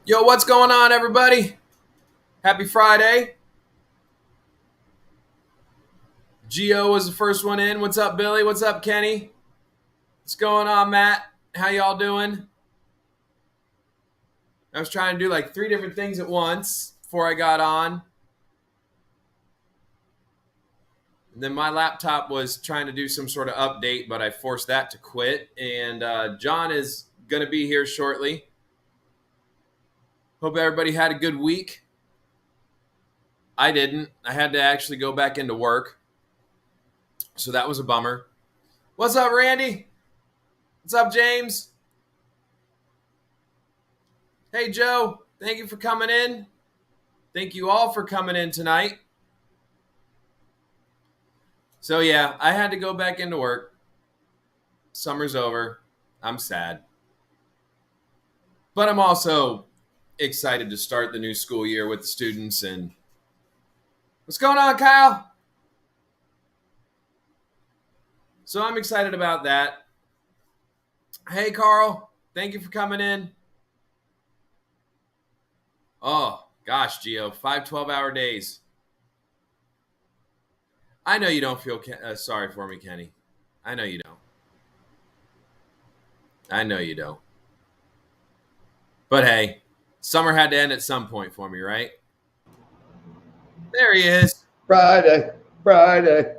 Yo, what's going on, everybody? Happy Friday. Gio was the first one in. What's up, Billy? What's up, Kenny? What's going on, Matt? How y'all doing? I was trying to do like three different things at once before I got on. And then my laptop was trying to do some sort of update, but I forced that to quit. And John is going to be here shortly. Hope everybody had a good week. I didn't. I had to actually go back into work. So that was a bummer. What's up, Randy? What's up, James? Hey, Joe. Thank you for coming in. Thank you all for coming in tonight. So, yeah, I had to go back into work. Summer's over. I'm sad. But I'm also excited to start the new school year with the students. And what's going on, Kyle? So I'm excited about that. Hey, Carl. Thank you for coming in. Oh, gosh, Gio. 5 12-hour days. I know you don't feel sorry for me, Kenny. I know you don't. I know you don't. But hey, summer had to end at some point for me, right? There he is. Friday. Friday.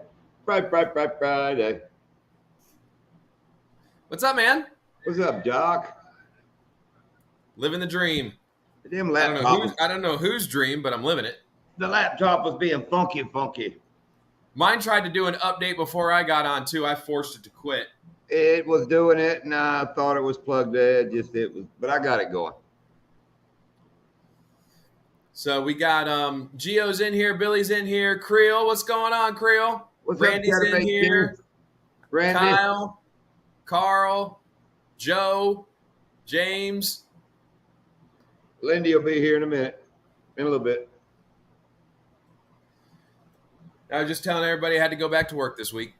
What's up, man? What's up, Jock? Living the dream. The damn laptop. I don't know whose dream, but I'm living it. The laptop was being funky. Mine tried to do an update before I got on too. I forced it to quit. It was doing it, and I thought it was plugged in. But I got it going. So we got Gio's in here, Billy's in here, Creel. What's going on, Creel? What's Randy's up, in here. Randy. Kyle, Carl, Joe, James. Lindy will be here in a little bit. I was just telling everybody I had to go back to work this week.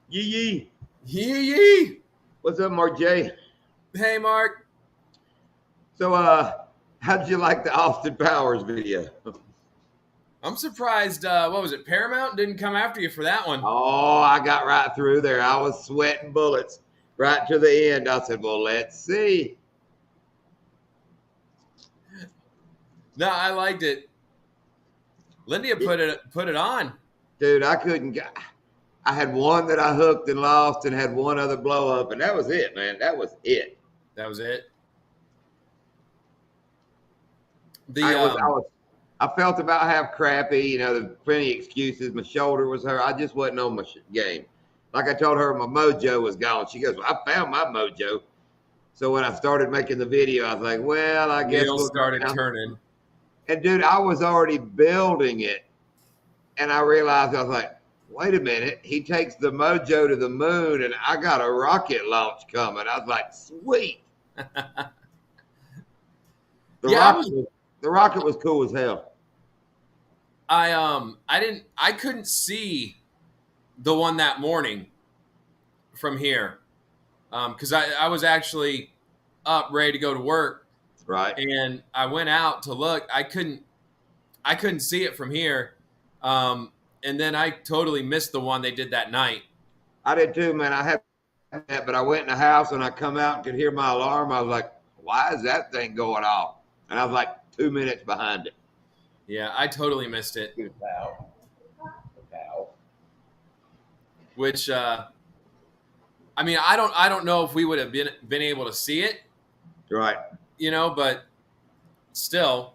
Yee. Yee. What's up, Mark J? Hey, Mark. So, how'd you like the Austin Powers video? I'm surprised. What was it? Paramount didn't come after you for that one. Oh, I got right through there. I was sweating bullets right to the end. I said, well, let's see. No, I liked it. Lindy put it on. Dude, I couldn't get. I had one that I hooked and lost, and had one other blow up, and that was it, man. That was it. That was it. I felt about half crappy. The plenty of excuses. My shoulder was hurt. I just wasn't on my game. Like I told her, my mojo was gone. She goes, well, I found my mojo. So when I started making the video, I was like, well, I guess we'll started turning. And dude, I was already building it, and I realized I was like, wait a minute. He takes the mojo to the moon, and I got a rocket launch coming. I was like, sweet. The rocket was cool as hell. I couldn't see the one that morning from here because I was actually up ready to go to work. Right. And I went out to look. I couldn't see it from here. And then I totally missed the one they did that night. I did too, man. I had that, but I went in the house and I come out and could hear my alarm. I was like, why is that thing going off? And I was like 2 minutes behind it. Yeah, I totally missed it. Which I mean, I don't know if we would have been able to see it. Right. But still.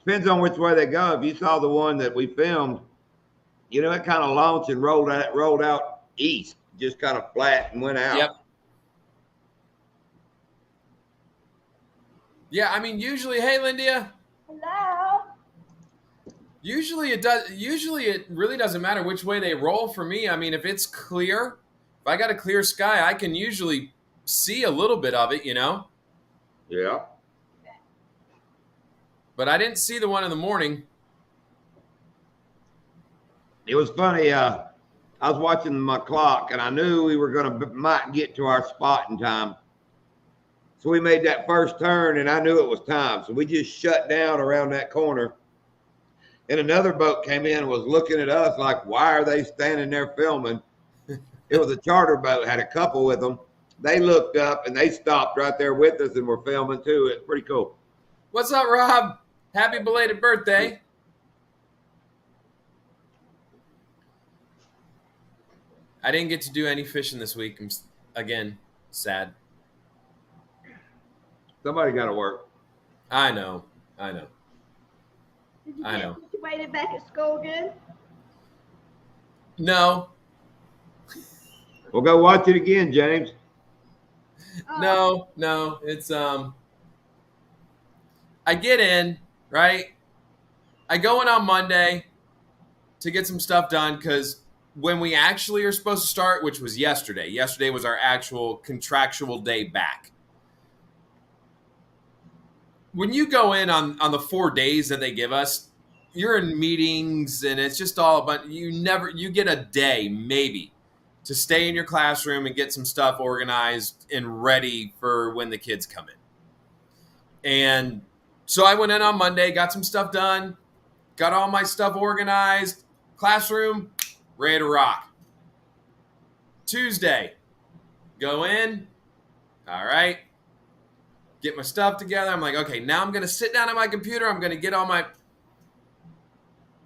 Depends on which way they go. If you saw the one that we filmed, it kind of launched and rolled out east, just kind of flat and went out. Yep. Yeah, I mean, usually, hey, Lindia. Hello. Usually it really doesn't matter which way they roll for me. I mean, if it's clear, if I got a clear sky, I can usually see a little bit of it, Yeah. But I didn't see the one in the morning. It was funny. I was watching my clock, and I knew we were might get to our spot in time. So we made that first turn, and I knew it was time. So we just shut down around that corner. And another boat came in and was looking at us like, why are they standing there filming? It was a charter boat, had a couple with them. They looked up and they stopped right there with us and were filming too. It's pretty cool. What's up, Rob? Happy belated birthday. I didn't get to do any fishing this week. I'm, again, sad. Somebody got to work. I know. Did you get situated back at school good? No. We'll go watch it again, James. No. It's I get in, right? I go in on Monday to get some stuff done because when we actually are supposed to start, which was yesterday was our actual contractual day back. When you go in on the 4 days that they give us, you're in meetings and it's just all about you get a day maybe to stay in your classroom and get some stuff organized and ready for when the kids come in. And so I went in on Monday, got some stuff done, got all my stuff organized, classroom, ready to rock. Tuesday, go in, all right, get my stuff together. I'm like, okay, now I'm going to sit down at my computer. I'm going to get all my...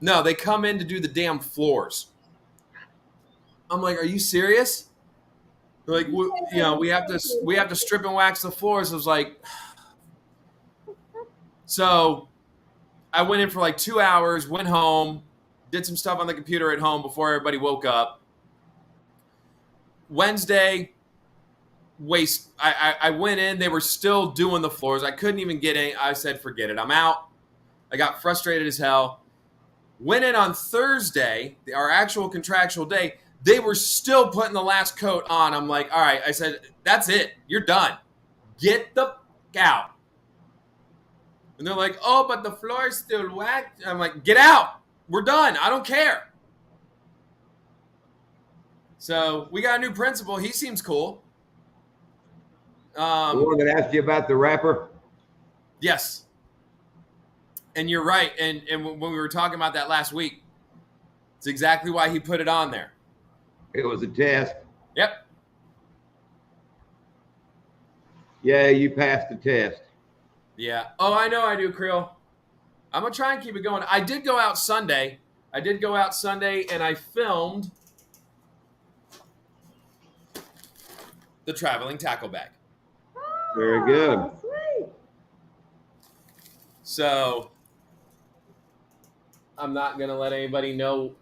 No, they come in to do the damn floors. I'm like, are you serious? They're like, we have to strip and wax the floors. I was like... So I went in for like 2 hours, went home, did some stuff on the computer at home before everybody woke up. Wednesday, I went in. They were still doing the floors. I couldn't even get in. I said, forget it. I'm out. I got frustrated as hell. Went in on Thursday, our actual contractual day. They were still putting the last coat on. I'm like, all right. I said, that's it. You're done. Get the f*** out. And they're like, oh, but the floor is still wet. I'm like, get out. We're done. I don't care. So we got a new principal. He seems cool. I wanted to ask you about the rapper. Yes. And you're right. And when we were talking about that last week, it's exactly why he put it on there. It was a test. Yep. Yeah, you passed the test. Yeah. Oh, I know I do, Creel. I'm going to try and keep it going. I did go out Sunday. And I filmed the traveling tackle bag. Very good. Sweet. So I'm not going to let anybody know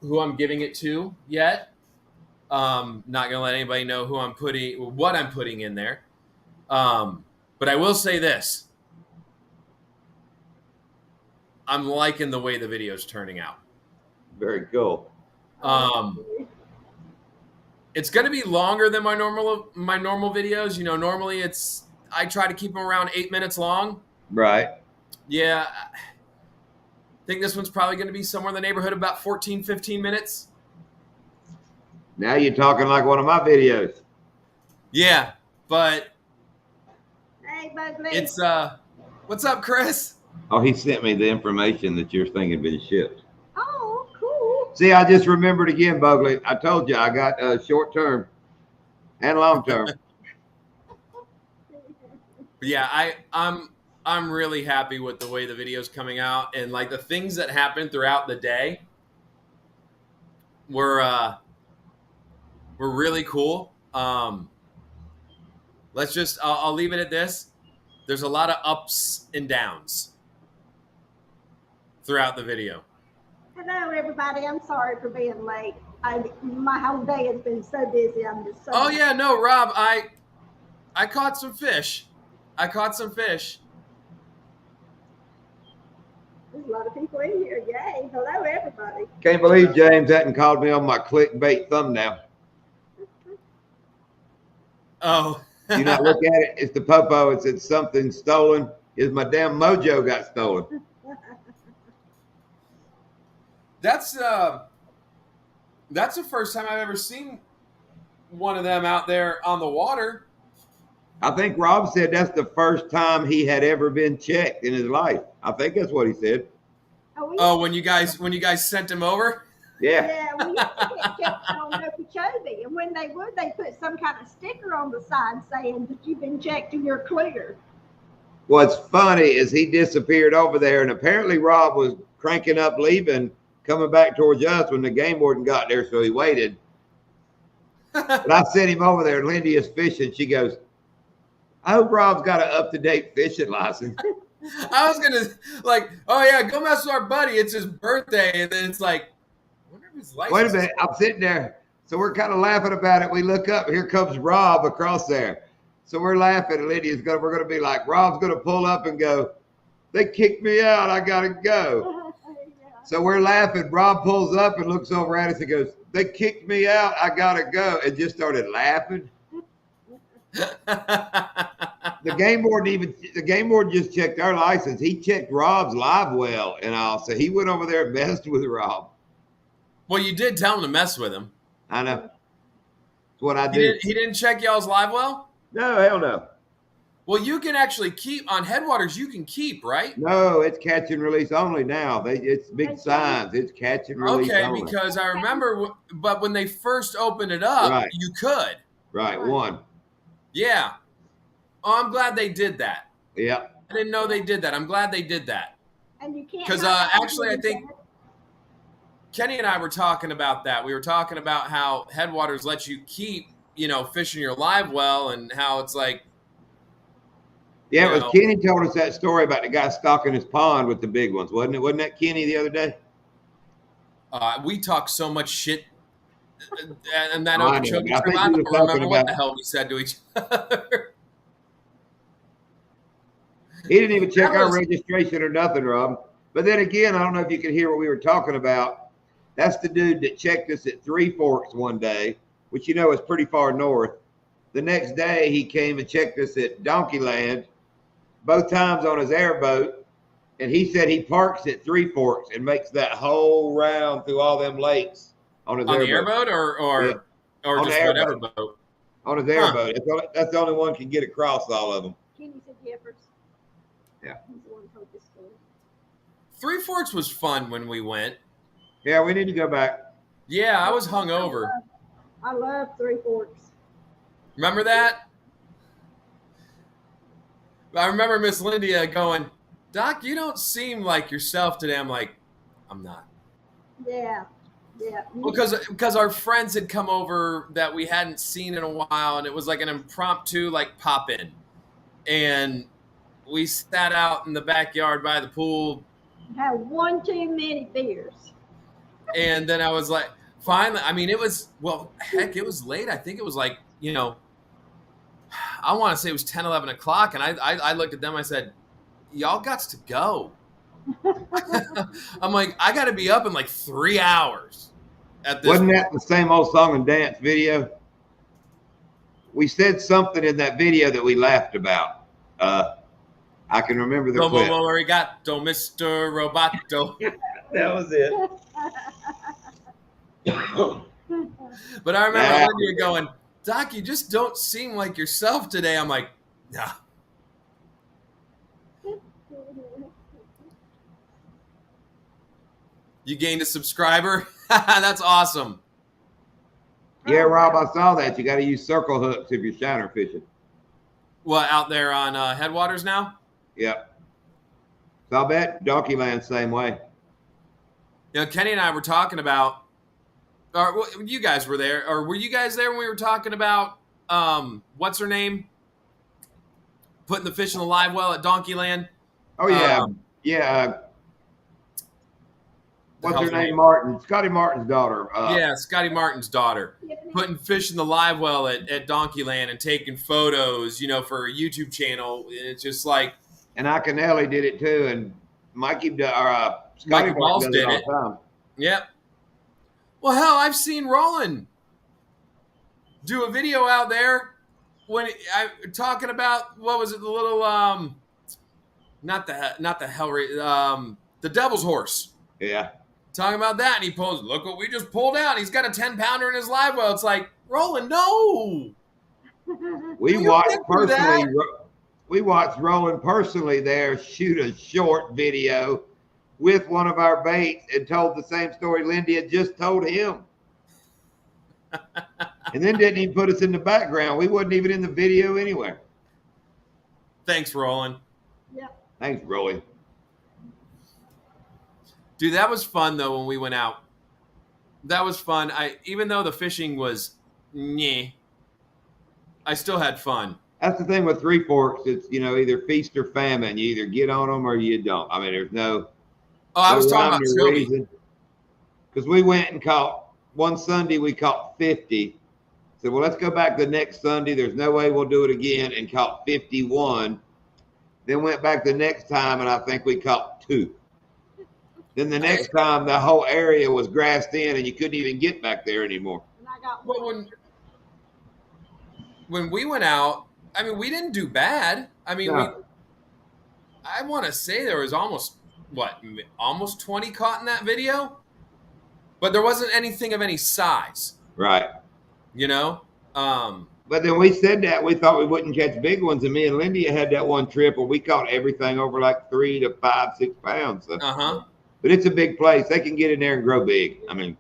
who I'm giving it to yet. Not going to let anybody know what I'm putting in there. But I will say this. I'm liking the way the video's turning out. Very cool. It's going to be longer than my normal videos. You know, normally I try to keep them around 8 minutes long. Right. Yeah. I think this one's probably going to be somewhere in the neighborhood of about 14, 15 minutes. Now you're talking like one of my videos. Yeah, but Hey, Bugley. it's what's up, Chris? Oh, he sent me the information that your thing had been shipped. Oh, cool. See, I just remembered again, Bugley. I told you I got short term and long term. Yeah, I'm really happy with the way the video's coming out, and like the things that happened throughout the day were really cool. I'll leave it at this. There's a lot of ups and downs throughout the video. Hello, everybody. I'm sorry for being late. My whole day has been so busy. I'm just so. Oh yeah, no, Rob, I caught some fish. There's a lot of people in here. Yay. Hello, everybody. Can't believe James hadn't called me on my clickbait thumbnail. Oh. You not look at it. It's the popo. It said something stolen. Is my damn mojo got stolen? That's the first time I've ever seen one of them out there on the water. I think Rob said that's the first time he had ever been checked in his life. I think that's what he said. Oh, when you guys sent him over? Yeah. Yeah, we used to get checked on Okeechobee, and when they would, they put some kind of sticker on the side saying that you've been checked and you're clear. What's funny is he disappeared over there, and apparently Rob was cranking up leaving, coming back towards us when the game warden got there, so he waited. But I sent him over there, and Lindy is fishing. She goes, I hope Rob's got an up-to-date fishing license. I was gonna oh yeah, go mess with our buddy. It's his birthday, and then it's like, I wonder if his license. Wait a minute, I'm sitting there, so we're kind of laughing about it. We look up, here comes Rob across there. So we're laughing, and we're gonna be like, Rob's gonna pull up and go, they kicked me out, I gotta go. So we're laughing. Rob pulls up and looks over at us and goes, they kicked me out, I gotta go, and just started laughing. The game warden just checked our license. He checked Rob's live well and all. So he went over there and messed with Rob. Well, you did tell him to mess with him. I know. That's what I did. He didn't check y'all's live well? No, hell no. Well, you can actually keep on Headwaters. You can keep, right? No, it's catch and release only now. It's big signs. It's catch and release only. Okay, because I remember, but when they first opened it up, Right. You could. Right, one. Yeah. Oh, I'm glad they did that. Yeah. I didn't know they did that. I'm glad they did that. And you can't. Because actually, I think Kenny and I were talking about that. We were talking about how Headwaters lets you keep, fishing your live well, and how it's like. Yeah, it was Kenny told us that story about the guy stocking his pond with the big ones, wasn't it? Wasn't that Kenny the other day? We talked so much shit, and that I Okeechobee know. I trip. think I we don't were talking remember what about- the hell we said to each other. He didn't even check That our was- registration or nothing, Rob. But then again, I don't know if you can hear what we were talking about. That's the dude that checked us at Three Forks one day, which is pretty far north. The next day, he came and checked us at Donkeyland, both times on his airboat. And he said he parks at Three Forks and makes that whole round through all them lakes on his On airboat. the airboat or On just the whatever airboat. boat? On his airboat. That's the only one can get across all of them. Kenny said Jeffers. Yeah. He's the one who told this story. Three Forks was fun when we went. Yeah, we need to go back. Yeah, I was hungover. I love Three Forks. Remember that? I remember Miss Lindia going, Doc, you don't seem like yourself today. I'm like, I'm not. Yeah. Yeah. Because our friends had come over that we hadn't seen in a while, and it was like an impromptu pop in, and we sat out in the backyard by the pool, Had one too many beers. and then I was like, finally, I mean, it was late. I think it was I want to say it was 10, 11 o'clock, and I looked at them. I said, y'all got to go. I'm like, I got to be up in 3 hours. Wasn't that the same old song and dance video? We said something in that video that we laughed about. I can remember the clip. Como arigato, Mr. Roboto. That was it. But I remember Lydia going, Doc, you just don't seem like yourself today. I'm like, nah. You gained a subscriber? That's awesome. Yeah, Rob, I saw that. You got to use circle hooks if you're shiner fishing. What, out there on Headwaters now? Yep. So I'll bet Donkeyland same way. Kenny and I were talking about, or you guys were there, or were you guys there when we were talking about, what's her name? Putting the fish in the live well at Donkeyland? Oh, yeah. Yeah. What's her name? Martin. Scotty Martin's daughter. Yeah, Scotty Martin's daughter. Putting fish in the live well at Donkeyland and taking photos, for a YouTube channel. And it's just like. And Akinelli did it too. And Scotty Balls Martin did does it. all the time. Yep. Well, hell, I've seen Roland do a video out there when talking about, what was it, the little not the Hellraiser, the Devil's Horse. Yeah. Talking about that, and he look what we just pulled out. He's got a 10-pounder in his live well. It's like, Roland, no. We You watched been through personally. that? We watched Roland personally there shoot a short video with one of our baits and told the same story Lindy had just told him. And then didn't even put us in the background. We wasn't even in the video anywhere. Thanks, Roland. Yeah. Thanks, Roy. Dude, that was fun though when we went out. That was fun. Even though the fishing was nyeh, I still had fun. That's the thing with Three Forks. It's, either feast or famine. You either get on them or you don't. I mean, there's no Oh, I was talking rhyme about or Toby. reason. Because we went and caught, one Sunday we caught 50. So, well, let's go back the next Sunday. There's no way we'll do it again, and caught 51. Then went back the next time, and I think we caught 2. Then the next time, the whole area was grassed in, and you couldn't even get back there anymore. And I got Well, one. when we went out, I mean, we didn't do bad. I mean, No. I want to say there was almost 20 caught in that video, but there wasn't anything of any size. Right. But then we said that we thought we wouldn't catch big ones, and me and Lindy had that one trip where we caught everything over like 3 to 5, 6 pounds. So. But it's a big place. They can get in there and grow big. I mean,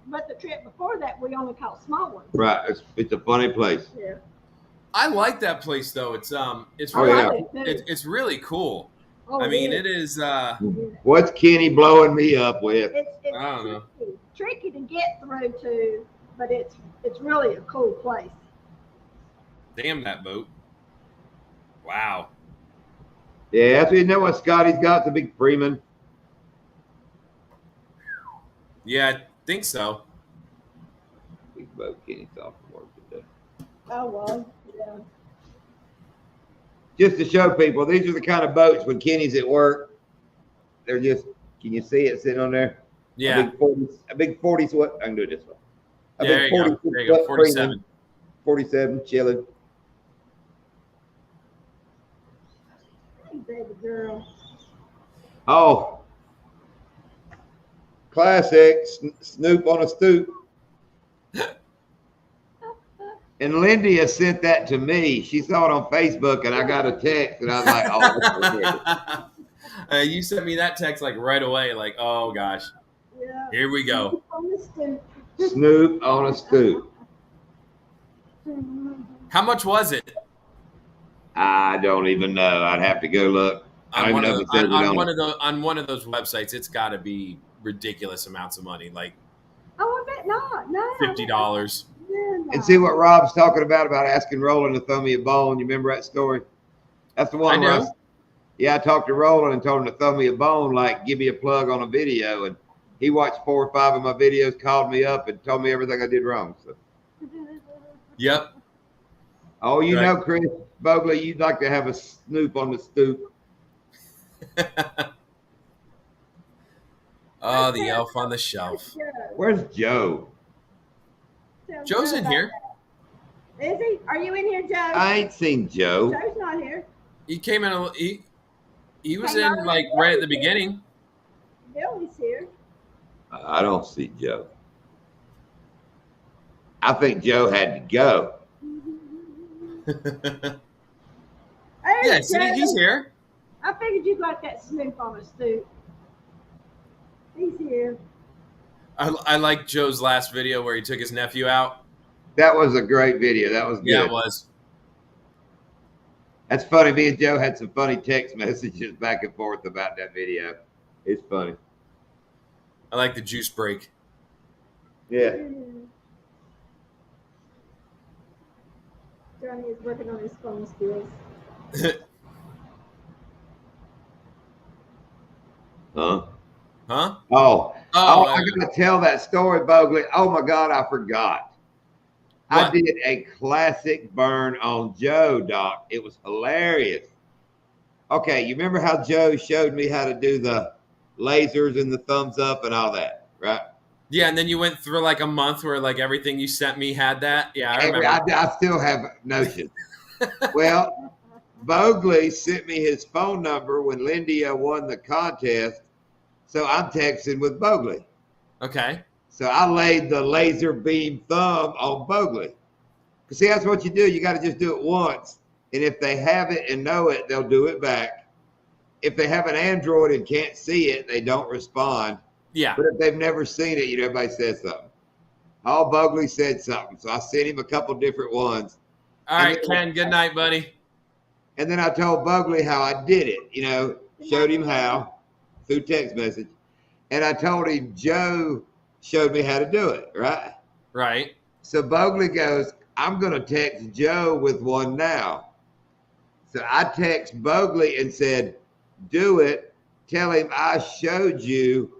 But the trip before that, we only caught small ones. right? It's a funny place. Yeah. I like that place though. It's Oh, really, yeah. it's really cool. Oh, I mean, it it is. What's Kenny blowing me up with? It's I don't know. tricky to get through to, but it's really a cool place. Damn that boat! Wow. Yeah, that's you know what Scotty's got, the big Freeman. Yeah, I think so. Big boat, Kenny's off from work today. Oh well, yeah. Just to show people, these are the kind of boats when Kenny's at work. They're just, can you see it sitting on there? Yeah. A big 40 foot. I can do it this way. A There big you go. There you go. foot 47. Freeman, 47, chilling. Hey, baby girl. Oh, classic Snoop on a stoop. And Lindy has sent that to me. She saw it on Facebook, and I got a text, and I was like, "Oh, that's ridiculous." You sent me that text like right away. Like, oh gosh, Yeah. here we go. On the stoop. Snoop on a stoop. How much was it? I don't even know. I'd have to go look. I don't even know if it says it On one of those websites, it's got to be ridiculous amounts of money, like Oh, I bet not. No. $50. Yeah, no. And see what Rob's talking about asking Roland to throw me a bone. You remember that story? That's the one I where know. I talked to Roland and told him to throw me a bone, like give me a plug on a video. And he watched 4 or 5 of my videos, called me up, and told me everything I did wrong. So, Yep. oh, you Right. know, Chris Bogley, you'd like to have a Snoop on the stoop. Oh, the elf on the shelf. Where's Joe? Joe's in here. Is he? Are you in here, Joe? I ain't seen Joe. Joe's not here. He came in. He was Hang in on, like right at the beginning. Billy's here. I don't see Joe. I think Joe had to go. Hey, Yeah, see, Joe. he's here. I figured you'd like that Snoop on a stoop. He's here. I like Joe's last video where he took his nephew out. That was a great video. That was good. Yeah, it was. That's funny. Me and Joe had some funny text messages back and forth about that video. It's funny. I like the juice break. Yeah. Johnny is working on his phone skills. Huh? Huh? Oh, Oh, I gotta tell that story, Bogley. Oh my God, I forgot. I What? did a classic burn on Joe, Doc. It was hilarious. Okay, you remember how Joe showed me how to do the lasers and the thumbs up and all that, right? Yeah, and then you went through like a month where like everything you sent me had that. Yeah, I remember. I still have notion. Well, Bogley sent me his phone number when Lindia won the contest. So I'm texting with Bogley. Okay. So I laid the laser beam thumb on Bogley See, that's what you do. You got to just do it once. And if they have it and know it, they'll do it back. If they have an Android and can't see it, they don't respond. Yeah. But if they've never seen it, everybody says something. All Bugley said something. So I sent him a couple different ones. All right, Ken, good night, buddy. And then I told Bugley how I did it, showed him how through text message. And I told him Joe showed me how to do it, right? Right. So Bugley goes, I'm going to text Joe with one now. So I text Bugley and said, do it. Tell him I showed you.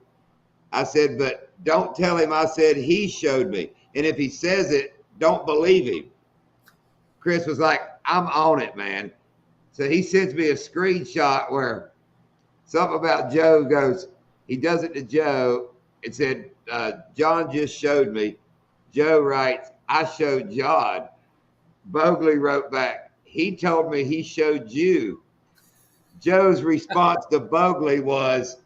I said, but don't tell him I said he showed me. And if he says it, don't believe him. Chris was like, I'm on it, man. So he sends me a screenshot where something about Joe goes, he does it to Joe. It said, John just showed me. Joe writes, I showed John. Bugley wrote back, he told me he showed you. Joe's response to Bugley was,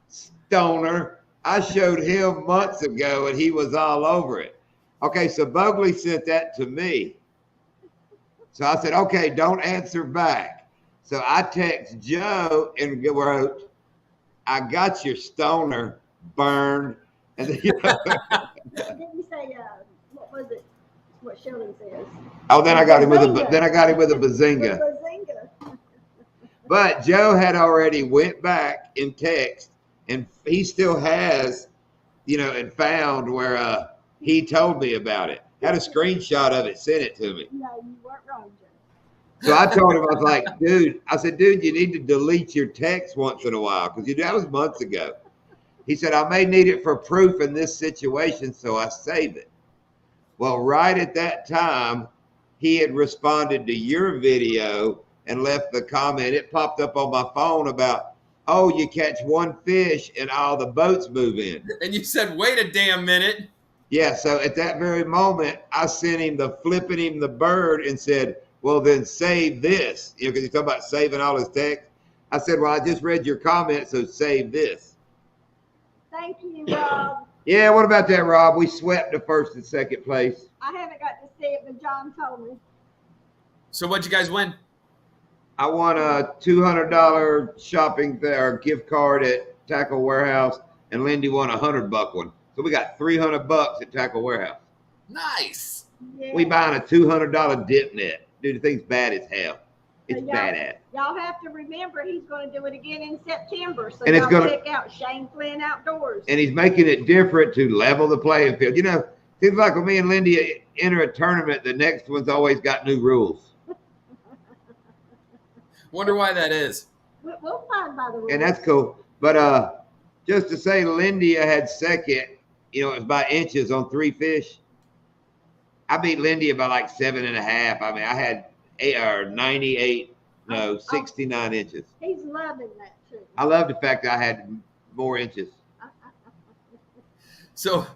stoner, I showed him months ago and he was all over it. Okay, so Bugley sent that to me. So I said, okay, don't answer back. So I text Joe and wrote, I got your stoner, burn. And then, Didn't you say, what was it? What Shirley says. Oh, then I got him with a bazinga. Bazinga. But Joe had already went back in text, and he still has, and found where he told me about it. Had a screenshot of it, sent it to me. No, you weren't wrong, Joe. So I told him, I was like, dude, you need to delete your text once in a while, because that was months ago. He said, I may need it for proof in this situation, so I save it. Well, right at that time, he had responded to your video and left the comment. It popped up on my phone about, oh, you catch one fish and all the boats move in. And you said, wait a damn minute. Yeah, so at that very moment, I sent him flipping him the bird and said, well, then save this. Because he's talking about saving all his text. I said, well, I just read your comment, so save this. Thank you, Rob. Yeah, what about that, Rob? We swept the first and second place. I haven't got to see it, but John told me. So what'd you guys win? I won a $200 shopping or gift card at Tackle Warehouse, and Lindy won a $100 one. So we got $300 at Tackle Warehouse. Nice. Yeah. We buying a $200 dip net. Dude, the thing's bad as hell. It's badass. Y'all have to remember he's going to do it again in September. So and it's y'all check out Shane Flynn Outdoors. And he's making it different to level the playing field. Seems like when me and Lindy enter a tournament, the next one's always got new rules. Wonder why that is. We'll find by the rules. And that's cool. But just to say, Lindy had second. It was by inches on 3 fish. I beat Lindy by like 7.5. I mean, I had 69 inches. He's loving that too. I love the fact that I had more inches. So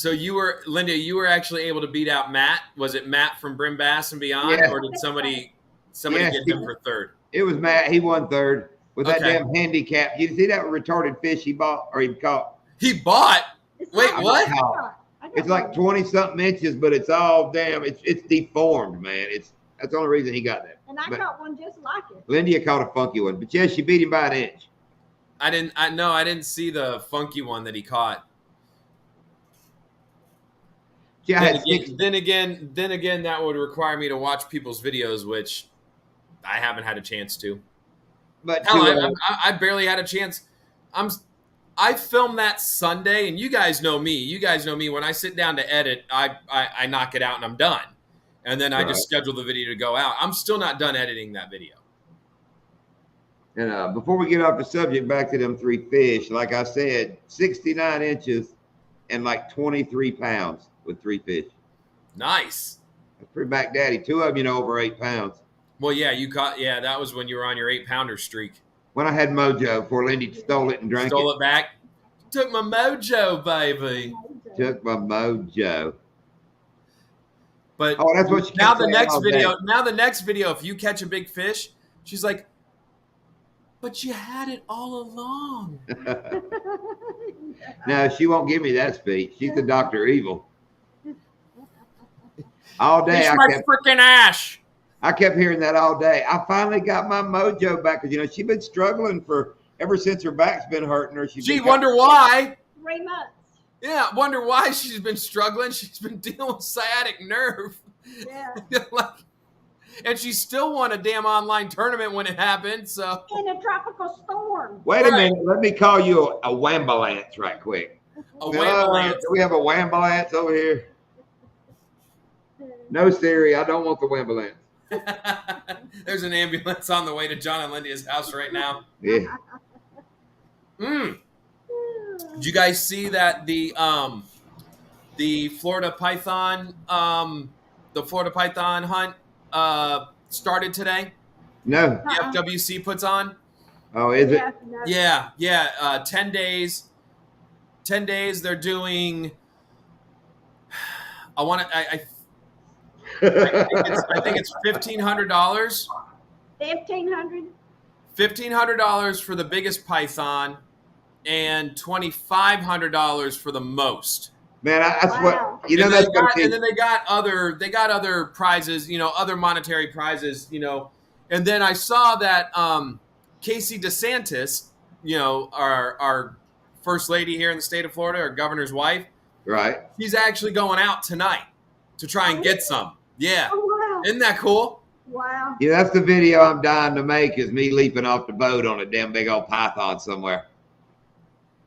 you were, Linda, you were actually able to beat out Matt. Was it Matt from Brim Bass and Beyond, or did somebody get him for third? It was Matt. He won third with that damn handicap. You see that retarded fish he bought or he caught? He bought? Wait, what? It's like 20-something inches, but it's all damn. It's deformed, man. That's the only reason he got that. And I caught one just like it. Lindy caught a funky one, but yes, she beat him by an inch. I didn't see the funky one that he caught. Yeah. Then again, that would require me to watch people's videos, which I haven't had a chance to. But I barely had a chance. I filmed that Sunday, and you guys know me. You guys know me. When I sit down to edit, I knock it out and I'm done. And then I just schedule the video to go out. I'm still not done editing that video. And before we get off the subject, back to them 3 fish, like I said, 69 inches and like 23 pounds with 3 fish. Nice. That's pretty back daddy. 2 of them, over 8 pounds. Well, yeah, that was when you were on your 8-pounder streak. When I had mojo before Lindy stole it and drank it. Stole it back. Took my mojo, baby. Took my mojo. But that's what she now the next video, if you catch a big fish, she's like, but you had it all along. No, she won't give me that speech. She's the Dr. Evil. All day Kiss I my kept freaking ass. I kept hearing that all day. I finally got my mojo back because she's been struggling for ever since her back's been hurting her. She's Gee, been kind wonder why. 3 months. Yeah, wonder why she's been struggling. She's been dealing with sciatic nerve. Yeah. Like, and she still won a damn online tournament when it happened. So In a tropical storm. Wait a Right. minute. Let me call you a wambulance right quick. a Do wambulance. we have a wambulance over here? No, Siri. I don't want the wambulance. There's an ambulance on the way to John and Lydia's house right now. Yeah. Did you guys see that the Florida Python hunt started today? No. The FWC puts on. Oh, is it? No. Yeah. 10 days. 10 days. They're doing. I think it's $1,500. $1,500. $1,500 for the biggest python, and $2,500 for the most. Man, that's Wow. what you know. And then they got other prizes, other monetary prizes, And then I saw that Casey DeSantis, our first lady here in the state of Florida, our governor's wife, right. she's actually going out tonight to try and get some. Yeah, Oh, wow. isn't that cool? Wow. Yeah, that's the video I'm dying to make. Is me leaping off the boat on a damn big old python somewhere.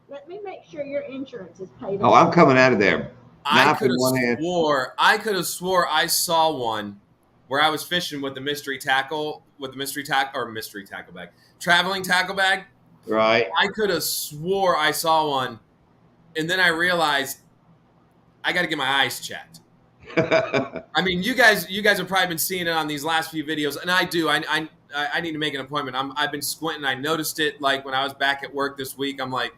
Let me make sure your insurance is paid. Oh, I'm coming out of there. I Knife could in one hand. have swore I saw one where I was fishing with the mystery tackle bag, traveling tackle bag. Right. I could have swore I saw one, and then I realized I got to get my eyes checked. I mean, you guys have probably been seeing it on these last few videos, and I do. I need to make an appointment. I've been squinting. I noticed it like when I was back at work this week. I'm like,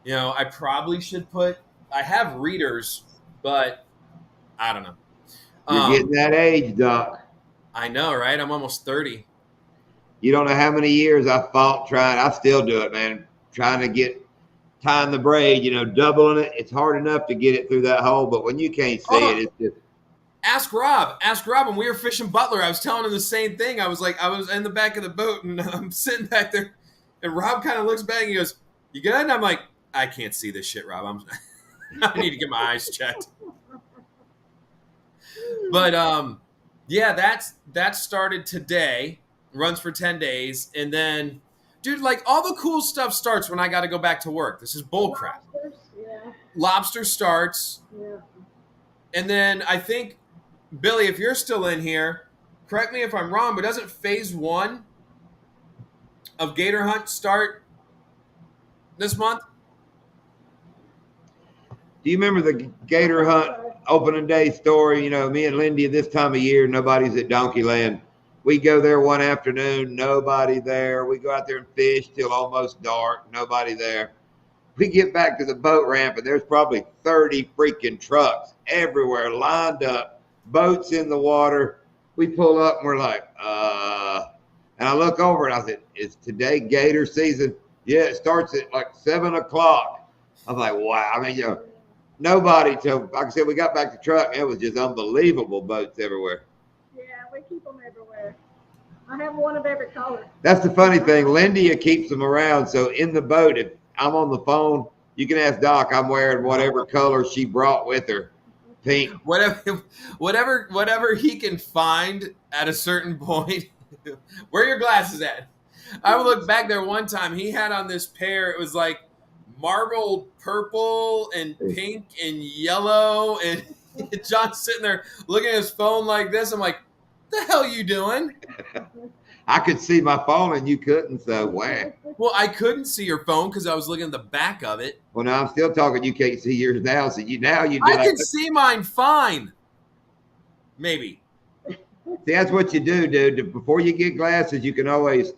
I probably should put. I have readers, but I don't know. You're getting that age, Doc. I know, right? I'm almost 30. You don't know how many years I fought trying. I still do it, man. Trying to get tying the braid, doubling it. It's hard enough to get it through that hole, but when you can't see it, it's just. Ask Rob. When we were fishing Butler, I was telling him the same thing. I was in the back of the boat, and I'm sitting back there, and Rob kind of looks back and he goes, "You good?" And I'm like, "I can't see this shit, Rob. I need to get my eyes checked." But that started today. Runs for 10 days, and then, dude, like all the cool stuff starts when I got to go back to work. This is bullcrap. Yeah. Lobster starts, Yeah. and then I think, Billy, if you're still in here, correct me if I'm wrong, but doesn't phase 1 of Gator Hunt start this month? Do you remember the Gator Hunt opening day story? Me and Lindy this time of year, nobody's at Donkeyland. We go there one afternoon, nobody there. We go out there and fish till almost dark, nobody there. We get back to the boat ramp, and there's probably 30 freaking trucks everywhere lined up, boats in the water. We pull up, and we're like, and I look over, and I said, "Is today Gator season?" Yeah, it starts at like 7 o'clock. I was like, wow. I mean, nobody till, like I said, we got back to the truck, and it was just unbelievable boats everywhere. Yeah, we keep them everywhere. I have one of every color. That's the funny thing. Lindia keeps them around. So in the boat, if I'm on the phone, you can ask Doc. I'm wearing whatever color she brought with her. Pink. Whatever he can find at a certain point. Where are your glasses at? I looked back there one time. He had on this pair. It was like marbled purple and pink and yellow. And John's sitting there looking at his phone like this. I'm like, the hell you doing? I could see my phone and you couldn't, so wow. Well, I couldn't see your phone because I was looking at the back of it. Well, now I'm still talking. You can't see yours now, so you do. I can see mine fine. Maybe. See, that's what you do, dude. Before you get glasses, you can always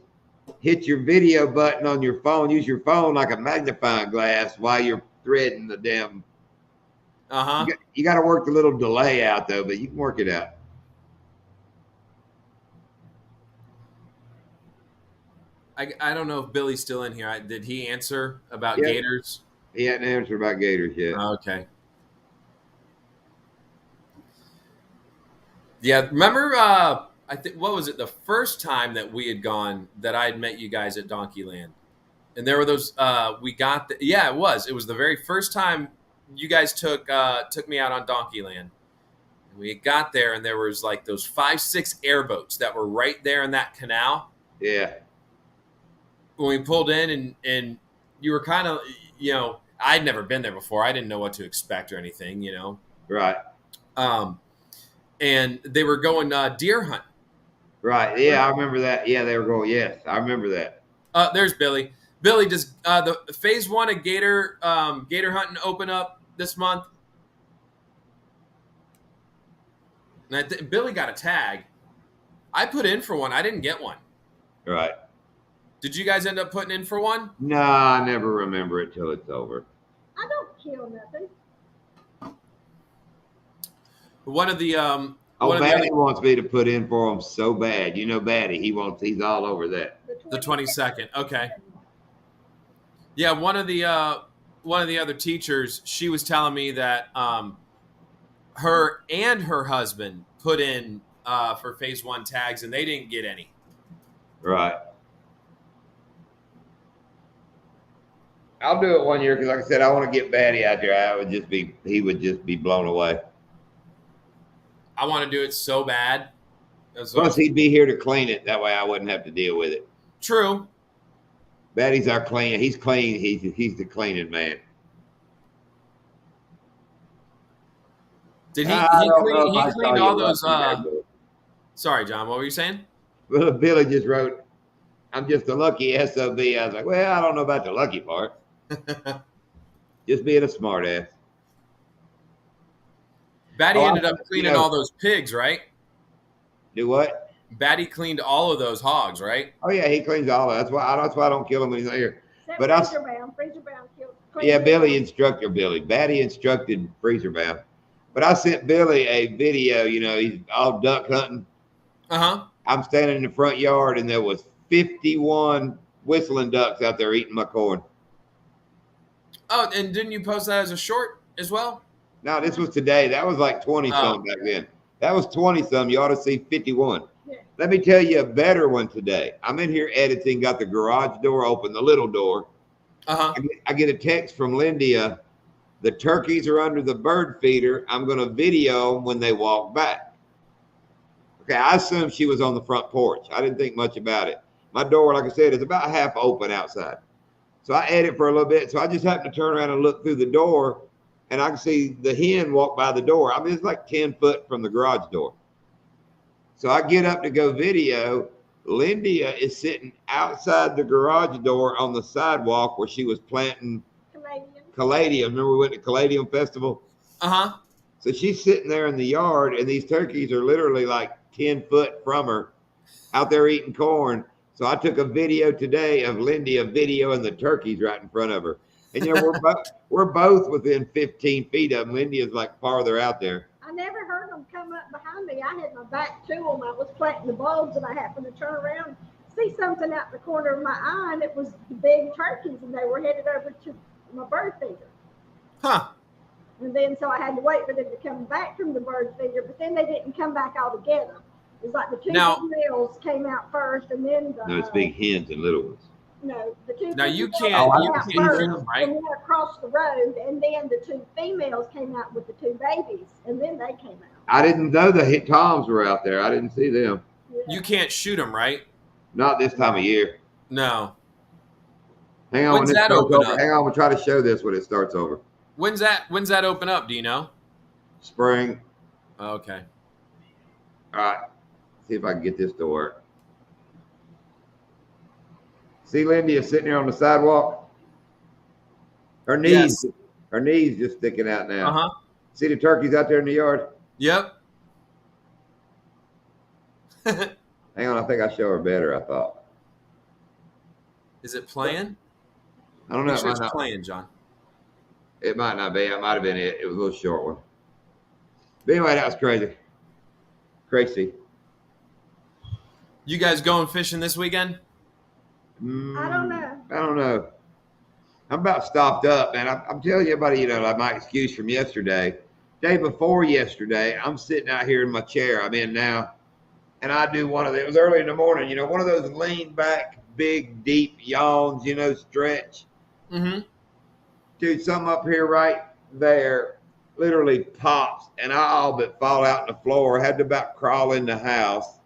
hit your video button on your phone. Use your phone like a magnifying glass while you're threading the damn. You got to work the little delay out though, but you can work it out. I don't know if Billy's still in here. Did he answer about gators? He hadn't answered about gators yet. Okay. Yeah, remember? I think what was it? The first time that we had gone, that I had met you guys at Donkeyland, and there were those. We got yeah, it was. It was the very first time you guys took me out on Donkeyland. And we got there, and there was like those 5, 6 airboats that were right there in that canal. Yeah. When we pulled in, and you were kind of, I'd never been there before. I didn't know what to expect or anything, Right. And they were going deer hunt. Right. Yeah, I remember that. Yeah, they were going. Yes, I remember that. There's Billy. Billy, does the phase 1 of gator hunting open up this month? And Billy got a tag. I put in for one. I didn't get one. Right. Did you guys end up putting in for one? No, I never remember it till it's over. I don't kill nothing. One of the Batty wants me to put in for him so bad. You know, Batty, he's all over that. The 22nd. Okay. Yeah, one of the other teachers, she was telling me that her and her husband put in for phase 1 tags, and they didn't get any. Right. I'll do it one year because, like I said, I want to get Batty out there. He would just be blown away. I want to do it so bad. Plus, he'd be here to clean it. That way, I wouldn't have to deal with it. True. Batty's our cleaner. He's clean. He's the cleaning man. Did he cleaned all those? Sorry, John. What were you saying? Well, Billy just wrote, "I'm just a lucky SOB." I was like, "Well, I don't know about the lucky part. Just being a smart ass." Batty ended up cleaning all those pigs, right? Do what? Batty cleaned all of those hogs, right? Oh yeah, he cleans all of it. That's why I don't kill him when he's not here. But Freezer bound killed. Yeah, Billy instructed Billy. Batty instructed Freezer bound. But I sent Billy a video. He's all duck hunting. I'm standing in the front yard, and there was 51 whistling ducks out there eating my corn. Oh, and didn't you post that as a short as well? No, this was today. That was like 20-some back then. That was 20-some. You ought to see 51. Yeah. Let me tell you a better one today. I'm in here editing, got the garage door open, the little door. I get a text from Lindia. The turkeys are under the bird feeder. I'm going to video them when they walk back. Okay, I assumed she was on the front porch. I didn't think much about it. My door, like I said, is about half open outside. So I edit for a little bit. So I just happened to turn around and look through the door, and I can see the hen walk by the door. I mean, it's like 10 foot from the garage door. So I get up to go video. Lindia is sitting outside the garage door on the sidewalk where she was planting caladium. Remember we went to Caladium Festival? So she's sitting there in the yard, and these turkeys are literally like 10 foot from her out there eating corn. So I took a video today of Lindia videoing the turkeys right in front of her. And we're both within 15 feet of them. Lindia's like farther out there. I never heard them come up behind me. I had my back to them. I was planting the bulbs, and I happened to turn around, see something out the corner of my eye, and it was the big turkeys, and they were headed over to my bird feeder. And then so I had to wait for them to come back from the bird feeder, but then they didn't come back all together. It was like the two males came out first, and then no, it's big hens and little ones. No, the two. Now you can't shoot them, right? And then across the road, and then the two females came out with the two babies, and then they came out. I didn't know the toms were out there. I didn't see them. Yeah. You can't shoot them, right? Not this time of year. No. Hang on. When's that open up? Hang on, we'll try to show this when it starts over. When's that open up? Do you know? Spring. Okay. All right. See if I can get this to work. See Lindia sitting there on the sidewalk? Her knees just sticking out now. See the turkeys out there in the yard? Yep. Hang on, I think I show her better, I thought. Is it playing? I don't know. Sure it's playing, John. It might not be. It might have been it. It was a little short one. But anyway, that was crazy. Crazy. You guys going fishing this weekend? I don't know. I'm about stopped up, man. I'm telling you, everybody, like my excuse from yesterday. day before yesterday, I'm sitting out here in my chair I'm in now, and I do one of them. It was early in the morning, one of those lean back, big, deep yawns, stretch. Mm-hmm. Dude, something up here right there literally pops, and I all but fall out on the floor. I had to about crawl in the house.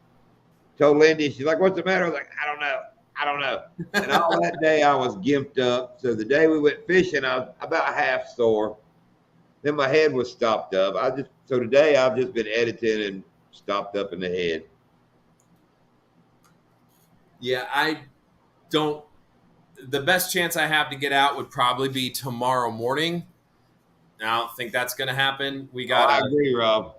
Told Lindy, she's like, "What's the matter?" I was like, "I don't know. I don't know." And all that day I was gimped up. So the day we went fishing, I was about half sore. Then my head was stopped up. So today I've just been editing and stopped up in the head. Yeah, I don't. The best chance I have to get out would probably be tomorrow morning. I don't think that's going to happen. I agree, Rob.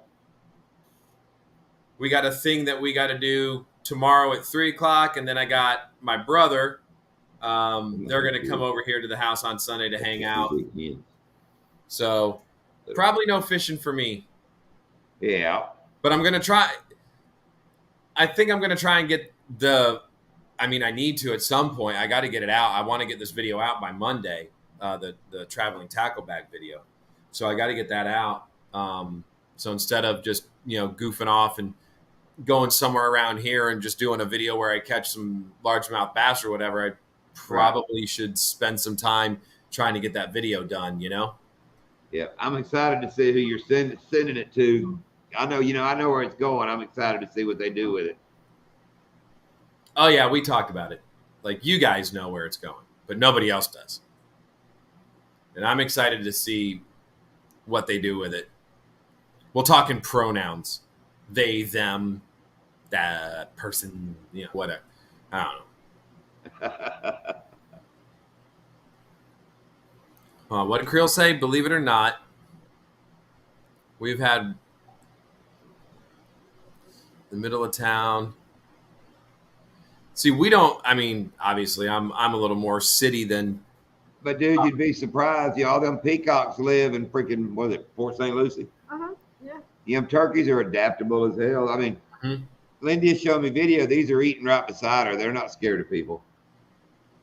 We got a thing that we got to do tomorrow at 3:00, and then I got my brother. They're going to come over here to the house on Sunday to hang out. So probably no fishing for me. Yeah. But I'm going to try. I think I'm going to try and get I need to at some point. I got to get it out. I want to get this video out by Monday, the traveling tackle bag video. So I got to get that out. So instead of just, goofing off and going somewhere around here and just doing a video where I catch some largemouth bass or whatever, I probably should spend some time trying to get that video done, Yeah, I'm excited to see who you're sending it to. I know where it's going. I'm excited to see what they do with it. Oh, yeah, we talked about it. Like, you guys know where it's going, but nobody else does. And I'm excited to see what they do with it. We'll talk in pronouns. They, them, that person, whatever. I don't know. What did Creel say? Believe it or not, we've had the middle of town. See, we don't. Obviously, I'm a little more city than. But dude, you'd be surprised. All them peacocks live in freaking Port St. Lucie. Yeah. Them turkeys are adaptable as hell. Mm-hmm. Lindy showed me video. These are eating right beside her. They're not scared of people.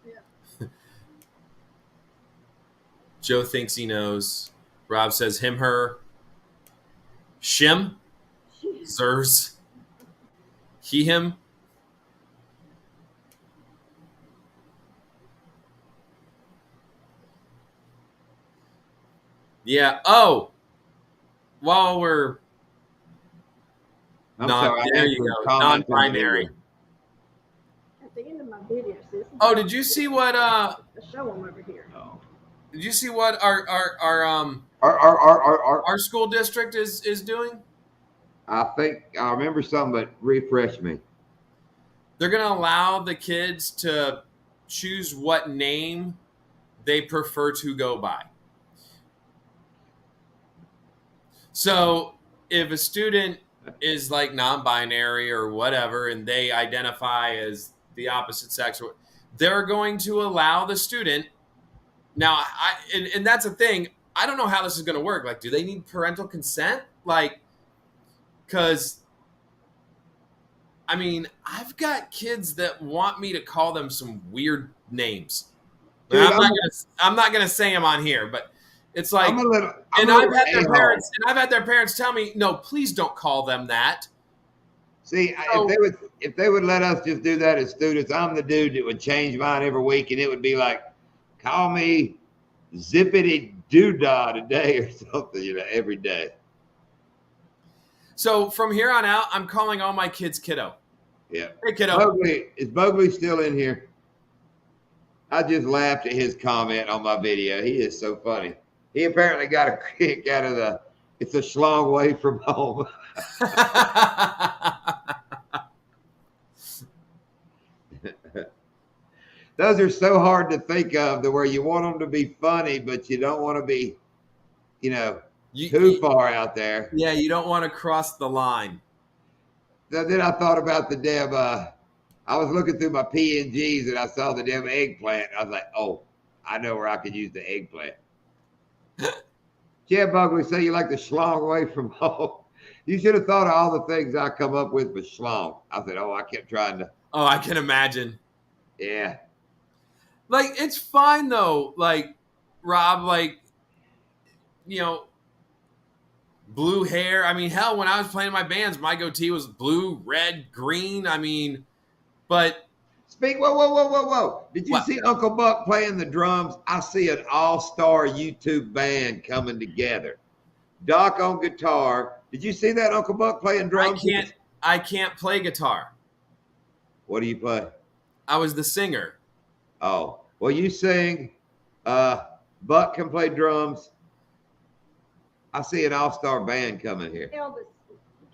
Yeah. Joe thinks he knows. Rob says him, her. Shim. Zers. He, him. Yeah. Oh. While we're there you go. Non-binary. At the end of my video, sis. Oh, did you see what Show them over here. Oh. Did you see what our school district is doing? I think I remember something, but refresh me. They're going to allow the kids to choose what name they prefer to go by. So if a student is like non-binary or whatever, and they identify as the opposite sex, they're going to allow the student. Now, and that's a thing. I don't know how this is going to work. Like, do they need parental consent? Like, because, I've got kids that want me to call them some weird names. Dude, I'm not gonna say them on here, but it's like, I've had their parents tell me, no, please don't call them that. See, if they would let us just do that as students, I'm the dude that would change mine every week, and it would be like, call me Zippity Doodah today or something, every day. So from here on out, I'm calling all my kids kiddo. Yeah. Hey, kiddo. Is Bogley still in here? I just laughed at his comment on my video. He is so funny. He apparently got a kick out of it's a schlong way from home. Those are so hard to think of, to where you want them to be funny, but you don't want to be, too far out there. Yeah, you don't want to cross the line. Then I thought about the damn, I was looking through my PNGs and I saw the damn eggplant. I was like, oh, I know where I could use the eggplant. Chad Bugley say you like the schlong away from home. You should have thought of all the things I come up with schlong. I said, I kept trying to. Oh, I can imagine. Yeah. Like, it's fine though. Like, Rob, like, blue hair. I mean, hell, when I was playing my bands, my goatee was blue, red, green. I mean, but Whoa. Did you what? see Uncle Buck playing the drums? I see an all-star YouTube band coming together. Doc on guitar. Did you see that Uncle Buck playing I drums? can't. I can't play guitar. What do you play? I was the singer. Oh, well, you sing. Buck can play drums. I see an all-star band coming here. Elvis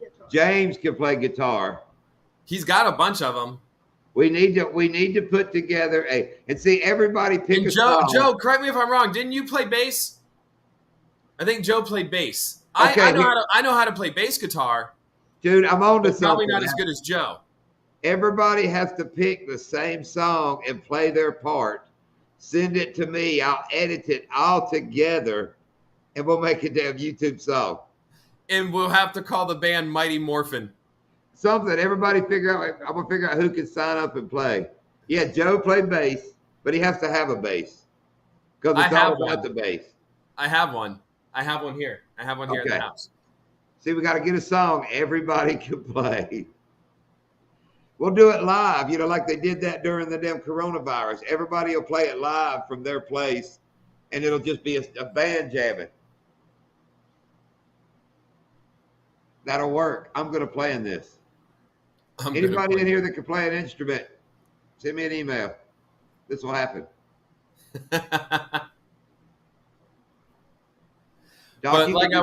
guitar. James can play guitar. He's got a bunch of them. We need to put together and see everybody pick And a Joe, song. Joe, correct me if I'm wrong. Didn't you play bass? I think Joe played bass. Okay, I know how to play bass guitar. Dude, I'm on to But probably something. not as good as Joe. Everybody has to pick the same song and play their part. Send it to me. I'll edit it all together, and we'll make a damn YouTube song. And we'll have to call the band Mighty Morphin. Something. Everybody figure out. I'm gonna figure out who can sign up and play. Yeah, Joe played bass, but he has to have a bass because it's all about the bass. I have one. I have one here. I have one here at the house. See, we got to get a song everybody can play. We'll do it live, like they did that during the damn coronavirus. Everybody will play it live from their place, and it'll just be a band jamming. That'll work. I'm going to play in this. Anybody in here that can play an instrument, send me an email. This will happen. But like I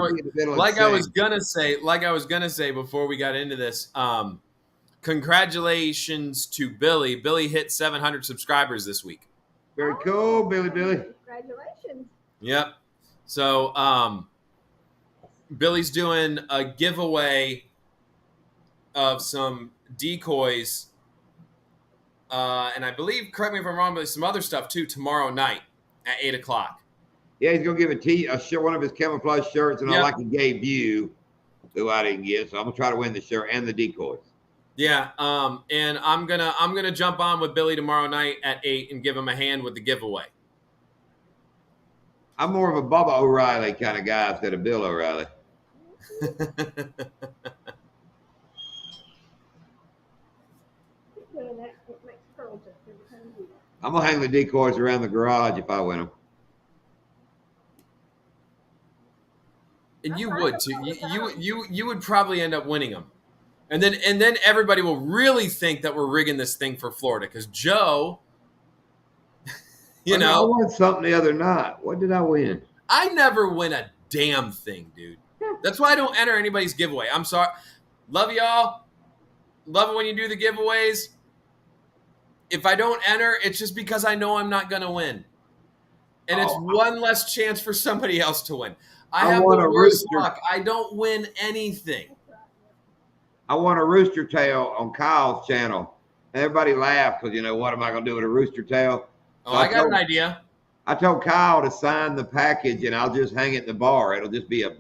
was gonna say before we got into this, congratulations to Billy. Billy hit 700 subscribers this week. Very cool, Billy. Congratulations. Yep. So Billy's doing a giveaway of some decoys, and I believe, correct me if I'm wrong, but some other stuff too tomorrow night at 8:00. Yeah, he's gonna give one of his camouflage shirts, and I like he gave you, who I didn't get, so I'm gonna try to win the shirt and the decoys. Yeah, and I'm gonna jump on with Billy tomorrow night at 8 and give him a hand with the giveaway. I'm more of a Bubba O'Reilly kind of guy instead of Bill O'Reilly. I'm gonna hang the decoys around the garage if I win them. And you would too. You would probably end up winning them, and then everybody will really think that we're rigging this thing for Florida because Joe, I won something the other night. What did I win? I never win a damn thing, dude. That's why I don't enter anybody's giveaway. I'm sorry. Love y'all. Love it when you do the giveaways. If I don't enter, it's just because I know I'm not gonna win, and it's one less chance for somebody else to win. I have the worst luck. I don't win anything. I won a rooster tail on Kyle's channel. And everybody laughed because, what am I going to do with a rooster tail? So I got an idea. I told Kyle to sign the package and I'll just hang it in the bar. It'll just be a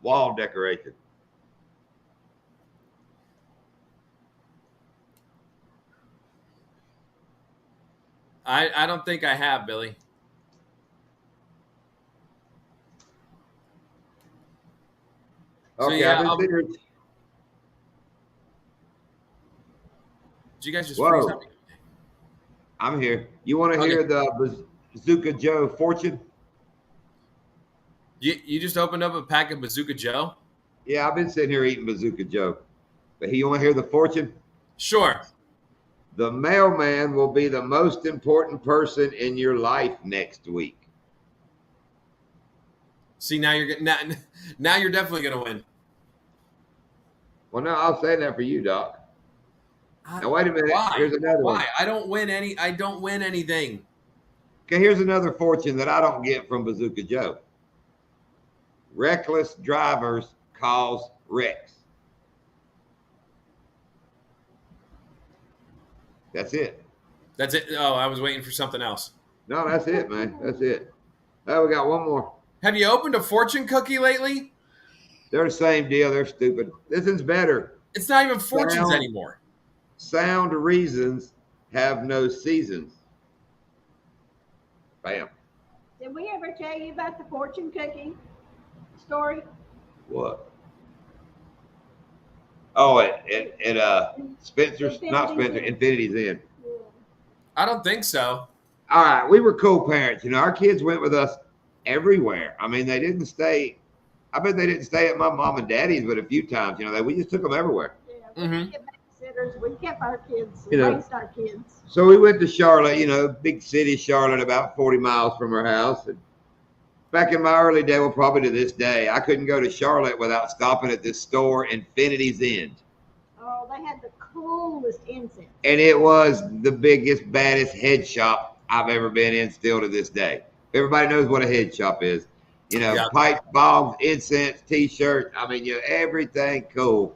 wall decoration. I don't think I have, Billy. Okay, so, yeah, did you guys just freeze up? I'm here. You want to hear the Bazooka Joe fortune? You just opened up a pack of Bazooka Joe? Yeah, I've been sitting here eating Bazooka Joe. But you want to hear the fortune? Sure. The mailman will be the most important person in your life next week. See, now you're definitely gonna win. Well, no, I'll say that for you, Doc. Now wait a minute. Why? Here's another one. Why? I don't win anything. Okay, here's another fortune that I don't get from Bazooka Joe. Reckless drivers cause wrecks. That's it. That's it. Oh, I was waiting for something else. No, that's it, man. That's it. Oh, we got one more. Have you opened a fortune cookie lately? They're the same deal. They're stupid. This one's better. It's not even fortunes anymore. Sound reasons have no seasons. Bam. Did we ever tell you about the fortune cookie story? What? Oh, at Spencer's, not Spencer, Infinity's Inn. Yeah. I don't think so. All right, we were cool parents. You know, our kids went with us everywhere. I mean, they didn't stay. I bet they didn't stay at my mom and daddy's, but a few times, you know, we just took them everywhere. Yeah, we didn't get babysitters. We kept our kids, You know. raised our kids. So we went to Charlotte, you know, big city, Charlotte, about 40 miles from our house. And back in my early day, well, probably to this day, I couldn't go to Charlotte without stopping at this store, Infinity's Inn. Oh, they had the coolest incense. And it was the biggest, baddest head shop I've ever been in still to this day. Everybody knows what a head shop is. You know, Yeah. pipes, bombs, incense, T-shirts. I mean, you know, everything cool.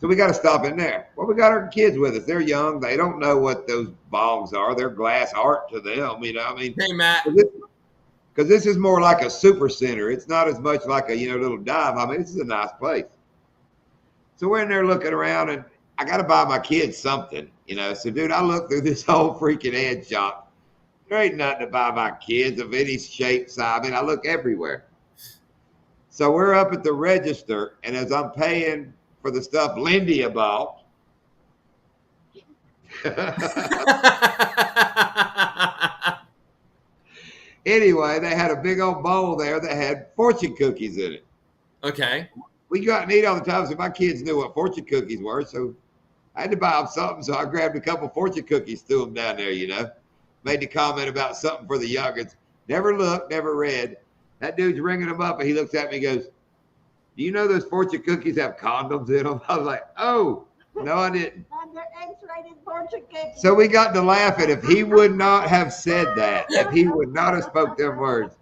So we got to stop in there. Well, we got our kids with us. They're young. They don't know what those bongs are. They're glass art to them. You know, I mean, Hey, Matt. because this is more like a super center. It's not as much like a, you know, little dive. I mean, this is a nice place. So we're in there looking around, and I got to buy my kids something, you know. So, dude, I look through this whole freaking head shop. There ain't nothing to buy my kids of any shape, size. I mean, I look everywhere. So we're up at the register, and as I'm paying for the stuff Lindy bought, anyway, they had a big old bowl there that had fortune cookies in it. Okay. We go out and eat all the time, so my kids knew what fortune cookies were. So I had to buy them something, so I grabbed a couple fortune cookies, threw them down there, you know. Made the comment about something for the youngins. Never looked, never read. That dude's ringing them up, and he looks at me and goes, "Do you know those fortune cookies have condoms in them?" I was like, "Oh, no, I didn't." And they're X-rated fortune cookies. So we got to laughing. If he would not have said that, if he would not have spoke them words,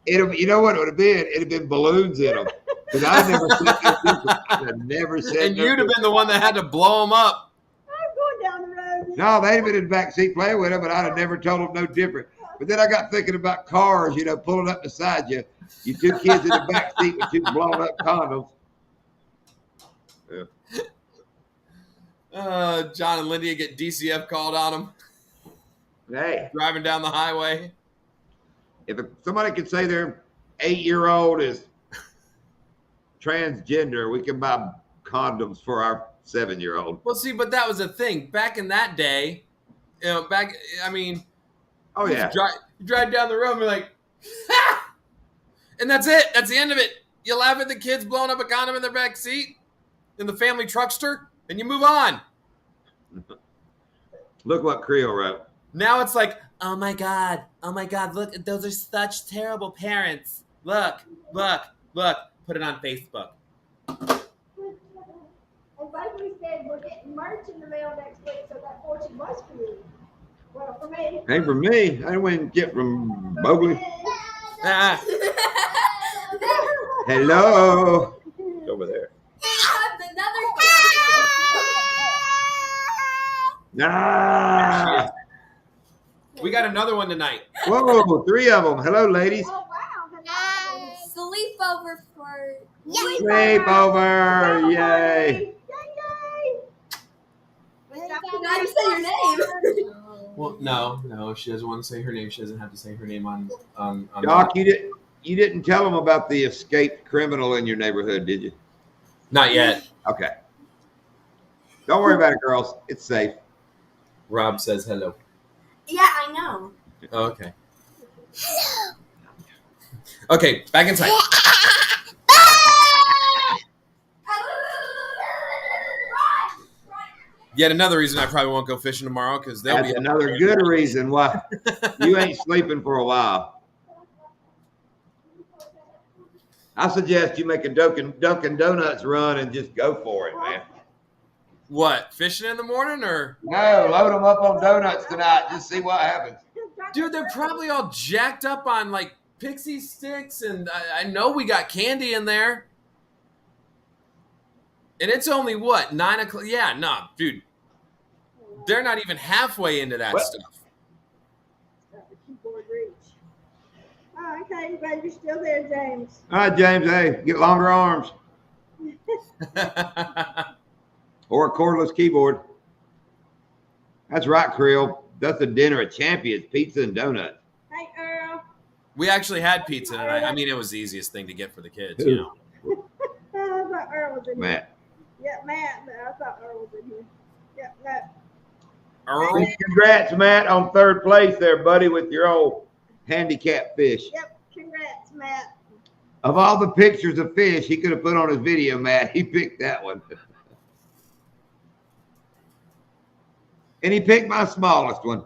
you know what it would have been? It'd have been balloons in them. Because I never said no different. I never said And no you'd have different. been the one that had to blow them up. I'm going down the road. No, they'd have been in the back seat playing with them, but I'd have never told them no different. But then I got thinking about cars, you know, pulling up beside you. You two kids in the back seat with two blown up condoms. John and Lydia get DCF called on them Hey, driving down the highway. if somebody could say their 8-year-old is transgender, we can buy condoms for our 7-year-old. Well, see, but that was the thing. Back in that day, you know, I mean, Oh, yeah. you drive down the road and be like, ha! And that's it. That's the end of it. You laugh at the kids blowing up a condom in their back seat in the family truckster, and you move on. Look what Creel wrote. Now it's like, oh my God, look, those are such terrible parents. Look. Put it on Facebook. And Bailey said we're getting merch in the mail next week, so that fortune was for you. Well, for me. Hey, for me, I went get from Mowgli. Ah, Hello. It's over there. Ah. we got another one tonight. Whoa, 3 of them. Hello, ladies. Oh, wow. Sleepover for Sleepover. Yay. Yay. How do you say your name? Well, no, she doesn't want to say her name. She doesn't have to say her name on Doc, you didn't tell them about the escaped criminal in your neighborhood, did you? Not yet. Okay. Don't worry about it, girls. It's safe. Rob says hello. Yeah, I know. Oh, okay. Okay, back inside. Yet another reason I probably won't go fishing tomorrow because they'll That's be another good reason why you ain't sleeping for a while. I suggest you make a Dunkin' Donuts run and just go for it, man. What, fishing in the morning or? No, load them up on donuts tonight. Just see what happens. Dude, they're probably all jacked up on like pixie sticks, and I know we got candy in there. And it's only what, 9 o'clock? Yeah, no, dude. They're not even halfway into that What? stuff. Keyboard reach. Oh, okay, I'm glad you're still there, James. All right, James. Hey, get longer arms or a cordless keyboard. That's right, Creel. That's the dinner at Champions, pizza and donuts. Hey, Earl. We actually had pizza tonight. I mean, it was the easiest thing to get for the kids, you know. I thought Earl was in here. Matt. Yeah, Matt. But I thought Earl was in here. Yeah, no. Earl. Congrats, Matt, on third place there, buddy, with your old handicap fish. Yep. Congrats, Matt. Of all the pictures of fish he could have put on his video, Matt, he picked that one. And he picked my smallest one.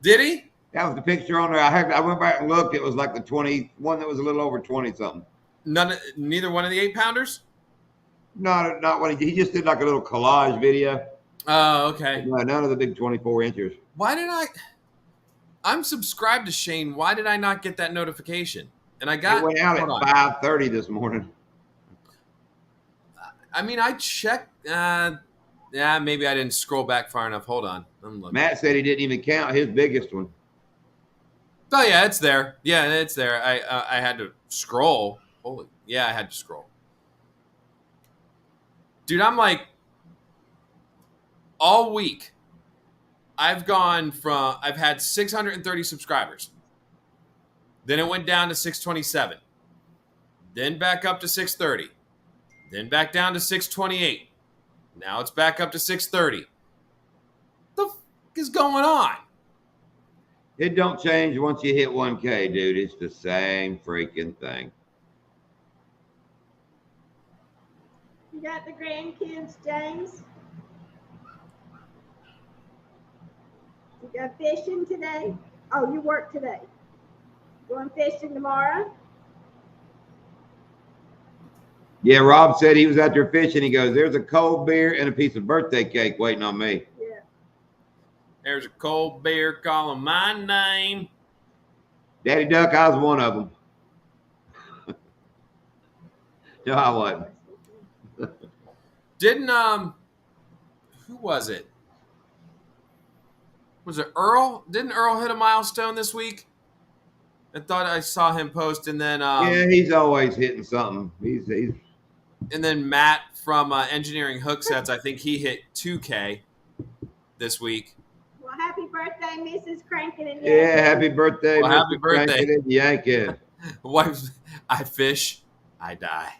Did he? That was the picture on there. I went back and looked. It was like the 20 one that was a little over 20 something. Neither one of the 8-pounders? Not one. He just did like a little collage video. Oh, okay. No, none of the big 24 inches. Why did I'm subscribed to Shane. Why did I not get that notification? And I got It went out at hold on. 5:30 this morning. I mean, I checked. Yeah, maybe I didn't scroll back far enough. Hold on. I'm looking. Matt said he didn't even count his biggest one. Oh yeah, it's there. Yeah, it's there. I had to scroll. Holy, yeah, I had to scroll. Dude, I'm like all week. I've had 630 subscribers. Then it went down to 627. Then back up to 630. Then back down to 628. Now it's back up to 630. The f is going on? It don't change once you hit 1K, dude. It's the same freaking thing. You got the grandkids, James? You go fishing today? Oh, you work today. Going fishing tomorrow? Yeah, Rob said he was out there fishing. He goes, there's a cold beer and a piece of birthday cake waiting on me. Yeah. There's a cold beer calling my name. Daddy Duck, I was one of them. No, I wasn't. Didn't who was it? Was it Earl? Didn't Earl hit a milestone this week? I thought I saw him post, and then Yeah, he's always hitting something. He's and then Matt from Engineering Hook Sets, I think he hit 2K this week. Well, happy birthday, Mrs. Crankin and yeah. Happy birthday, Well, happy Mr. birthday. Franklin Yankee. Wife, I fish, I die.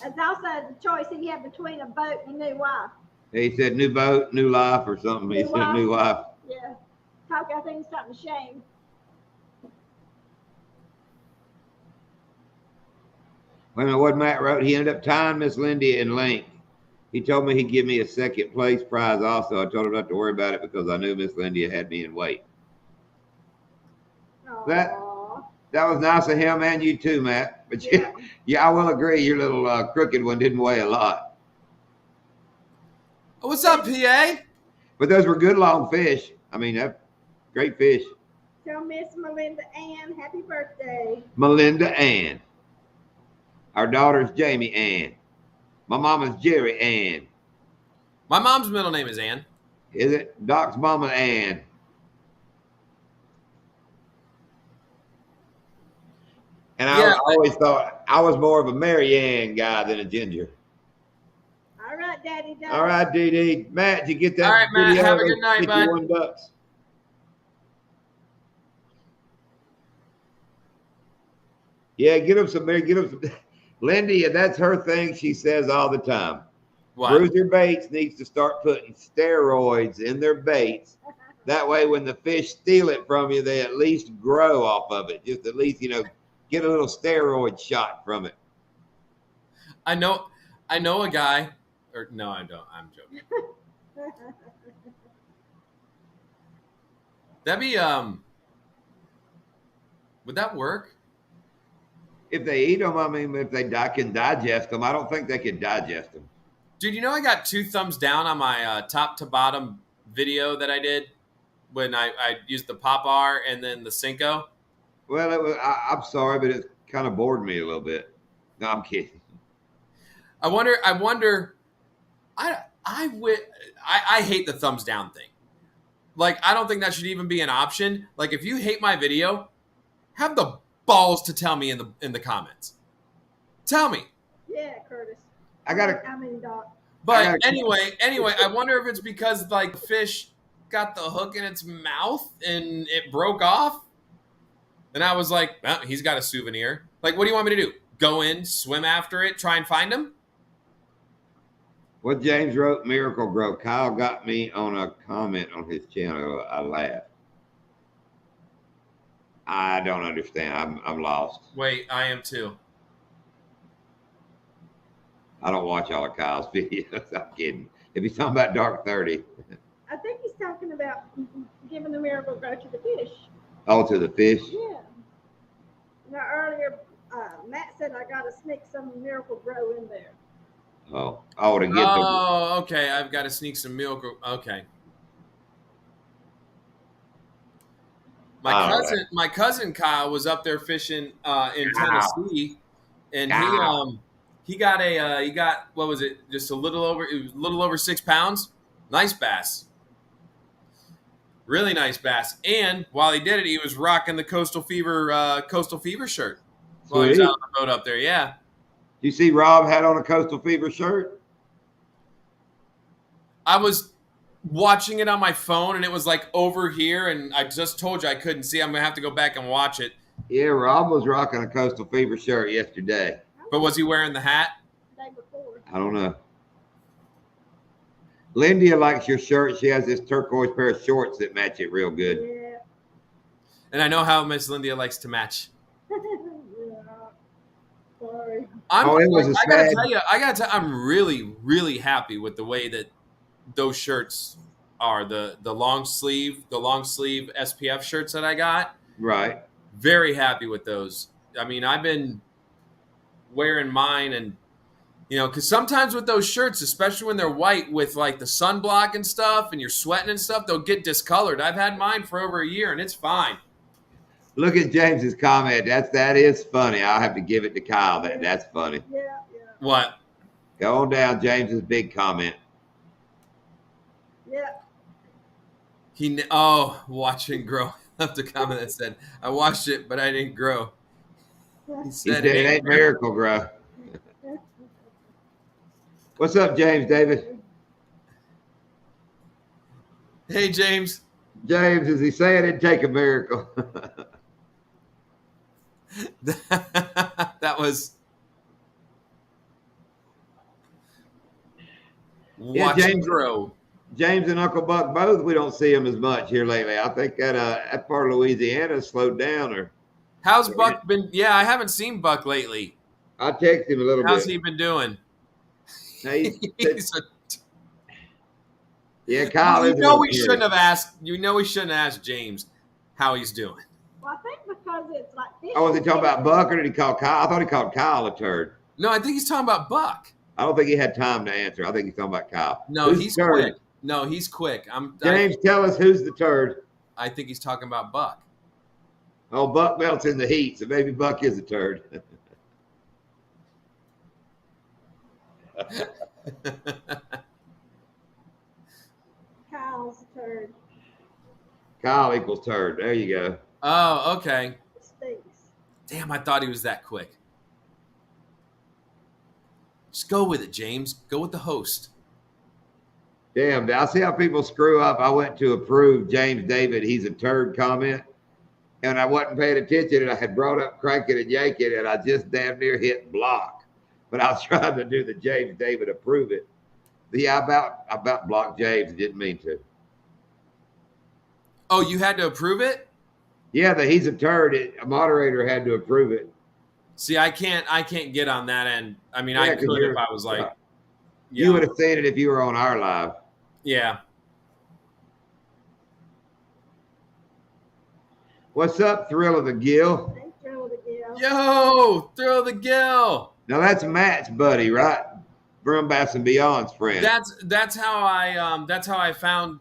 It's also the choice that you have between a boat and a new wife. He said new boat, new life, or something. He New said wife. new life. Yeah. Talk, I think it's something to shame. Wait a minute, what Matt wrote, he ended up tying Miss Lindy in length. He told me he'd give me a second place prize also. I told him not to worry about it because I knew Miss Lindy had me in weight. That- Aw. That was nice of him and you too, Matt. But yeah, I will agree, your little crooked one didn't weigh a lot. Oh, what's up, PA? But those were good long fish. I mean, that great fish. Tell Miss Melinda Ann happy birthday. Melinda Ann. Our daughter's Jamie Ann. My mama's Jerry Ann. My mom's middle name is Ann. Is it? Doc's mama Ann. And Yeah. I always thought I was more of a Mary Ann guy than a Ginger. All right, Daddy Dog. All right, Dee. Matt, did you get that? All right, Matt, video have a of good those night, bud. 51 ducks? Yeah, get him some. Get him some. Lindy, that's her thing. She says all the time. What? Bruiser Baits needs to start putting steroids in their baits. That way, when the fish steal it from you, they at least grow off of it. Just at least, get a little steroid shot from it. I know a guy, or no, I don't. I'm joking. That'd be would that work? If they eat them, I mean, if they can digest them, I don't think they can digest them. Dude, I got 2 thumbs down on my top to bottom video that I did when I used the Pop R and then the Cinco. Well, I'm sorry, but it kind of bored me a little bit. No, I'm kidding. I wonder. I hate the thumbs down thing. Like, I don't think that should even be an option. Like, if you hate my video, have the balls to tell me in the comments. Tell me. Yeah, Curtis. I gotta. I mean, Doc. But anyway, I wonder if it's because like the fish got the hook in its mouth and it broke off. And I was like, well, he's got a souvenir. Like, what do you want me to do? Go in, swim after it, try and find him? What James wrote, Miracle Grow. Kyle got me on a comment on his channel. I laughed. I don't understand. I'm lost. Wait, I am too. I don't watch all of Kyle's videos. I'm kidding. If he's talking about Dark 30. I think he's talking about giving the miracle grow to the fish. Oh, to the fish? Yeah. Now earlier, Matt said I got to sneak some miracle grow in there. To get the. Oh, okay. I've got to sneak some milk. Okay. My cousin Kyle was up there fishing in Tennessee, and he got what was it? Just a little over 6 pounds. Nice bass. Really nice bass. And while he did it, he was rocking the Coastal Fever shirt while he was out on the boat up there. Yeah. You see Rob had on a Coastal Fever shirt? I was watching it on my phone, and it was like over here, and I just told you I couldn't see. I'm going to have to go back and watch it. Yeah, Rob was rocking a Coastal Fever shirt yesterday. But was he wearing the hat? The day before. I don't know. Lindia likes your shirt. She has this turquoise pair of shorts that match it real good. Yeah. And I know how Miss Lindia likes to match. Yeah. Sorry. I gotta tell you, I'm really, really happy with the way that those shirts are. The long sleeve SPF shirts that I got. Right. Very happy with those. I mean, I've been wearing mine, and because sometimes with those shirts, especially when they're white with like the sunblock and stuff, and you're sweating and stuff, they'll get discolored. I've had mine for over a year, and it's fine. Look at James's comment. That is funny. I'll have to give it to Kyle. That's funny. Yeah. What? Go on down, James's big comment. Yeah. Watching grow. Left a comment that said, "I watched it, but I didn't grow." He said, it ain't Miracle Grow. What's up, James David? Hey, James. James, is he saying it'd take a miracle? That was James grow. James and Uncle Buck both. We don't see them as much here lately. I think that part of Louisiana slowed down. Or how's Buck been? Yeah, I haven't seen Buck lately. I texted him a little bit. How's he been doing? Yeah, Kyle. We shouldn't have asked. We shouldn't have asked James how he's doing. Well, I think because it's like fish. Oh, was he talking about Buck, or did he call Kyle? I thought he called Kyle a turd. No, I think he's talking about Buck. I don't think he had time to answer. I think he's talking about Kyle. No, he's quick. No, he's quick. James, tell us who's the turd. I think he's talking about Buck. Oh, Buck melts in the heat, so maybe Buck is a turd. Kyle's a turd. Kyle equals turd. There you go. Oh, okay. It stinks. Damn, I thought he was that quick. Just go with it, James. Go with the host. Damn, I see how people screw up. I went to approve James David, he's a turd comment, and I wasn't paying attention, and I had brought up Crank It and Yank It, and I just damn near hit block. But I was trying to do the James David approve it. Yeah, about blocked James. Didn't mean to. Oh, you had to approve it? Yeah, that he's a turd. A moderator had to approve it. See, I can't get on that end. I mean, I could if I was like. You would have seen it if you were on our live. Yeah. What's up, Thrill of the Gill? Hey, Thrill of the Gill. Yo, Thrill of the Gill. Now that's Matt's buddy, right? Brumbass and Beyond's friend. That's how I found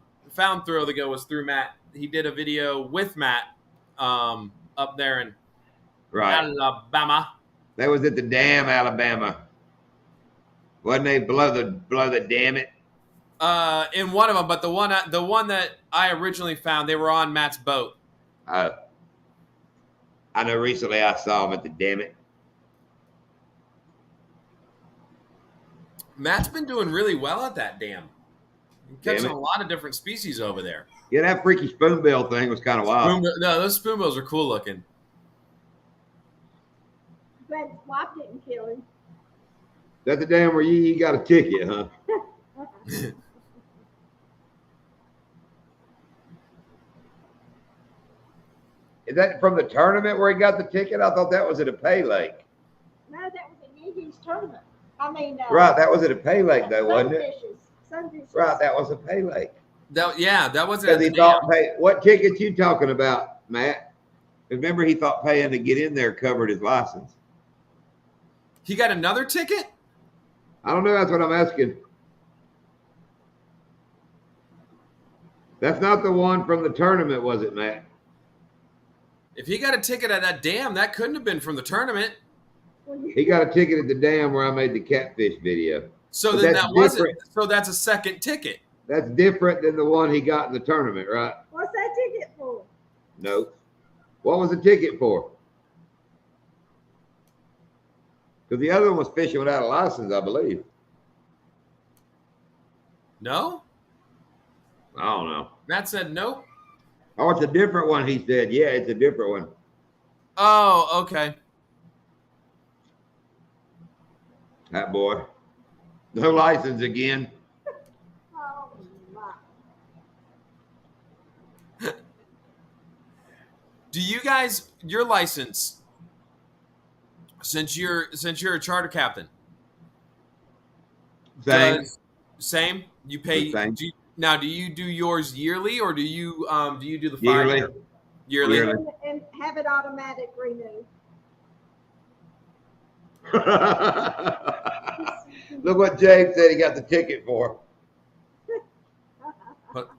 Thrill of the Gill was through Matt. He did a video with Matt up there in Alabama. That was at the dam, Alabama. Wasn't they blow the dam it? In one of them, but the one that I originally found, they were on Matt's boat. I know recently I saw him at the dam it. Matt's been doing really well at that dam. Catching a lot of different species over there. Yeah, that freaky spoonbill thing was kind of wild. No, those spoonbills are cool looking. Glad his wife didn't kill him. That's the damn where you got a ticket, huh? Is that from the tournament where he got the ticket? I thought that was at a pay lake. No, that was at Yee's tournament. I mean, Right, that was at a pay lake though, wasn't it? Sunfishes. Right, that was a pay lake. That wasn't Because at he the thought dam. pay. What ticket you talking about, Matt? Remember, he thought paying to get in there covered his license. He got another ticket? I don't know. That's what I'm asking. That's not the one from the tournament, was it, Matt? If he got a ticket at that dam, that couldn't have been from the tournament. He got a ticket at the dam where I made the catfish video. So But then that's that wasn't. different. So that's a second ticket. That's different than the one he got in the tournament, right? What's that ticket for? No. What was the ticket for? Because the other one was fishing without a license, I believe. No? I don't know. Matt said nope. Oh, it's a different one, he said. Yeah, it's a different one. Oh, okay. That boy. No license again. Oh my. Do you guys your license since you're a charter captain? Same. Same? You pay Same. do you do yours yearly or do you do the 5 Yearly. year? Yearly. Yearly. And have it automatic renew. Look what James said he got the ticket for. But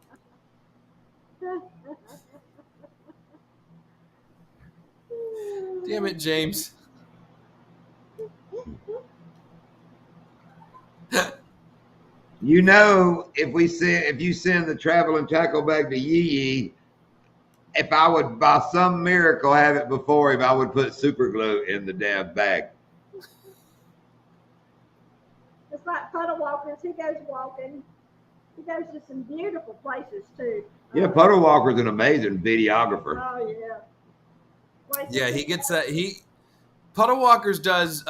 damn it, James. You know, if you send the travel and tackle bag to Yee, if I would by some miracle have it before him, I would put super glue in the damn bag. It's like puddle walkers. He goes walking. He goes to some beautiful places too. Yeah, Puddle Walker's an amazing videographer. Oh yeah. Places Yeah, he gets that. Puddle Walkers does.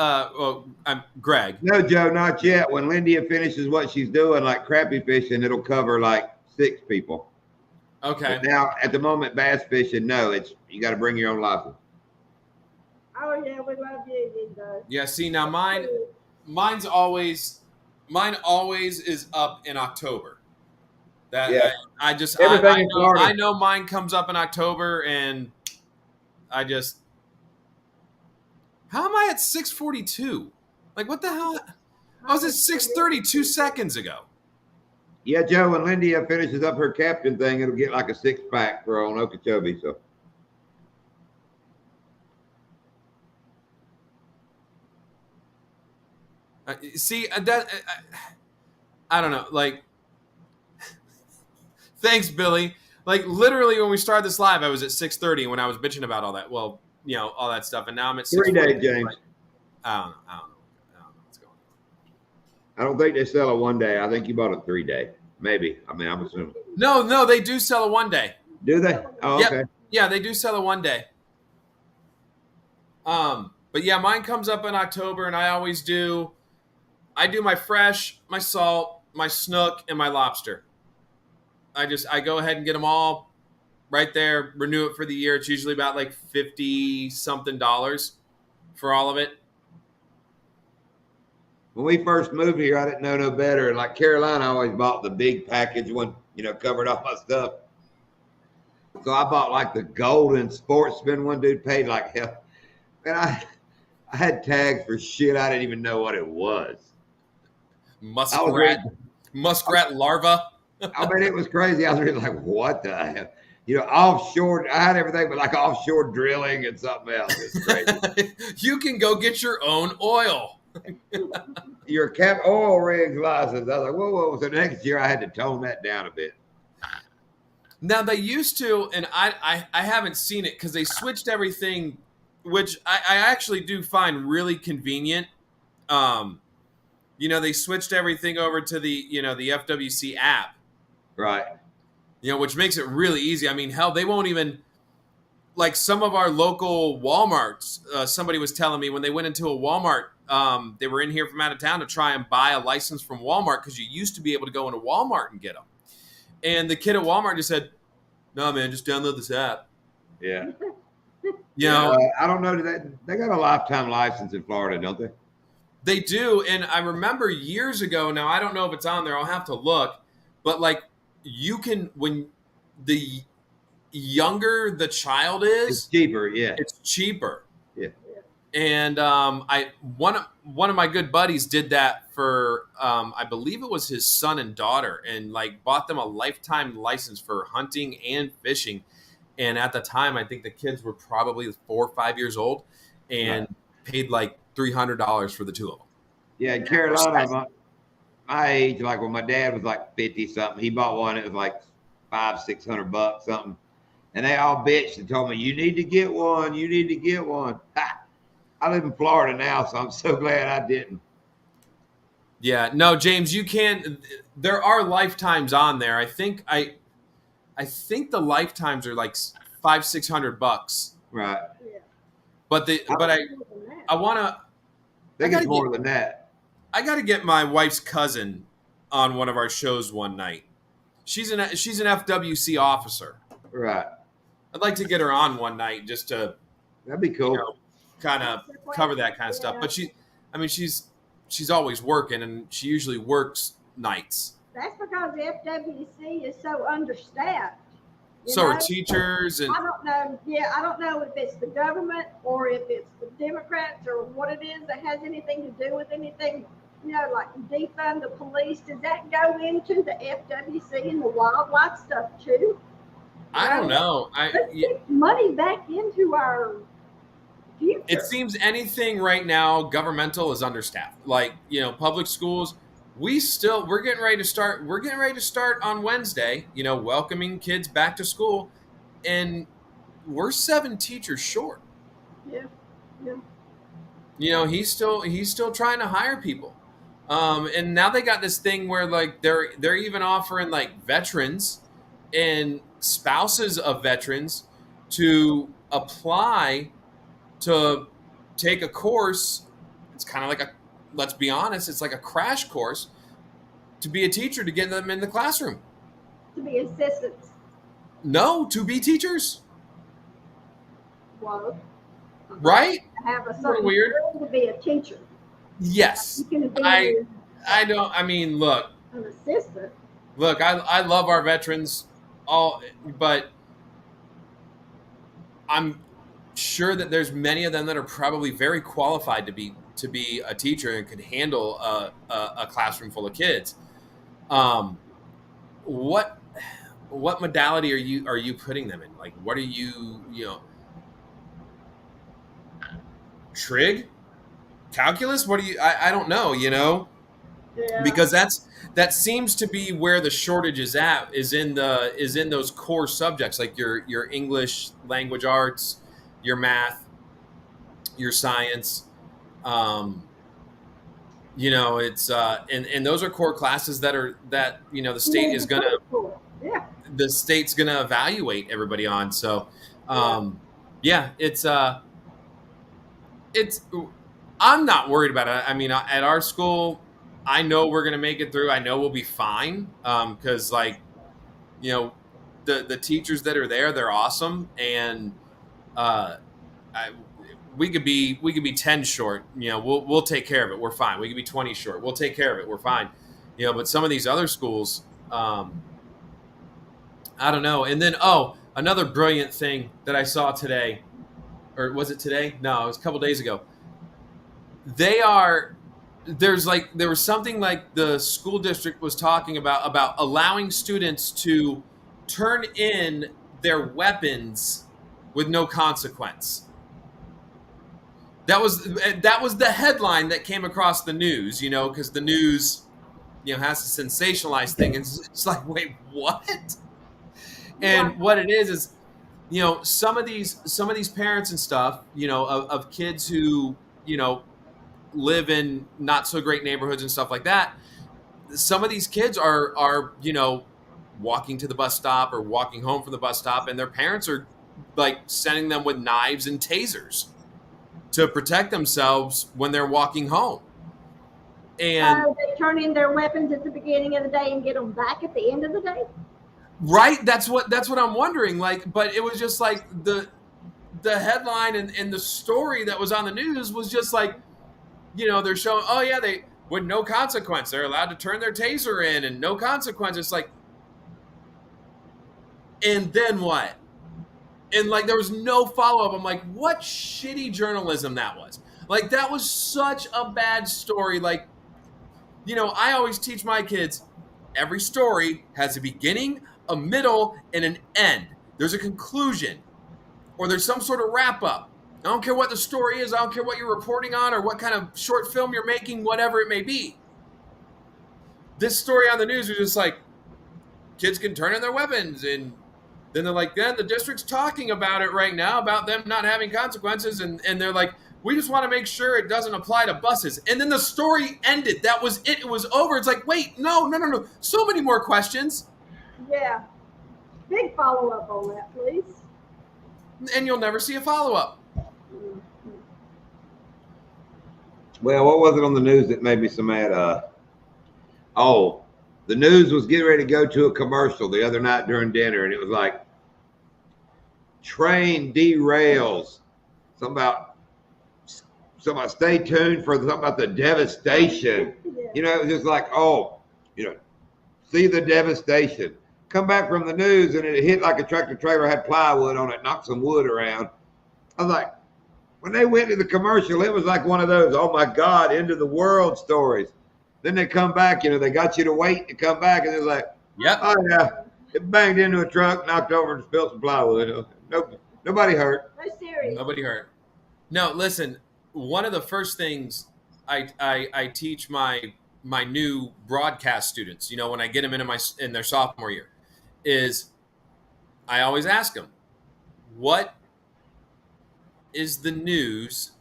Greg. No, Joe, not yet. When Lindia finishes what she's doing, like crappie fishing, it'll cover like 6 people. Okay. But now, at the moment, bass fishing, no, you got to bring your own license. Oh yeah, we love you, you know. Yeah. See now, mine always is up in October. That Yeah. I just Everything I in know, Florida. I know mine comes up in October, and I just how am I at 6:42? Like what the hell? I was at 6:30 2 seconds ago. Yeah, Joe, when Lindia finishes up her captain thing, it'll get like a 6-pack for on Okeechobee. So See I don't know. Like, thanks, Billy. Like literally, when we started this live, I was at 6:30 when I was bitching about all that. Well, all that stuff, and now I'm at 3 6:40. days, James. I don't know what's going on. I don't think they sell a 1 day. I think you bought a 3 day. Maybe. I mean, I'm assuming. No, they do sell a 1 day. Do they? Oh, Yep. okay. Yeah, they do sell a 1 day. But yeah, mine comes up in October, and I always do. I do my fresh, my salt, my snook, and my lobster. I go ahead and get them all right there, renew it for the year. It's usually about like $50-something for all of it. When we first moved here, I didn't know no better. And like Carolina, I always bought the big package one, covered all my stuff. So I bought like the golden sportsman one. Dude paid like hell. And I had tags for shit I didn't even know what it was. Muskrat larva. I mean, it was crazy. I was really like, what the hell? Offshore. I had everything but like offshore drilling and something else. It's crazy. You can go get your own oil. Your cap oil rigs license. I was like, whoa. So next year I had to tone that down a bit. Now they used to, and I haven't seen it because they switched everything, which I actually do find really convenient. They switched everything over to the FWC app. Right. Which makes it really easy. I mean, hell, they won't even. like some of our local Walmarts, somebody was telling me when they went into a Walmart, they were in here from out of town to try and buy a license from Walmart because you used to be able to go into Walmart and get them. And the kid at Walmart just said, "No, man, just download this app." Yeah. You know, I don't know that they got a lifetime license in Florida, don't they? they do. And I remember years ago, now I don't know if it's on there, I'll have to look, but like you can, when the younger the child It's is, cheaper. Yeah. it's cheaper. Yeah. And one of my good buddies did that for I believe it was his son and daughter, and like bought them a lifetime license for hunting and fishing. And at the time, I think the kids were probably 4 or 5 years old, and paid like $300 for the two of them. Yeah. In Carolina, my age, like when my dad was like 50 something, he bought one. It was like $500-600 something, and they all bitched and told me, "You need to get one. You need to get one." Ha! I live in Florida now, so I'm so glad I didn't. Yeah, no, James, you can't. There are lifetimes on there. I think the lifetimes are like $500-600. Right. Yeah. But I want to. I think it's more than that. I got to get my wife's cousin on one of our shows one night. She's an FWC officer. Right. I'd like to get her on one night just to That'd be cool. kind of cover that kind of stuff. But she's always working, and she usually works nights. That's because the FWC is so understaffed. So are teachers, and I don't know. Yeah, I don't know if it's the government or if it's the Democrats or what it is that has anything to do with anything. You know, like defund the police. Does that go into the FWC and the wildlife stuff too? I don't know. Let's get money back into our future. It seems anything right now governmental is understaffed. Like, public schools, we're getting ready to start. We're getting ready to start on Wednesday, welcoming kids back to school, and we're 7 teachers short. Yeah. He's still trying to hire people. And now they got this thing where like they're even offering like veterans and spouses of veterans to apply to take a course. It's kind of like let's be honest, it's like a crash course to be a teacher, to get them in the classroom. To be assistants. No, to be teachers. Well, right? Have a certain weird. skill to be a teacher. Yes. You can be I don't. I mean, look. An assistant. Look, I love our veterans, but I'm sure that there's many of them that are probably very qualified to be a teacher and could handle a classroom full of kids. What modality are you putting them in? Like, what are you trig, calculus? What do you? I don't know. Yeah. Because that seems to be where the shortage is at, is in those core subjects like your English language arts, your math, your science. It's and those are core classes that the state is gonna the state's gonna evaluate everybody on. So it's I'm not worried about it. I mean, at our school, I know we're going to make it through. I know we'll be fine because, the teachers that are there, they're awesome, and we could be 10 short. We'll take care of it. We're fine. We could be 20 short. We'll take care of it. We're fine. But some of these other schools, I don't know. And then another brilliant thing that I saw today, or was it today? No, it was a couple days ago. There was something like the school district was talking about allowing students to turn in their weapons with no consequence. That was the headline that came across the news, because the news, has to sensationalize things. It's like, wait, what? And what it is, some of these parents and stuff, of kids who, live in not so great neighborhoods and stuff like that. Some of these kids are walking to the bus stop or walking home from the bus stop, and their parents are like sending them with knives and tasers to protect themselves when they're walking home. And They turn in their weapons at the beginning of the day and get them back at the end of the day. right, that's what I'm wondering. Like, but it was just like the headline and the story that was on the news was just like, they're showing, oh yeah, they with no consequence, they're allowed to turn their taser in and no consequence. It's like, and then what? And like there was no follow-up. I'm like, what shitty journalism that was. Like that was such a bad story. Like, I always teach my kids every story has a beginning, a middle, and an end. There's a conclusion or there's some sort of wrap-up. I don't care what the story is. I don't care what you're reporting on or what kind of short film you're making, whatever it may be. This story on the news was just like, kids can turn in their weapons. And then they're like, then the district's talking about it right now, about them not having consequences. And they're like, we just want to make sure it doesn't apply to buses. And then the story ended. That was it. It was over. It's like, wait, no. So many more questions. Yeah. Big follow-up on that, please. And you'll never see a follow-up. Well, what was it on the news that made me so mad? The news was getting ready to go to a commercial the other night during dinner, and it was like, train derails. Something about stay tuned for something about the devastation. Yeah. It was just like, see the devastation. Come back from the news, and it hit like a tractor trailer had plywood on it, knocked some wood around. I was like, when they went to the commercial, it was like one of those, oh my God, end of the world stories. Then they come back, they got you to wait to come back, and they're like, yep. Oh yeah, it banged into a truck, knocked over and spilled some plywood. Nobody hurt. No serious. Nobody hurt. No, listen, one of the first things I teach my new broadcast students, when I get them in their sophomore year, is I always ask them, what is the news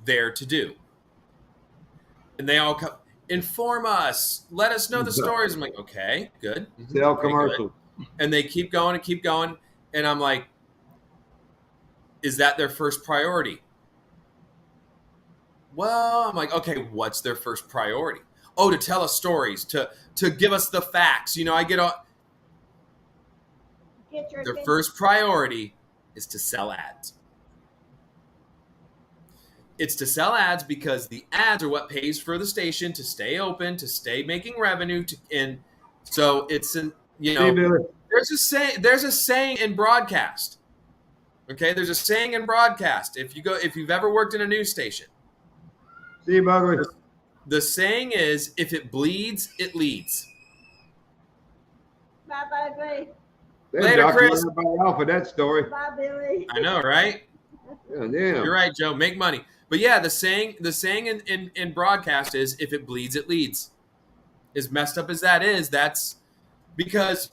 there to do? And they all come, inform us, let us know the stories. I'm like, okay, good. Sell commercial. And they keep going and keep going. And I'm like, is that their first priority? Well, I'm like, okay, what's their first priority? Oh, to tell us stories, to give us the facts. I get all. Their first priority is to sell ads. It's to sell ads because the ads are what pays for the station to stay open, to stay making revenue. And so it's there's a saying in broadcast. Okay, there's a saying in broadcast. If you've ever worked in a news station, see you, Bugler. The saying is, if it bleeds, it leads. Bye, Billy. Later, Chris. Everybody off of that story. Bye, Billy. I know, right? Yeah, damn. You're right, Joe. Make money. But yeah, the saying in broadcast is, if it bleeds, it leads. As messed up as that is, that's because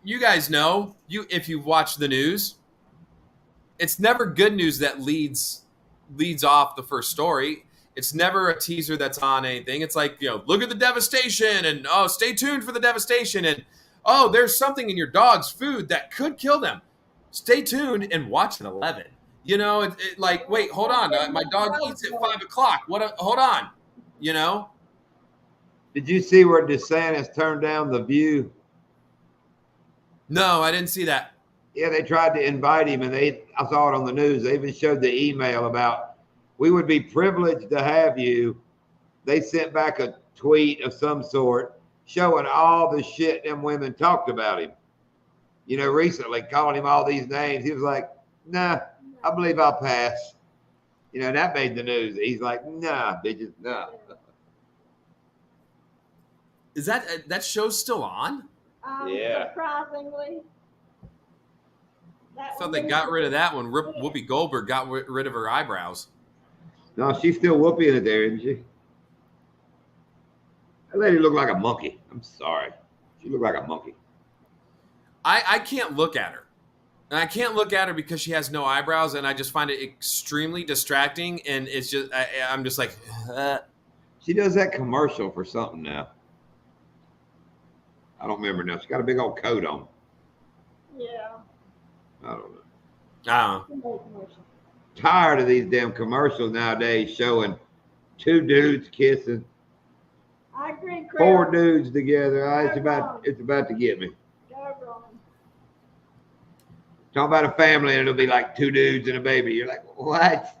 you guys know, if you've watched the news, it's never good news that leads off the first story. It's never a teaser that's on anything. It's like, look at the devastation, and stay tuned for the devastation, and there's something in your dog's food that could kill them. Stay tuned and watch at 11. Like, wait, hold on. My dog eats at 5:00. Hold on. Did you see where DeSantis turned down The View? No, I didn't see that. Yeah, they tried to invite him, and I saw it on the news. They even showed the email about, we would be privileged to have you. They sent back a tweet of some sort showing all the shit them women talked about him. Recently, calling him all these names. He was like, nah, I believe I'll pass. That made the news. He's like, nah, bitches, nah. Is that show still on? Yeah. Surprisingly. I thought they got rid of that one. Whoopi Goldberg got rid of her eyebrows. No, she's still whooping it there, isn't she? That lady looked like a monkey. I'm sorry. She looked like a monkey. I can't look at her. And I can't look at her because she has no eyebrows, and I just find it extremely distracting. And it's just, I'm just like, She does that commercial for something now. I don't remember now. She got a big old coat on. Yeah. I don't know. Oh, Too many commercials. Tired of these damn commercials nowadays showing two dudes kissing, I agree, Chris. four dudes together. It's Go about wrong. it's about to get me. Go wrong. Talk about a family and it'll be like two dudes and a baby. You're like, what?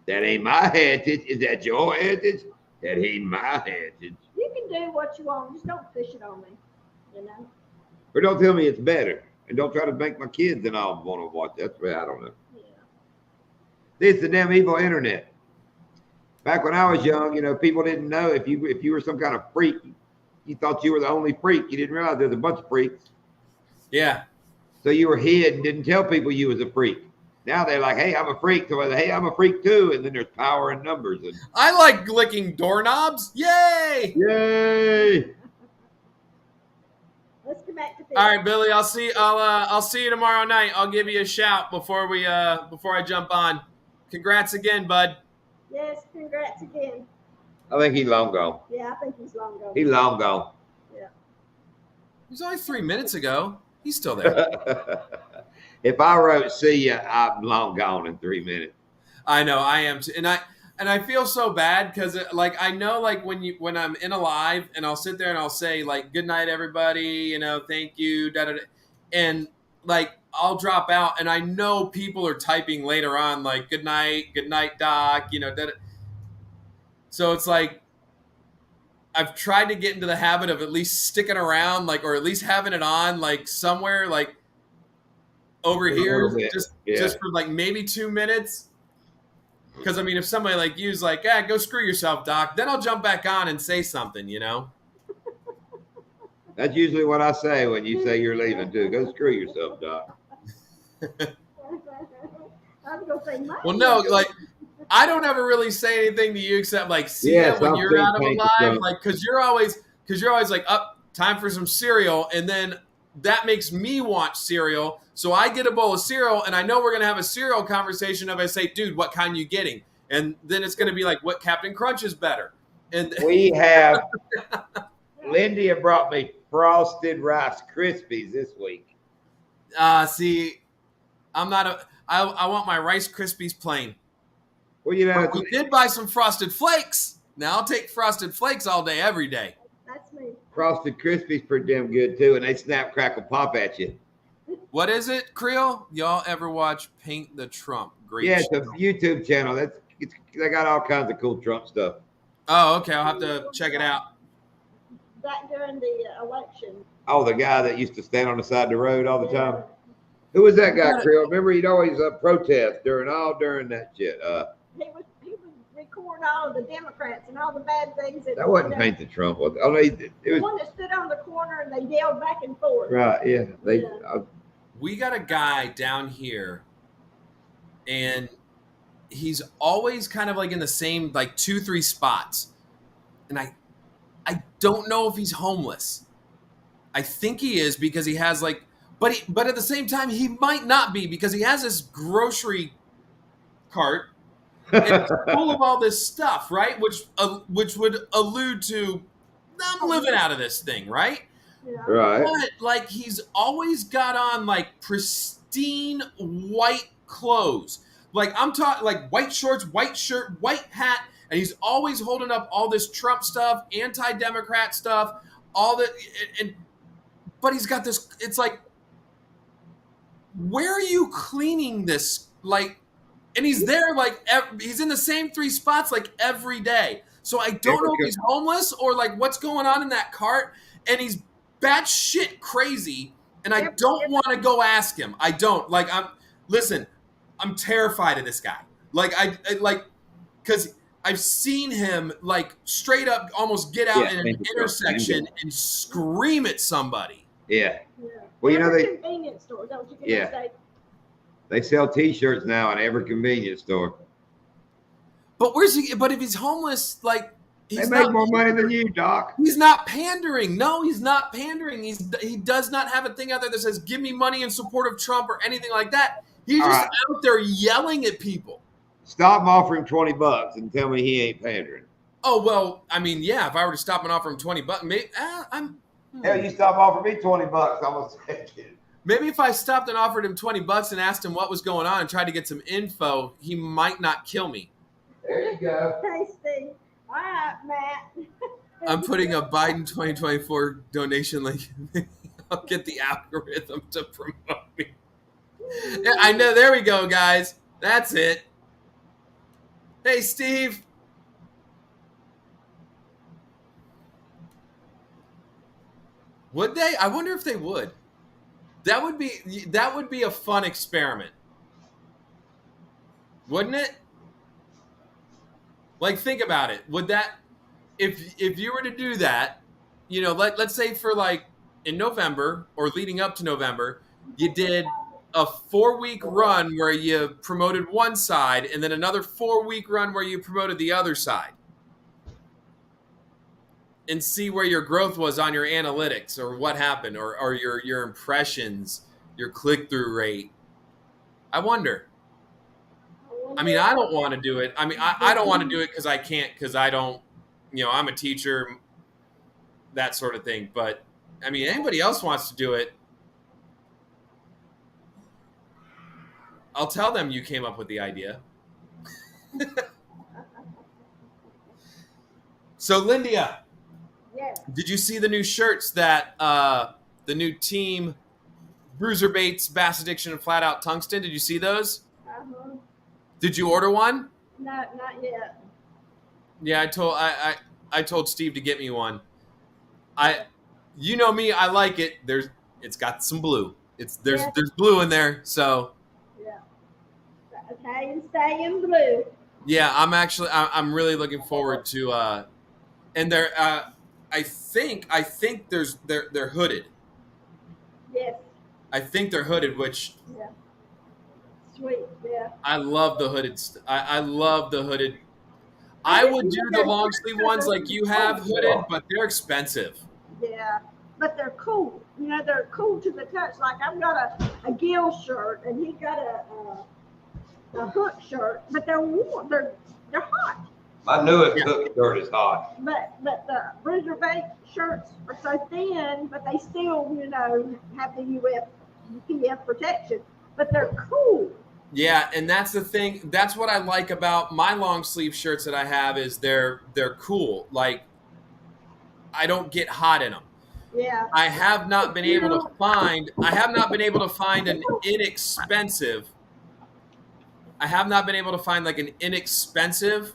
That ain't my heritage. Is that your heritage? That ain't my heritage. You can do what you want. Just don't push it on me. You know. Or don't tell me it's better. And don't try to make my kids and all want to watch. That's right. I don't know. Yeah. This is the damn evil internet. Back when I was young, you know, people didn't know if you were some kind of freak. You thought you were the only freak. You didn't realize there's a bunch of freaks. yeah. So you were hid and didn't tell people you was a freak. Now they're like, hey, I'm a freak. So hey, I'm a freak too. And then there's power in numbers. And I like licking doorknobs. Yay! yay! Let's get back to this. All right, Billy. I'll see you tomorrow night. I'll give you a shout before I jump on. Congrats again, bud. Yes, congrats again. I think he's long gone. Yeah, I think he's long gone. He's long gone. Yeah. It was only 3 minutes ago. He's still there. If I wrote see ya, I'm long gone in 3 minutes. I know I am too, and I feel so bad because like I know like when I'm in a live and I'll sit there and I'll say like good night everybody, you know, thank you, da da da, and like I'll drop out and I know people are typing later on like good night doc, you know, da da. So it's like I've tried to get into the habit of at least sticking around like or at least having it on like somewhere like over here just for like maybe 2 minutes. Because, I mean, if somebody like you's like, go screw yourself, Doc, then I'll jump back on and say something, you know? That's usually what I say when you say you're leaving, too. Go screw yourself, Doc. I was gonna say mine. Well, no, like, I don't ever really say anything to you except, like, see Yes, it when I'll you're out of a paint the live. stuff. Like, because you're always like, up, time for some cereal. And then that makes me want cereal. So I get a bowl of cereal, and I know we're going to have a cereal conversation if I say, dude, what kind you getting? And then it's going to be like, what Captain Crunch is better? And We have Lindy had brought me frosted Rice Krispies this week. see, I'm not I want my Rice Krispies plain. Well, you know, But we did buy some Frosted Flakes. Now I'll take Frosted Flakes all day, every day. That's me. Frosted Krispies pretty damn good too, and they snap, crackle, pop at you. What is it, Creole? Y'all ever watch Paint the Trump? Great Yeah, show. it's a YouTube channel. They got all kinds of cool Trump stuff. Oh, okay. I'll have to check it out. Back during the election. Oh, the guy that used to stand on the side of the road all the time. Who was that guy, Creel? Remember, he'd always protest during that shit. He would record all of the Democrats and all the bad things. That wasn't Paint the Trump, was it? Oh, no, it The was one that stood on the corner and they yelled back and forth. right. Yeah, We got a guy down here, and he's always kind of like in the same like 2-3 spots. And I don't know if he's homeless. I think he is because he has like but at the same time he might not be because he has this grocery cart and it's full of all this stuff, right? Which would allude to I'm living out of this thing, right? Yeah. right. But like he's always got on like pristine white clothes. Like I'm talking like white shorts, white shirt, white hat, and he's always holding up all this Trump stuff, anti-Democrat stuff, all that but he's got this it's like where are you cleaning this like and he's there like he's in the same 3 spots like every day. So I don't know if he's homeless or like what's going on in that cart and he's batshit crazy and I don't want to go ask him. I don't. Like I'm terrified of this guy. Like I like cuz I've seen him like straight up almost get out in an intersection and scream at somebody. Yeah. Yeah. Well, you know Every convenience store, don't you get Yeah. say? They sell T-shirts now in every convenience store. But where's he? But if he's homeless, like They make more money than you, Doc. He's not pandering. No, he's not pandering. He does not have a thing out there that says "Give me money in support of Trump" or anything like that. He's All just right. out there yelling at people. Stop offering $20 and tell me he ain't pandering. Oh well, I mean, yeah. If I were to stop and offer him $20, maybe I'm. Hell, you stop offering me $20, I'm gonna take it. Maybe if I stopped and offered him $20 and asked him what was going on and tried to get some info, he might not kill me. There you go. Tasty. All right, Matt. I'm putting a Biden 2024 donation link. I'll get the algorithm to promote me. Yeah, I know. There we go, guys. That's it. Hey, Steve. Would they? I wonder if they would. That would be a fun experiment. Wouldn't it? Like, think about it. Would that, if you were to do that, let's say for like in November or leading up to November, you did a 4-week run where you promoted one side and then another 4-week run where you promoted the other side, and see where your growth was on your analytics or what happened, or your impressions, your click-through rate. I wonder. I mean, I don't want to do it. I mean, I don't want to do it because I can't, because I don't, I'm a teacher, that sort of thing. But, I mean, anybody else wants to do it, I'll tell them you came up with the idea. So, Lindia, Yes. did you see the new shirts that the new team, Bruiser Baits, Bass Addiction, and Flat Out Tungsten? Did you see those? Uh-huh. Did you order one? No, not yet. Yeah, I told Steve to get me one. You know me, I like it. It's got some blue. There's blue in there, so Yeah. Italian staying blue. yeah. I'm really looking forward to and they're I think they're hooded. Yes. I think they're hooded, which Yeah. Sweet. Yeah. I love the hooded. I love the hooded. I would do the long sleeve ones like you have hooded, but they're expensive. Yeah. But they're cool. They're cool to the touch. Like I've got a Gill shirt and he got a hook shirt, but they're warm. They're hot. My newest hook shirt is hot. But the Bruiser Bait shirts are so thin, but they still, have the UPF protection. But they're cool. Yeah, and that's the thing. That's what I like about my long sleeve shirts that I have is they're cool. Like, I don't get hot in them. Yeah. I have not been able to find an inexpensive. I have not been able to find like an inexpensive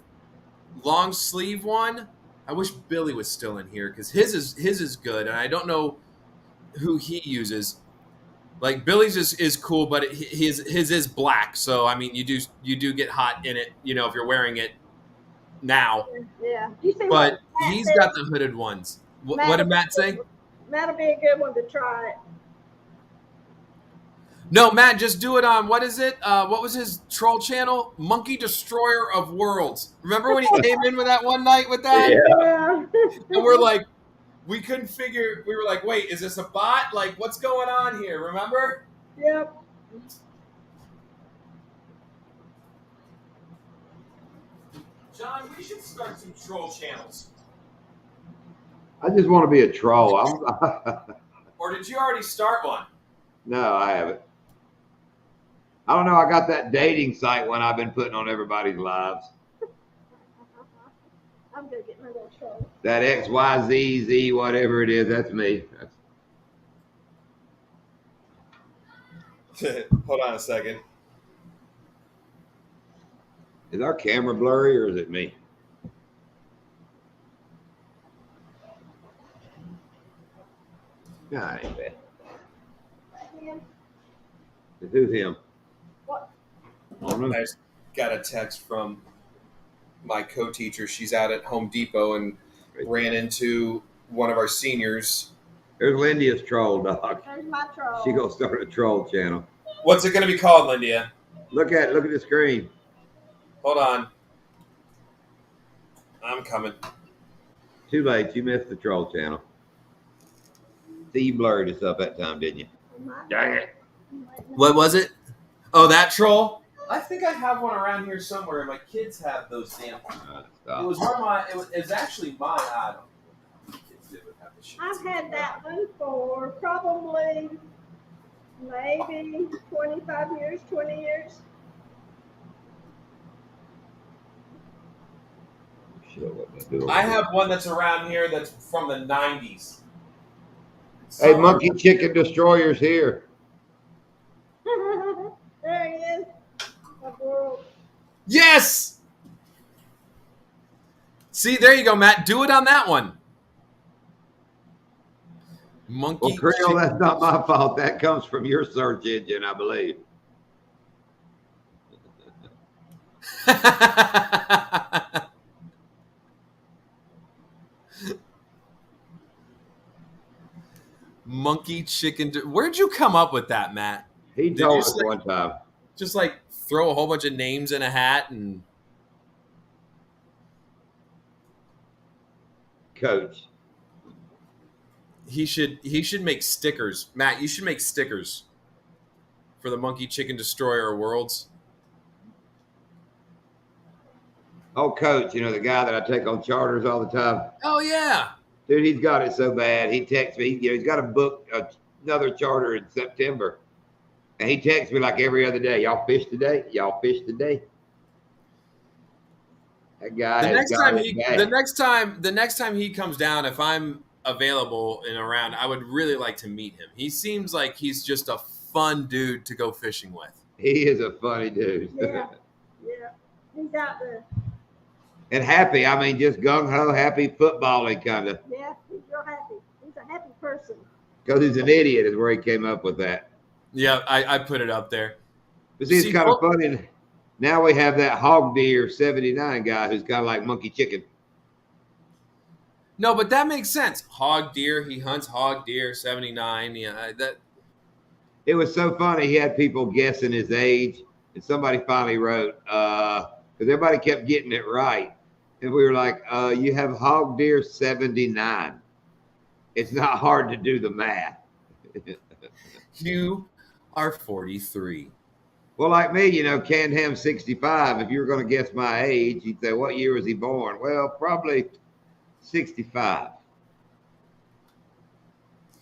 long sleeve one. I wish Billy was still in here because his is good, and I don't know who he uses. Like Billy's is cool, but his is black, so I mean you do get hot in it, if you're wearing it now. Yeah. You see But what he's Matt got the hooded ones. What did Matt say? That'll be a good one to try it. No, Matt, just do it on, what is it? What was his troll channel? Monkey Destroyer of Worlds. Remember when he came in with that one night with that? Yeah. And we're like, we couldn't figure, we were like, wait, is this a bot? Like, what's going on here? Remember? Yep. John, we should start some troll channels. I just want to be a troll. Or did you already start one? No, I haven't. I don't know. I got that dating site one I've been putting on everybody's lives. I'm gonna get my little troll. That XYZZ, whatever it is, that's me. Hold on a second. Is our camera blurry or is it me? Nah, it ain't bad. Yeah. Who's him? What? I don't know. I just got a text from my co-teacher. She's out at Home Depot and ran into one of our seniors. There's Lindia's troll dog. There's my troll. She gonna start a troll channel. What's it going to be called, Lindia? Look at the screen. Hold on. I'm coming. Too late. You missed the troll channel. See, you blurred us up that time, didn't you? Dang it. What was it? Oh, that troll? I think I have one around here somewhere. My kids have those damn. It was one of my. It was actually mine. I don't. Kids did have the shit. I've had that one for probably maybe 25 years, 20 years. Shit, what they do over I here. have one that's around here that's from the 90s. Hey, Somewhere. Monkey Chicken Destroyer's here. There he is. Of world. Yes! See, there you go, Matt. Do it on that one. Well, Monkey Creole, that's chicken. not my fault. That comes from your search engine, I believe. Monkey chicken. Where'd you come up with that, Matt? He Did you told just us one time. like throw a whole bunch of names in a hat and Coach. he should make stickers. Matt, you should make stickers for the Monkey Chicken Destroyer Worlds. Oh, Coach, you know, the guy that I take on charters all the time. Oh yeah. Dude, he's got it so bad. He texts me. You know, he's got to book another charter in September. And he texts me like every other day. Y'all fish today? Y'all fish today? That guy has got it bad. The next time he comes down, if I'm available and around, I would really like to meet him. He seems like he's just a fun dude to go fishing with. He is a funny dude. Yeah. Yeah. He's out there. And happy. I mean, just gung ho, happy footballing kind of. Yeah, he's real happy. He's a happy person. Because he's an idiot, is where he came up with that. Yeah, I put it up there. But see, it's kind of funny. Now we have that hog deer 79 guy who's kind of like Monkey Chicken. No, but that makes sense. Hog deer, he hunts hog deer 79. Yeah, that. It was so funny. He had people guessing his age, and somebody finally wrote, because everybody kept getting it right. And we were like, you have hog deer 79. It's not hard to do the math. You are 43. Well, like me, you know, canned ham 65. If you were going to guess my age, you'd say, what year was he born? Well, probably 65.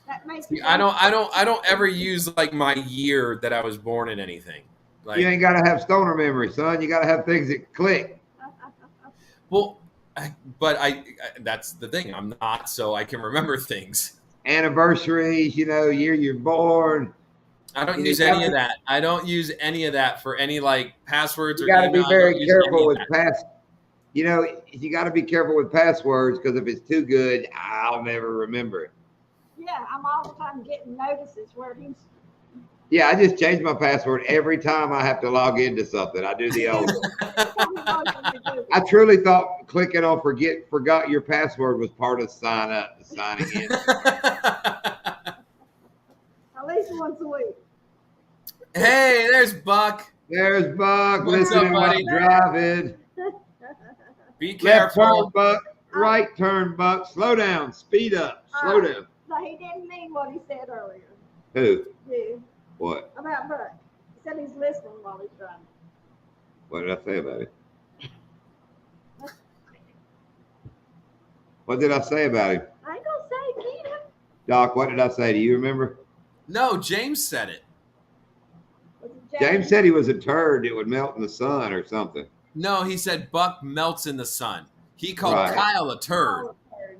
That makes I don't ever use like my year that I was born in anything. Like, You ain't got to have stoner memory, son. You got to have things that click. well, that's the thing. I'm not, so I can remember things. Anniversaries, you know, year you're born. I don't use any of that. I don't use any of that for any like passwords You or got to be email. very careful with you know, you got to be careful with passwords because if it's too good, I'll never remember it. Yeah, I'm all the time getting notices where he's. Yeah, I just change my password every time I have to log into something. I do the old. I truly thought clicking on forgot your password was part of signing in. At least once a week. Hey, there's Buck. There's Buck What's listening up, while buddy? driving. Be Left turn, careful. Buck. Right turn, Buck. Slow down. Speed up. Slow down. So he didn't mean what he said earlier. Who? You. What? About Buck. He said he's listening while he's driving. What did I say about it? What did I say about him? I ain't gonna say get him. Doc, what did I say? Do you remember? No, James said it. Was it James said he was a turd that would melt in the sun or something. No, he said Buck melts in the sun. He called Right. Kyle a turd.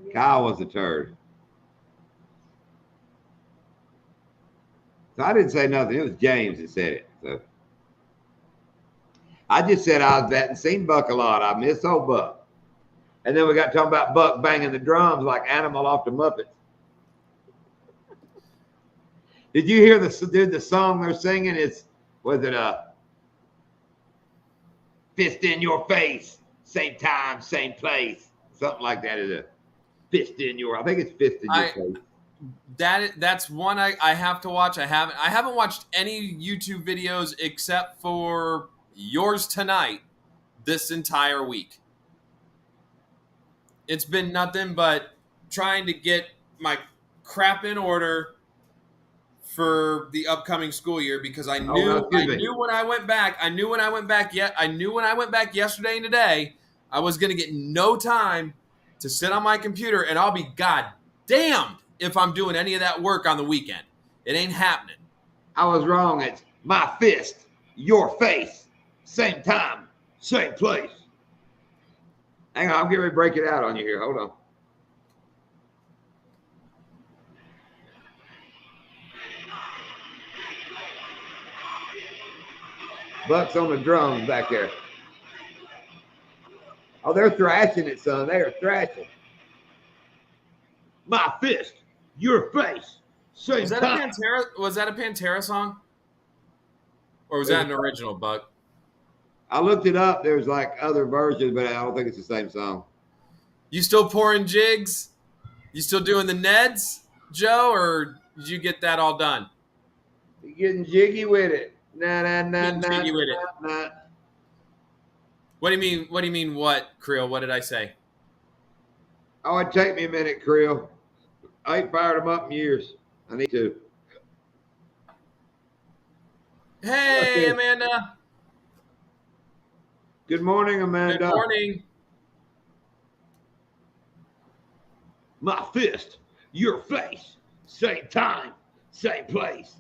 Yeah. Kyle was a turd. So I didn't say nothing. It was James that said it. So I just said I was and seen Buck a lot. I miss old Buck. And then we got talking about Buck banging the drums like Animal off the Muppets. Did you hear the song they're singing? Was it fist in your face, same time, same place, something like that? Is a fist in your? I think it's fist in your face. That's one I have to watch. I haven't watched any YouTube videos except for yours tonight this entire week. It's been nothing but trying to get my crap in order for the upcoming school year because I knew when I went back yesterday and today, I was going to get no time to sit on my computer and I'll be goddamned if I'm doing any of that work on the weekend. It ain't happening. I was wrong. It's my fist, your face, same time, same place. Hang on, I'm getting ready to break it out on you here. Hold on. Buck's on the drums back there. Oh, they're thrashing it, son. They are thrashing. My fist, your face, same time. Was that a Pantera song? Or was that an original, Buck? I looked it up. There's like other versions, but I don't think it's the same song. You still pouring jigs? You still doing the Neds, Joe, or did you get that all done? You getting jiggy with it. Jiggy with it. Nah. What do you mean? What do you mean? What, Creel? What did I say? Oh, it'd take me a minute, Creel. I ain't fired them up in years. I need to. Hey, Amanda. Good morning, Amanda. Good morning. My fist, your face, same time, same place.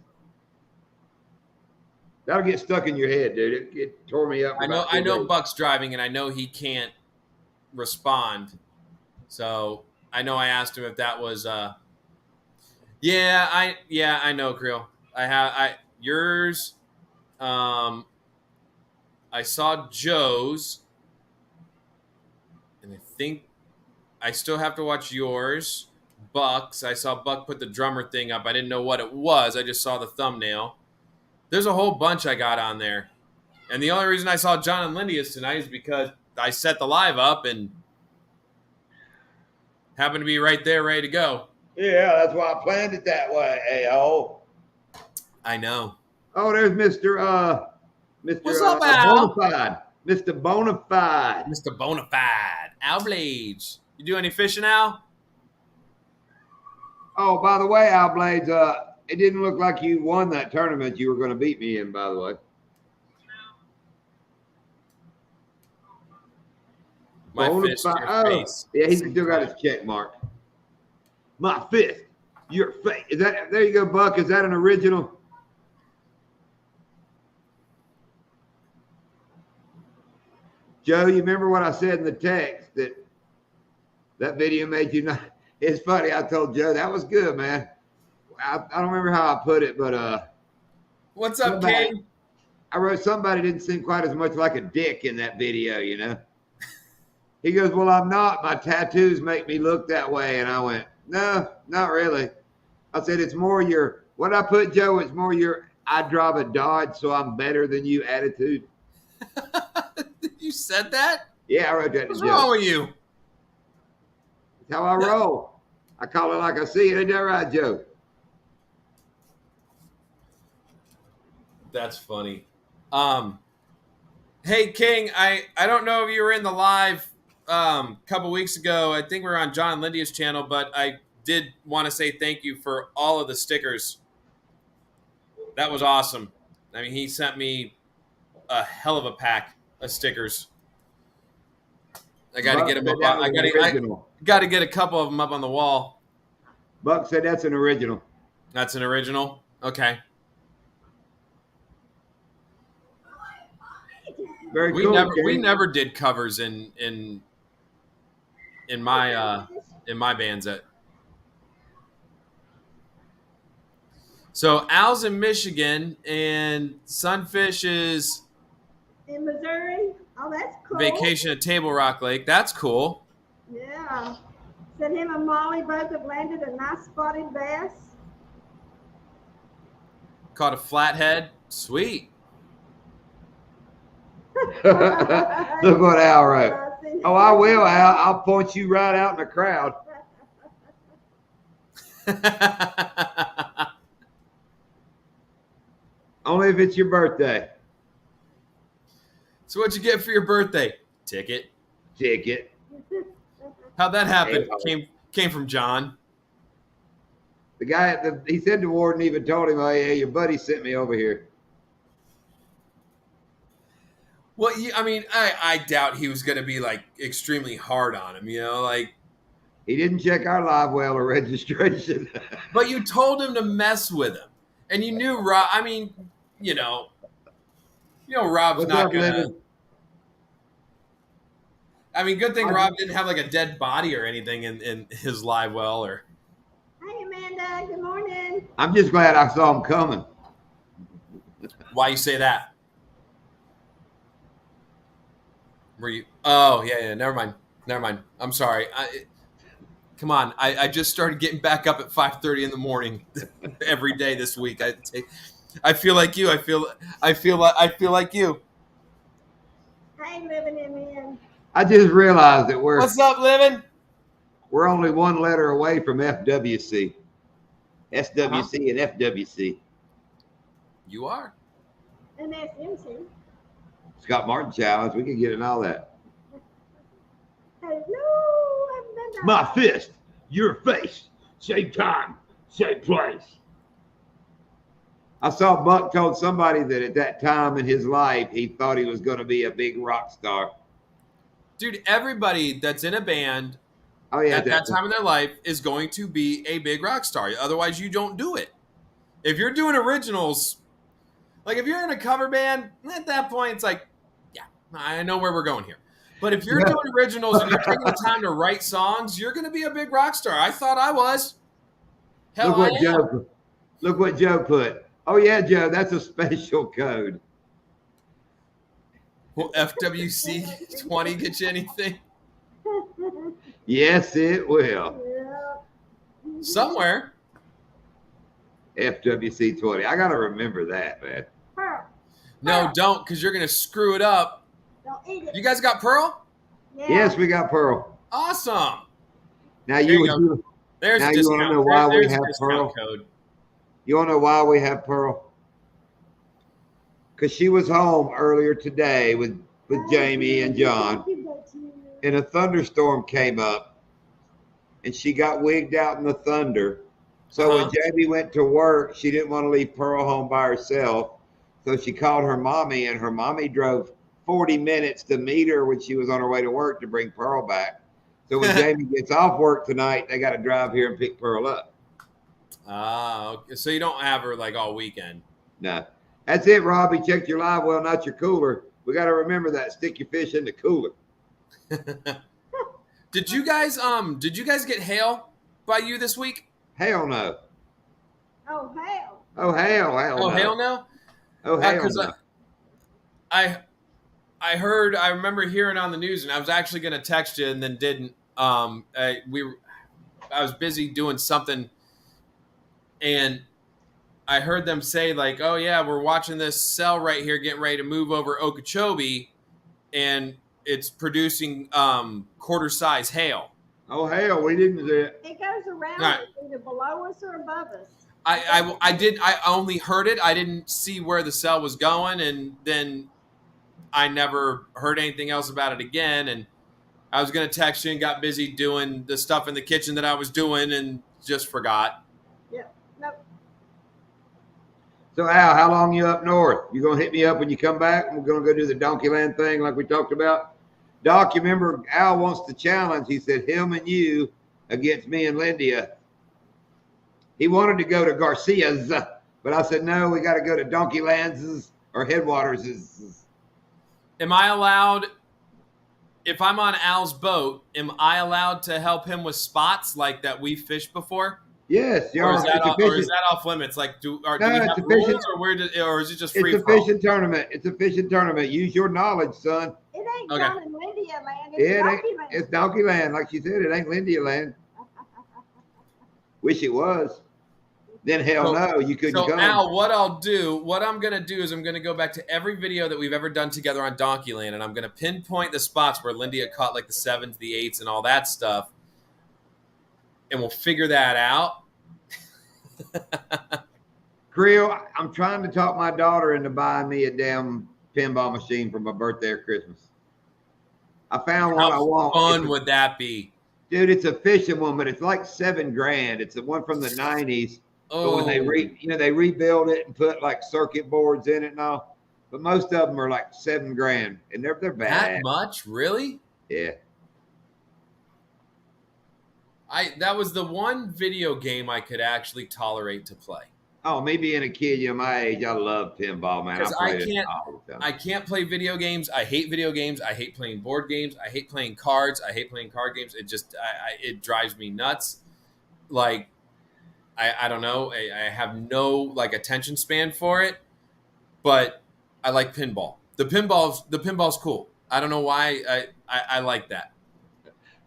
That'll get stuck in your head, dude. It tore me up. I know Buck's driving, and I know he can't respond. So I know I asked him if that was I know, Creel. Yours. I saw Joe's, and I think I still have to watch yours. Buck's. I saw Buck put the drummer thing up. I didn't know what it was. I just saw the thumbnail. There's a whole bunch I got on there. And the only reason I saw John and Lindy's tonight is because I set the live up and happened to be right there, ready to go. Yeah, that's why I planned it that way, A.O. I know. Oh, there's Mr. What's up, Al? Bonafide. Mr. Bonafide. Mr. Bonafide. Al Blades. You do any fishing, Al? Oh, by the way, Al Blades, it didn't look like you won that tournament you were going to beat me in, by the way. My fist, your face. Yeah, he's still got his check mark. My fist, your face. Is that there you go, Buck? Is that an original? Joe, you remember what I said in the text that video made you not? It's funny. I told Joe that was good, man. I don't remember how I put it, but what's up, King? I wrote somebody didn't seem quite as much like a dick in that video, you know. He goes, well, I'm not. My tattoos make me look that way. And I went, no, not really. I said, it's more your, what I put, Joe, it's more your, I drive a Dodge, so I'm better than you attitude. You said that? Yeah, I wrote that to What's Joe. wrong with you? That's how I roll. I call it like I see it. Ain't that right, Joe? That's funny. Hey, King, I don't know if you were in the live couple weeks ago. I think we were on John and Lydia's channel, but I did want to say thank you for all of the stickers. That was awesome. I mean, he sent me a hell of a pack of stickers. I got to get them up. I got to get a couple of them up on the wall. Buck said that's an original. That's an original? Okay. Very cool. We never did covers in my bands. So Al's in Michigan and Sunfish is in Missouri. Oh, that's cool. Vacation at Table Rock Lake. That's cool. Yeah. Said him and Molly both have landed a nice spotted bass. Caught a flathead. Sweet. Look what Al wrote. Oh, I will, Al. I'll point you right out in the crowd. Only if it's your birthday. So what'd you get for your birthday? Ticket. Ticket. How'd that happen? Came from John. The guy, he said the warden even told him, oh, yeah, your buddy sent me over here. Well, I mean, I doubt he was going to be, like, extremely hard on him, you know? Like, he didn't check our live well or registration. But you told him to mess with him. And you knew Rob. I mean, you know, Rob's What's not up, gonna. Living? I mean, good thing I, Rob didn't have like a dead body or anything in his live well. Or Hey, Amanda. Good morning. I'm just glad I saw him coming. why you say that? Were you? Oh yeah. Never mind. I'm sorry. Come on. I just started getting back up at 5:30 in the morning every day this week. I feel like you. I feel like you. Hey, living in men. I just realized that What's up, living? we're only one letter away from FWC, Uh-huh. SWC, and FWC. You are. And that's MC. Scott Martin challenge. We can get in all that. Hello, Amanda. My fist, your face, same time, same place. I saw Buck told somebody that at that time in his life he thought he was going to be a big rock star. Dude, everybody that's in a band Oh yeah, at that time in their life is going to be a big rock star. Otherwise, you don't do it. If you're doing originals, like if you're in a cover band, at that point, it's like, yeah, I know where we're going here. But if you're Yeah. doing originals and you're taking the time to write songs, you're going to be a big rock star. I thought I was. Hell, Look what I am. Joe. Look what Joe put. Oh yeah, Joe, that's a special code. Will FWC 20 get you anything? Yes, it will. Yeah. Somewhere. FWC 20. I got to remember that, man. Pearl. No, don't, because you're going to screw it up. Don't eat it. You guys got Pearl? Yeah. Yes, we got Pearl. Awesome. Now There you you would. go. There's Now a you discount. wanna know why we There's a have discount Pearl? code. You want to know why we have Pearl? Because she was home earlier today with Jamie and John, and a thunderstorm came up, and she got wigged out in the thunder. So when Jamie went to work, she didn't want to leave Pearl home by herself. So she called her mommy, and her mommy drove 40 minutes to meet her when she was on her way to work to bring Pearl back. So when Jamie gets off work tonight, they got to drive here and pick Pearl up. Okay. So you don't have her like all weekend. No. That's it, Robbie. Check your live well, not your cooler. We got to remember that. Stick your fish in the cooler. Did you guys get hail by you this week? Hell no. Oh, hell. Oh, hell no. Hell no? Oh, hell Because no. I remember hearing on the news, and I was actually going to text you and then didn't. I was busy doing something, and I heard them say like, "Oh yeah, we're watching this cell right here, getting ready to move over Okeechobee, and it's producing quarter size hail." Oh, hell, we didn't do it. It goes around Right. either below us or above us. I only heard it. I didn't see where the cell was going, and then I never heard anything else about it again. And I was going to text you and got busy doing the stuff in the kitchen that I was doing and just forgot. Yep. Nope. So, Al, how long you up north? You going to hit me up when you come back? And we're going to go do the Donkey Land thing like we talked about? Doc, you remember Al wants to challenge. He said him and you against me and Lindia. He wanted to go to Garcia's, but I said, no, we got to go to Donkey Land's or Headwaters'. Am I allowed, if I'm on Al's boat, am I allowed to help him with spots like that we fished before? Yes, Or is that off limits? Like, do we have it's a rules, fishing- or is it just free It's a for all? fishing tournament. It's a fishing tournament. Use your knowledge, son. It ain't Okay. John and Lydia land. It's Yeah, it Donkey ain't, land. it's Donkey Land. Like she said, it ain't Lindia Land. Wish it was. Then hell no, you couldn't So come. Al, what I'm gonna do is I'm gonna go back to every video that we've ever done together on Donkey Land, and I'm gonna pinpoint the spots where Lindia caught like the 7s, the 8s, and all that stuff, and we'll figure that out. Creel, I'm trying to talk my daughter into buying me a damn pinball machine for my birthday or Christmas. I found one I How want. fun would that be? Dude, it's a fishing one, but it's like $7,000. It's the one from the 90s. But when they they rebuild it and put like circuit boards in it and all. But most of them are like $7,000, and they're bad. That much, really? Yeah. That was the one video game I could actually tolerate to play. Oh, me being a kid, my age, I love pinball, man. I Because I played it can't all the time. I can't play video games. I hate video games. I hate playing board games. I hate playing cards. I hate playing card games. It just it drives me nuts. Like I don't know. I have no like attention span for it, but I like pinball. The pinball's cool. I don't know why I like that.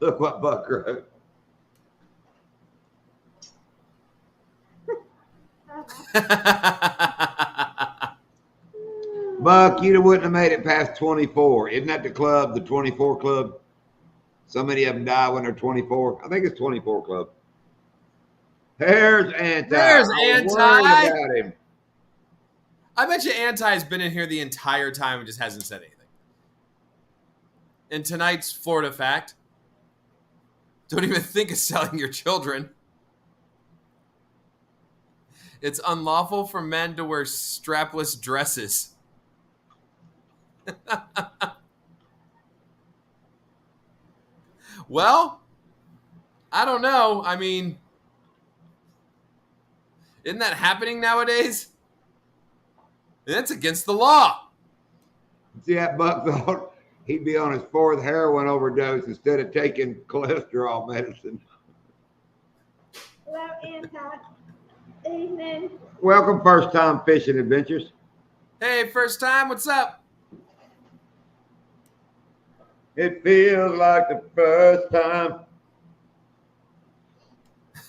Look what Buck wrote. Buck, you wouldn't have made it past 24. Isn't that the club, the 24 club? So many of them die when they're 24. I think it's 24 club. There's Anti. There's I was Anti. worried about him. I bet you Anti's been in here the entire time and just hasn't said anything. In tonight's Florida fact, don't even think of selling your children. It's unlawful for men to wear strapless dresses. Well, I don't know. I mean, isn't that happening nowadays? That's against the law. See that Buck thought he'd be on his fourth heroin overdose instead of taking cholesterol medicine. Hello, Anti. Evening. Welcome, first time fishing adventures. Hey, first time, what's up? It feels like the first time.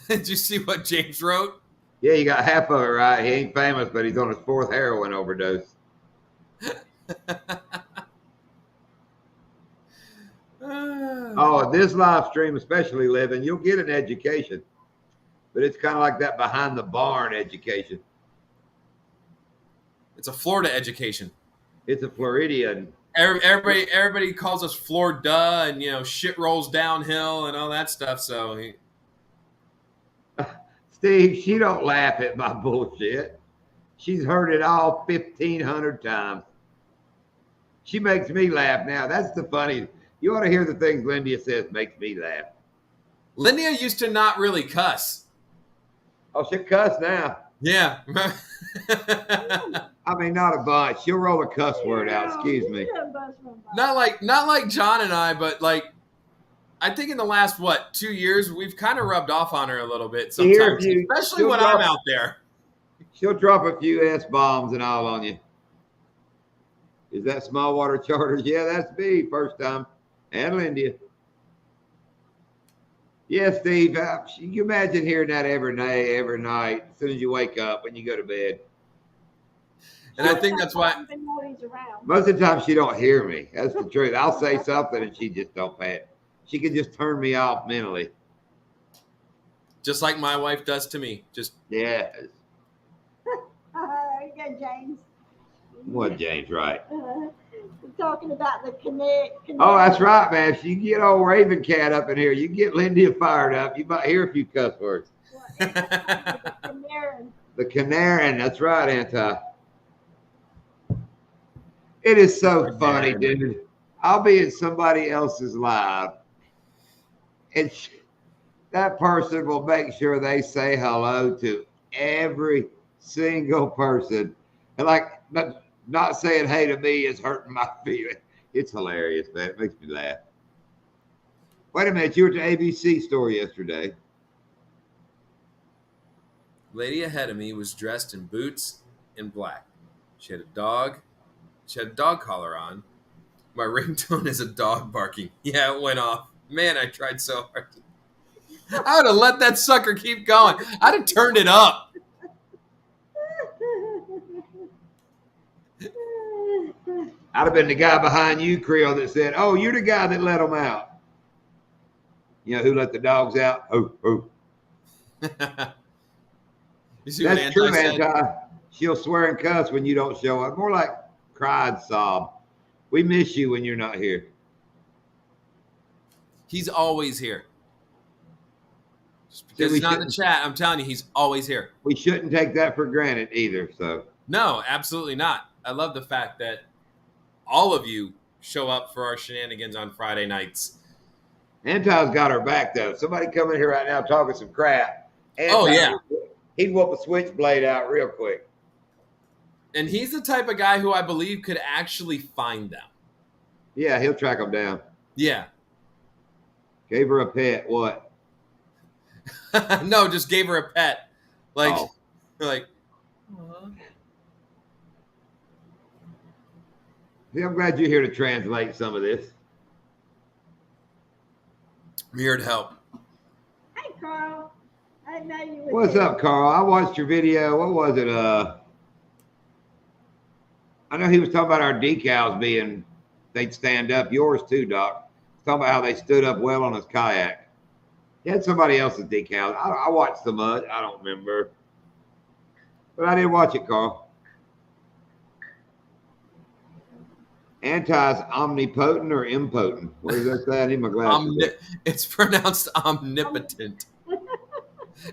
Did you see what James wrote? Yeah, you got half of it right. He ain't famous, but he's on his fourth heroin overdose. Oh, this live stream, especially living, you'll get an education, but it's kind of like that behind the barn education. It's a Florida education. It's a Floridian. Everybody calls us Florida, and shit rolls downhill and all that stuff. So, Steve, she don't laugh at my bullshit. She's heard it all 1,500 times. She makes me laugh now. That's the funny. You ought to hear the things Lindia says makes me laugh. Lindia used to not really cuss. Oh, she cuss now. Yeah. I mean, not a bunch. She'll roll a cuss word out. Excuse me. not like John and I, but like I think in the last 2 years we've kind of rubbed off on her a little bit sometimes, especially when I'm out there. She'll drop a few S-bombs and all on you. Is that small water charters? Yeah, that's me first time. And Lindia. Yeah, Steve. You imagine hearing that every day, every night, as soon as you wake up, when you go to bed. And I think that's why. Most of the time, she don't hear me. That's the truth. I'll say something and she just don't pay it. She can just turn me off mentally. Just like my wife does to me. Yeah. Yeah, James. What, James? Right. We're talking about the connect. Oh, that's right, man. If you get old Raven Cat up in here, you get Lindia fired up. You might hear a few cuss words. The Canaran. The Canaran. That's right, Anti. It is so funny, dude. I'll be in somebody else's live, and that person will make sure they say hello to every single person. And like not saying hey to me is hurting my feelings. It's hilarious, man. It makes me laugh. Wait a minute. You were at the ABC store yesterday. Lady ahead of me was dressed in boots and black. She had a dog. She had a dog collar on. My ringtone is a dog barking. Yeah, it went off. Man, I tried so hard. I would have let that sucker keep going. I'd have turned it up. I'd have been the guy behind you, Creel, that said, "Oh, you're the guy that let them out." You know who let the dogs out? Oh. You see That's what true, said? Anti. She'll swear and cuss when you don't show up. More like cry and sob. We miss you when you're not here. He's always here. Just because he's not in the chat, I'm telling you, he's always here. We shouldn't take that for granted either. So No, absolutely not. I love the fact that all of you show up for our shenanigans on Friday nights. Anti's got her back, though. Somebody come in here right now talking some crap. Oh, yeah. He'd whoop a switchblade out real quick. And he's the type of guy who I believe could actually find them. Yeah, he'll track them down. Yeah. Gave her a pet. What? No, just gave her a pet. Like, Oh. like. See, I'm glad you're here to translate some of this. I'm here to help. Hey, Carl. I know you. were What's there. up, Carl? I watched your video. What was it? I know he was talking about our decals being, they'd stand up. Yours too, Doc. Talking about how they stood up well on his kayak. He had somebody else's decals. I watched the mud. I don't remember. But I did watch it, Carl. Anti's omnipotent or impotent? What does that say? I need my glasses. It's pronounced omnipotent.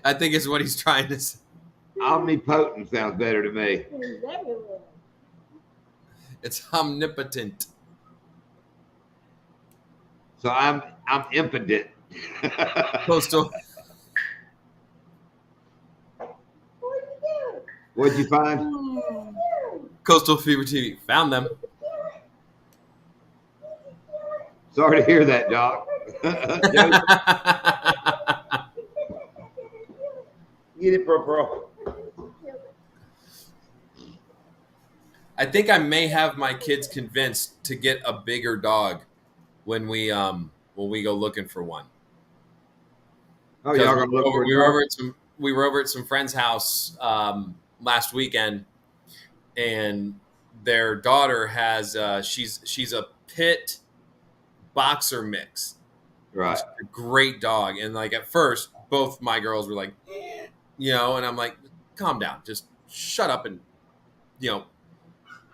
I think is what he's trying to say. Omnipotent sounds better to me. He's everywhere. It's omnipotent. So I'm impotent. Coastal. What are you doing? What'd you find? What are you doing? Coastal Fever TV. Found them. Sorry to hear that, Doc. Get it, bro. I think I may have my kids convinced to get a bigger dog when we go looking for one. Oh, y'all gonna look for we were over at some friend's house last weekend, and their daughter has she's a pit boxer mix. right. She's a great dog, and like at first, both my girls were like, and I'm like, calm down, just shut up and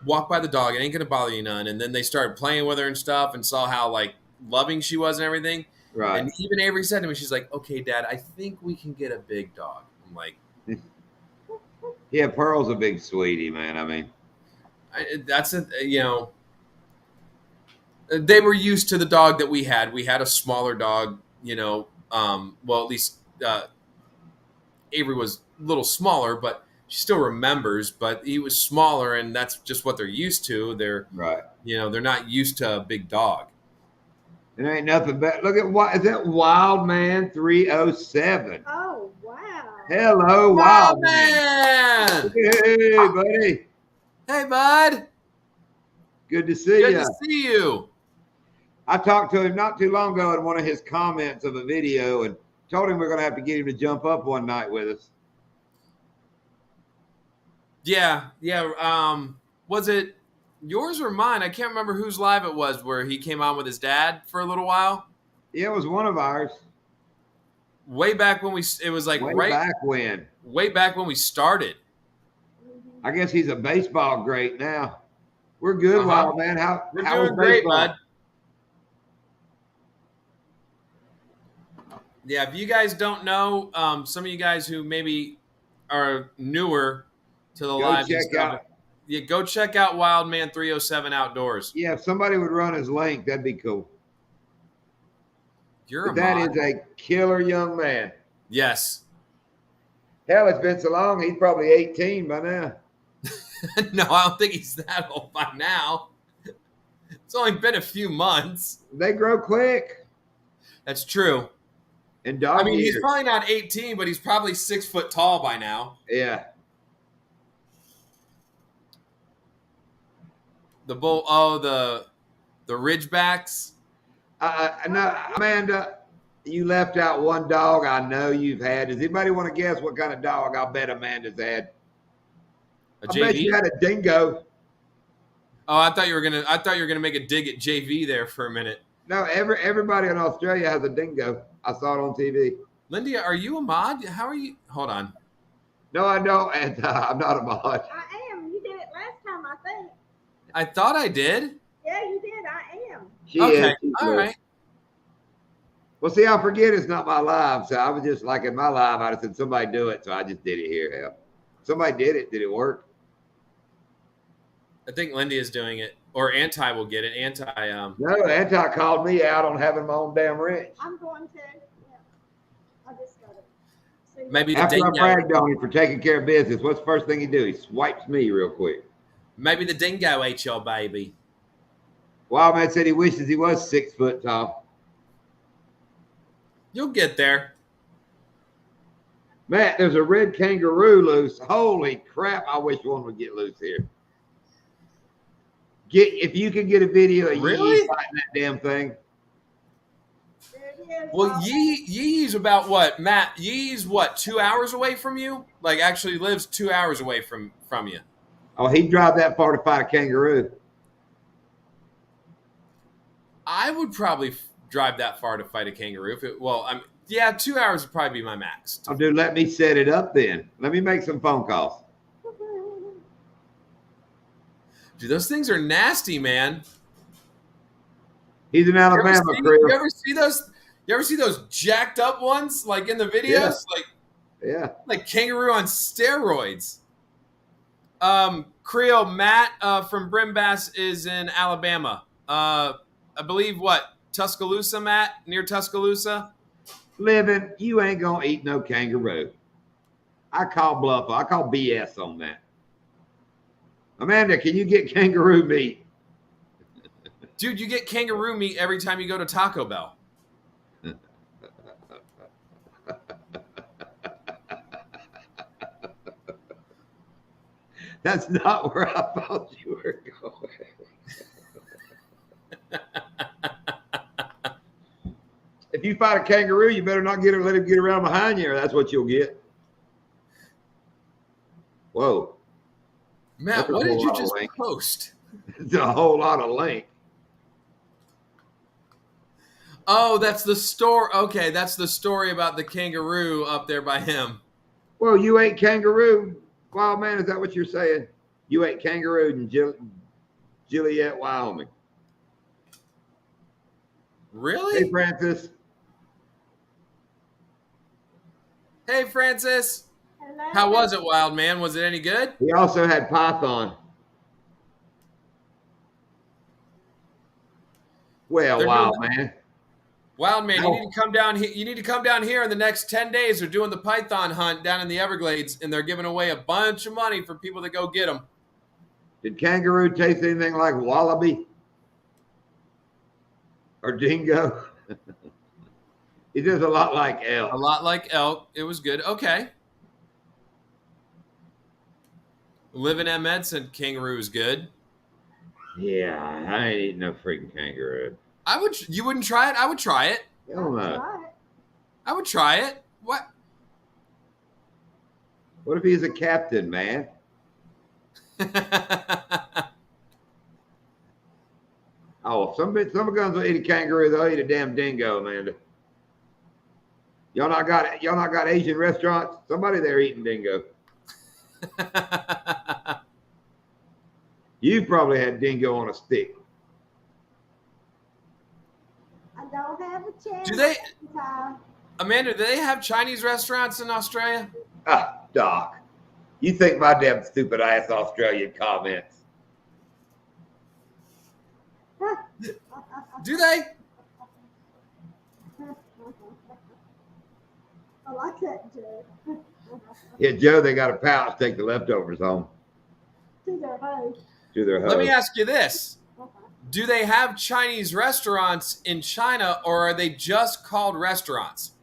walk by the dog. It ain't gonna bother you none. And then they started playing with her and stuff, and saw how like loving she was and everything. Right. And even Avery said to me, she's like, okay, Dad, I think we can get a big dog. I'm like, Yeah, Pearl's a big sweetie, man. I mean, they were used to the dog that we had. We had a smaller dog, well, at least Avery was a little smaller, but she still remembers, but he was smaller, and that's just what they're used to. They're right. They're not used to a big dog. There ain't nothing but look at what is that Wild Man 307. Oh, wow. Hello, Wild Man. Hey, buddy. Hey, bud. Good to see Good you. to see you. I talked to him not too long ago in one of his comments of a video and told him we're going to have to get him to jump up one night with us. Yeah. Was it yours or mine? I can't remember whose live it was where he came on with his dad for a little while. Yeah, it was one of ours. Way back when it was like Way back when. Way back when we started. I guess he's a baseball great now. We're good, Wild Man. We're how doing great, bud. Yeah, if you guys don't know, some of you guys who maybe are newer to the live, go check out Wild Man 307 Outdoors. Yeah, if somebody would run his link, that'd be cool. That is a killer young man. Yes. Hell, it's been so long, he's probably 18 by now. No, I don't think he's that old by now. It's only been a few months. They grow quick. That's true. And dog years. He's probably not 18, but he's probably 6 foot tall by now. Yeah. The Ridgebacks. No, Amanda, you left out one dog I know you've had. Does anybody want to guess what kind of dog I'll bet Amanda's had? A I JV? bet you had a dingo. Oh, I thought you were gonna make a dig at JV there for a minute. No, everybody in Australia has a dingo. I saw it on TV. Lindy, are you a mod? How are you? Hold on. No, I don't, and I'm not a mod. I am. You did it last time, I think. I thought I did. Yeah, you did. I am. She Okay. is. She's All good. right. Well, see, I forget it's not my live, so I was just like in my live, I'd have said somebody do it, so I just did it here. Hell. Somebody did it. Did it work? I think Lindy is doing it, or Anti will get it. No, Anti called me out on having my own damn wrench. I'm going to. Yeah. I just got it. See, Maybe the After I dingo. bragged on him for taking care of business, what's the first thing he do? He swipes me real quick. Maybe the dingo ate your baby. Wild Man said he wishes he was 6 foot tall. You'll get there. Matt, there's a red kangaroo loose. Holy crap! I wish one would get loose here. If you can get a video of Yee Really? fighting that damn thing. there it is. Well, Yee's about what, Matt? Yee's what, 2 hours away from you? Like actually lives 2 hours away from you. Oh, he'd drive that far to fight a kangaroo. I would probably drive that far to fight a kangaroo. Yeah, 2 hours would probably be my max. Oh, dude, let me set it up then. Let me make some phone calls. Dude, those things are nasty, man. He's in Alabama, Chris. You ever see those? You ever see those jacked up ones, like in the videos, Yeah. like kangaroo on steroids? Creole Matt from Brimbass is in Alabama. I believe what, Tuscaloosa, Matt, near Tuscaloosa. Living, you ain't gonna eat no kangaroo. I call bluff. I call BS on that. Amanda, can you get kangaroo meat? Dude, you get kangaroo meat every time you go to Taco Bell. That's not where I thought you were going. If you fight a kangaroo, you better not let him get around behind you, or that's what you'll get. Whoa. Matt, That's a what did whole you lot of just link. post? It's a whole lot of link. Oh, that's the story. Okay, that's the story about the kangaroo up there by him. Well, you ate kangaroo. Wild Man, is that what you're saying? You ate kangaroo in Joliet, Wyoming. Really? Hey, Francis. Hey, Francis. Hello. How was it, Wild Man? Was it any good? He also had python. Well, They're Wild doing Man. Wild Man, No. you need to come down here. You need to come down here in the next 10 days. They're doing the python hunt down in the Everglades, and they're giving away a bunch of money for people to go get them. Did kangaroo taste anything like wallaby? Or dingo? It is a lot like elk. A lot like elk. It was good. Okay. Living at Medicine, kangaroo is good. Yeah, I ain't eating no freaking kangaroo. You wouldn't try it? I would try it. Hell no. Right. I would try it. What? What if he's a captain, man? Oh, some guns will eat a kangaroo. They'll eat a damn dingo, Amanda. Y'all not got Asian restaurants? Somebody there eating dingo. You probably had dingo on a stick. I don't have a chance. Do they, Time. Amanda, do they have Chinese restaurants in Australia? Ah, Doc. You think my damn stupid ass Australian comments. Do they? I like that joke. Yeah, Joe, they got a pouch. Take the leftovers home To their host. to their host. Let me ask you this. Do they have Chinese restaurants in China, or are they just called restaurants?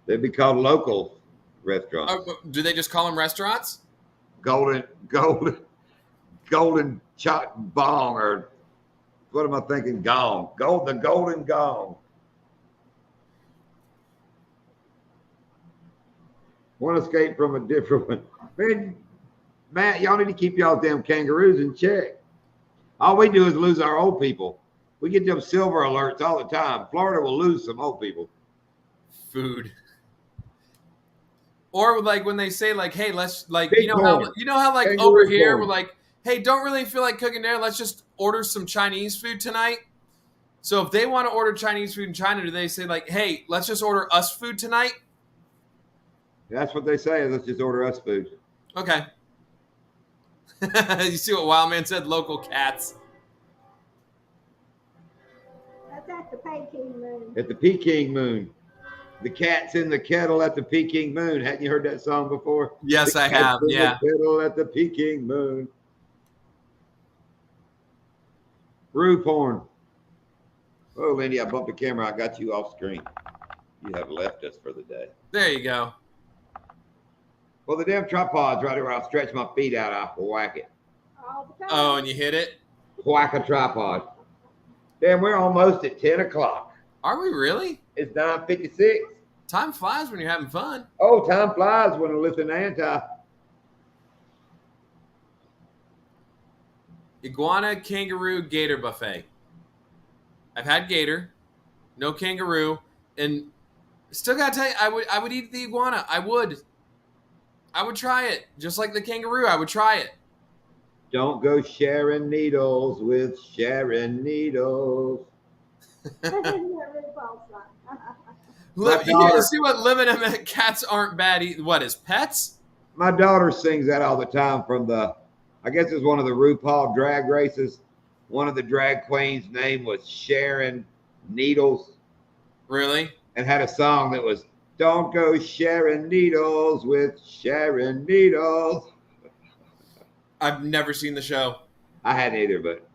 They'd be called local restaurants. Do they just call them restaurants? Golden shot bong, or what am I thinking? Gong. The golden gong. One escape from a different one. Man, Matt, y'all need to keep y'all damn kangaroos in check. All we do is lose our old people. We get them silver alerts all the time. Florida will lose some old people. Food. Or like when they say like, hey, let's like Big you know how like Kangaroo over here corn. we're like, hey, don't really feel like cooking dinner. Let's just order some Chinese food tonight. So if they want to order Chinese food in China, do they say like, hey, let's just order us food tonight? That's what they say. Let's just order us food. Okay. You see what Wildman said? Local cats. That's at the Peking moon. At the Peking moon. The cat's in the kettle at the Peking moon. Hadn't you heard that song before? Yes, The I cat's have. in Yeah. the kettle at the Peking moon. Brew porn. Oh, Lindy, I bumped the camera. I got you off screen. You have left us for the day. There you go. Well, the damn tripod's right where I'll stretch my feet out. I'll whack it. All the time. Oh, and you hit it? Whack a tripod. Damn, we're almost at 10 o'clock. Are we really? It's 9:56. Time flies when you're having fun. Oh, time flies when I listen to anti. Iguana, kangaroo, gator buffet. I've had gator, no kangaroo, and still gotta tell you, I would eat the iguana. I would try it, just like the kangaroo. I would try it. Don't go sharing needles with Sharon Needles. That really falls like. You see what living in cats aren't bad. What is pets? My daughter sings that all the time from I guess it's one of the RuPaul drag races. One of the drag queens' name was Sharon Needles. Really? And had a song that was, don't go sharing needles with Sharon Needles. I've never seen the show. I hadn't either, but.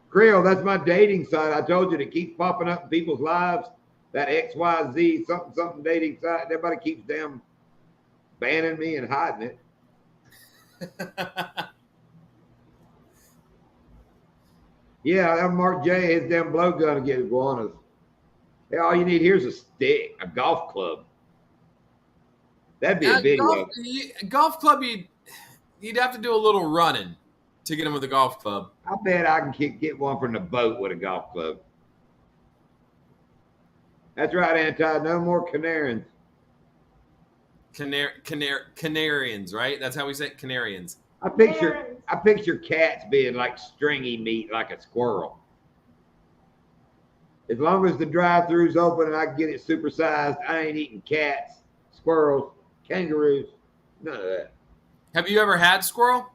Creel, that's my dating site. I told you to keep popping up in people's lives. That XYZ something dating site. Everybody keeps damn banning me and hiding it. Yeah, that Mark J, his damn blowgun to get iguanas. Hey, all you need here is a stick, a golf club. That'd be a video. Golf club, you'd have to do a little running to get him with a golf club. I bet I can get one from the boat with a golf club. That's right, Anti. No more Canarians. Canarians, right? That's how we say it, Canarians. I picture cats being like stringy meat, like a squirrel. As long as the drive-thru's open and I can get it supersized, I ain't eating cats, squirrels, kangaroos, none of that. Have you ever had squirrel?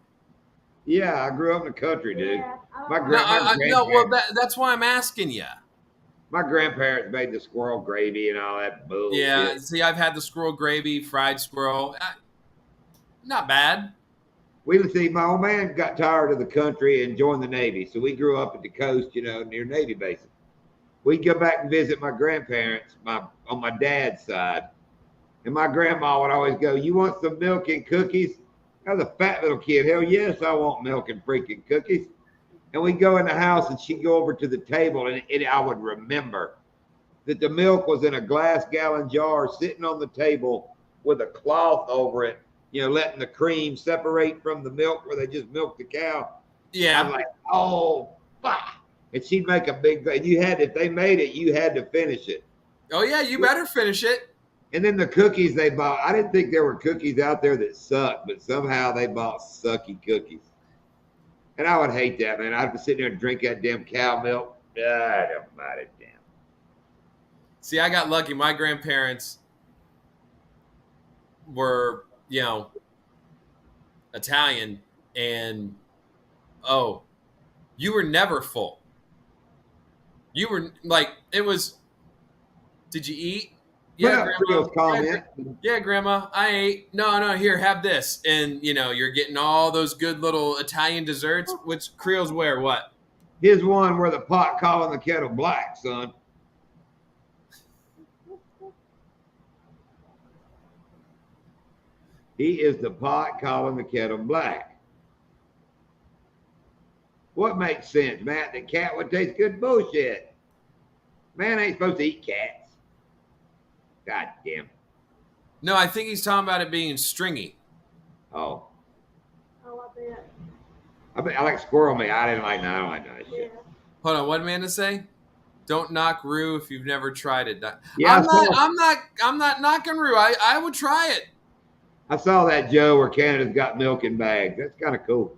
Yeah, I grew up in the country, dude. Yeah, That's why I'm asking you. My grandparents made the squirrel gravy and all that bullshit. Yeah, see, I've had the squirrel gravy, fried squirrel. Not bad. My old man got tired of the country and joined the Navy. So we grew up at the coast, near Navy bases. We'd go back and visit my grandparents on my dad's side. And my grandma would always go, you want some milk and cookies? I was a fat little kid. Hell yes, I want milk and freaking cookies. And we'd go in the house and she'd go over to the table and I would remember that the milk was in a glass gallon jar sitting on the table with a cloth over it, letting the cream separate from the milk where they just milk the cow. Yeah. I'm like, oh, fuck. And she'd make a big thing. If they made it, you had to finish it. Oh, yeah, you better finish it. And then the cookies they bought, I didn't think there were cookies out there that sucked, but somehow they bought sucky cookies. And I would hate that, man. I'd have to sit there and drink that damn cow milk. I don't mind it, damn. See, I got lucky. My grandparents were, Italian, and you were never full. You were like, it was, did you eat? Yeah, Grandma. Yeah, Grandma, I ate. No, here, have this. And, you're getting all those good little Italian desserts, which Creoles wear what? Here's one where the pot calling the kettle black, son. He is the pot calling the kettle black. What makes sense, Matt? The cat would taste good? Bullshit. Man ain't supposed to eat cats. God damn. No, I think he's talking about it being stringy. Oh. I bet. I like squirrel meat. I don't like that shit. Hold on, what did Amanda say? Don't knock roux if you've never tried it. Yeah, I'm not knocking roux. I would try it. I saw that Joe where Canada's got milk in bags. That's kind of cool.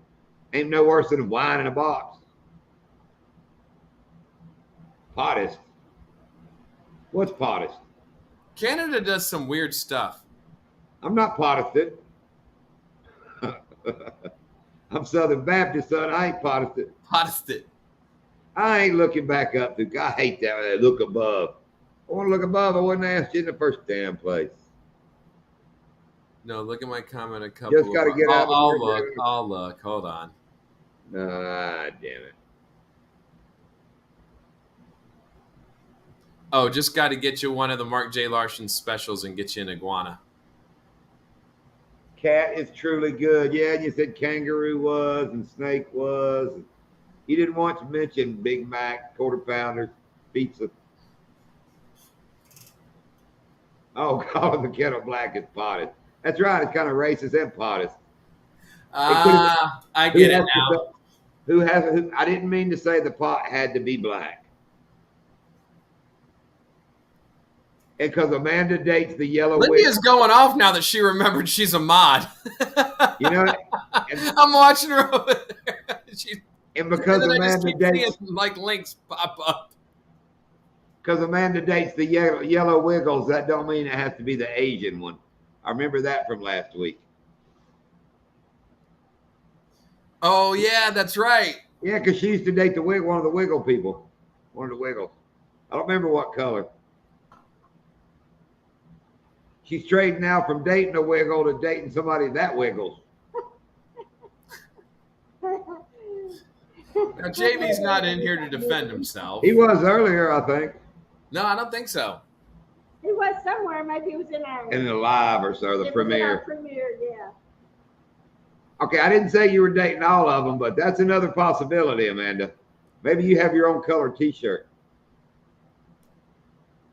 Ain't no worse than wine in a box. Pottist. What's pottist? Canada does some weird stuff. I'm not Protestant. I'm Southern Baptist, son. I ain't Protestant. Protestant. I ain't looking back up. I hate that. Look above. I want to look above. I wouldn't ask you in the first damn place. No, look at my comment. A couple. Just got to get out of I'll here. look. I'll look. Hold on. Ah, damn it. Oh, just got to get you one of the Mark J. Larson specials and get you an iguana. Cat is truly good. Yeah, and you said kangaroo was and snake was. You didn't once mention Big Mac, quarter pounders, pizza. Oh, calling the kettle black is potted. That's right. It's kind of racist and potted. I get it now. I didn't mean to say the pot had to be black. And because Amanda dates the yellow Lydia's wig. going off now that she remembered she's a mod. You know, I'm watching her over there. and because Amanda dates like links pop up. Because Amanda dates the yellow wiggles, that don't mean it has to be the Asian one. I remember that from last week. Oh yeah, that's right. Yeah, because she used to date one of the wiggle people, one of the wiggles. I don't remember what color. She's trading now from dating a wiggle to dating somebody that wiggles. Now JV's not in here to defend himself. He was earlier, I think. No, I don't think so. He was somewhere. Maybe he was in our. In the live or so, the premiere. Premiere, yeah. Okay, I didn't say you were dating all of them, but that's another possibility, Amanda. Maybe you have your own color T-shirt.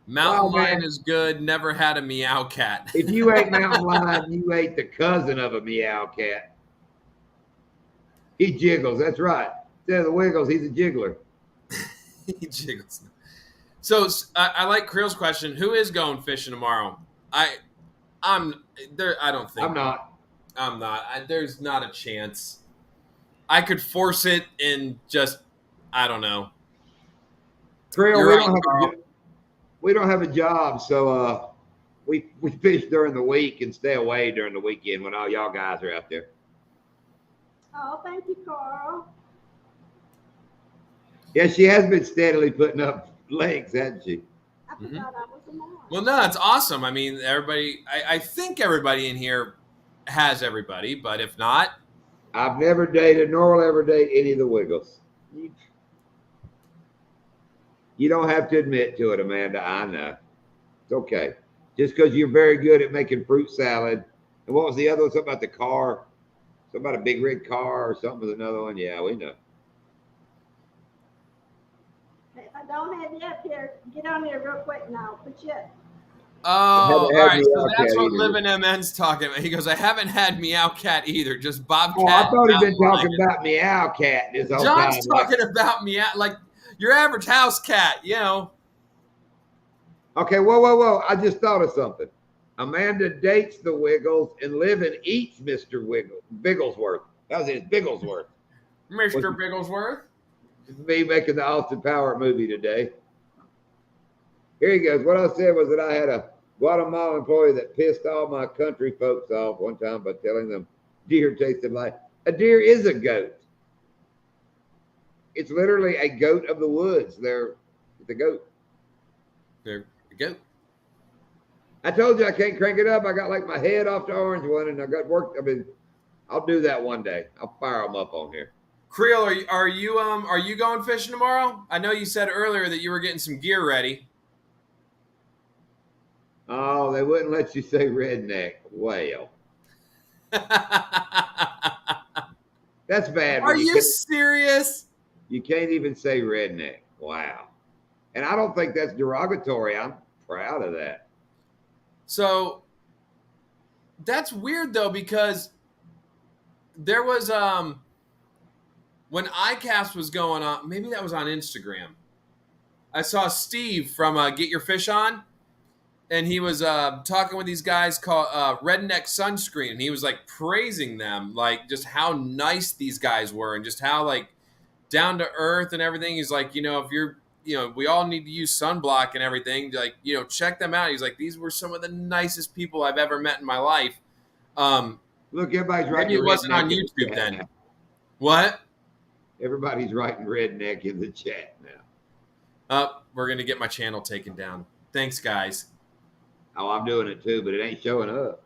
Mountain lion is good. Never had a meow cat. If you ate mountain lion, you ate the cousin of a meow cat. He jiggles. That's right. Instead of the wiggles, he's a jiggler. He jiggles. So I like Creel's question. Who is going fishing tomorrow? I'm there. I don't think I'm not. I'm not. There's not a chance. I could force it and just I don't know. Creel, we don't have a job, so we fish during the week and stay away during the weekend when all y'all guys are out there. Oh, thank you, Carl. Yeah, she has been steadily putting up legs, hasn't she? I forgot I was a mom. Well, no, it's awesome. I mean, everybody. I think everybody in here has everybody, but if not, I've never dated, nor will ever date any of the Wiggles. You don't have to admit to it, Amanda. I know. It's okay. Just because you're very good at making fruit salad. And what was the other one? Something about the car? Something about a big red car or something with another one? Yeah, we know. If I don't have you up here, get on there real quick and I'll put you up. Oh, all right. So that's what either. Living MN's talking about. He goes, I haven't had Meow Cat either, just Bobcat. Oh, I thought he'd been talking about Meow Cat this whole time. John's talking about Meow, like your average house cat, you know. Okay, whoa. I just thought of something. Amanda dates the Wiggles and Living eats Mr. Bigglesworth. That was it, Bigglesworth. Mr. Bigglesworth. It's me making the Austin Power movie today. Here he goes. What I said was that I had a Guatemala employee that pissed all my country folks off one time by telling them deer tasted like a deer is a goat. It's literally a goat of the woods. It's a goat. There we go. I told you I can't crank it up. I got like my head off the orange one, and I got work. I mean, I'll do that one day. I'll fire them up on here. Creel, are you going fishing tomorrow? I know you said earlier that you were getting some gear ready. Oh, they wouldn't let you say redneck. Well, that's bad. Are you serious? You can't even say redneck. Wow. And I don't think that's derogatory. I'm proud of that. So that's weird though, because there was when iCast was going on, maybe that was on Instagram. I saw Steve from Get Your Fish On, and he was talking with these guys called Redneck Sunscreen, and he was like praising them, like just how nice these guys were and just how like down to earth and everything. He's like, if you're, we all need to use sunblock and everything. Like, check them out. He's like, these were some of the nicest people I've ever met in my life. Look, everybody's writing. Maybe it wasn't on YouTube then. Now. What? Everybody's writing redneck in the chat now. We're going to get my channel taken down. Thanks, guys. Oh, I'm doing it too, but it ain't showing up.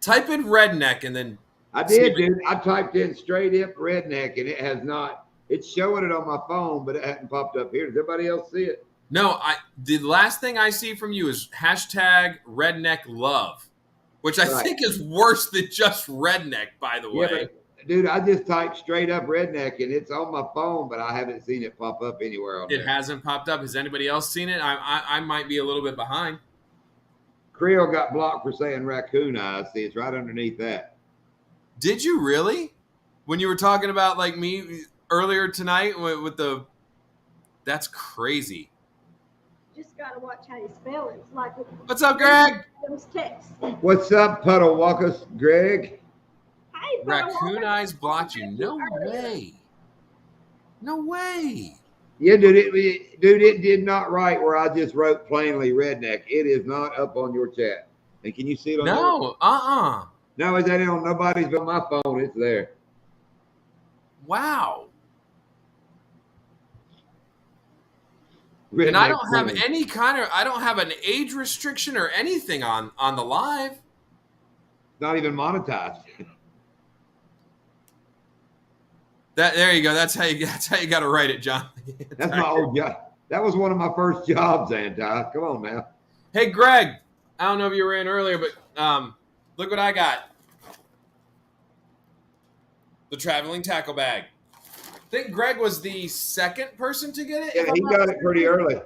Type in redneck and then I see did, if it- dude. I typed in straight up redneck, and it has not. It's showing it on my phone, but it hasn't popped up here. Does everybody else see it? No, the last thing I see from you is hashtag redneck love, which I Right. think is worse than just redneck, by the Yeah, way. but dude, I just typed straight up redneck, and it's on my phone, but I haven't seen it pop up anywhere on It there. hasn't popped up. Has anybody else seen it? I might be a little bit behind. Creel got blocked for saying raccoon eyes. See, it's right underneath that. Did you really? When you were talking about like me earlier tonight with the, that's crazy. Just gotta watch how you spell it. It's like What's up, Greg? those texts. What's up, Puddle Walkers, Greg? Hey, Raccoon eyes blocked you. No way. No way. Yeah, dude, it did not write where I just wrote plainly redneck. It is not up on your chat. And can you see it on yours? No. No, it's that on nobody's but my phone. It's there. Wow. Redneck And I don't have Queen. any kind of, I don't have an age restriction or anything on the live. Not even monetized. There you go. That's how you got to write it, John. That's my old job. That was one of my first jobs, Anti. Come on now. Hey, Greg. I don't know if you were in earlier, but look what I got. The traveling tackle bag. I think Greg was the second person to get it. Yeah, he got it pretty early.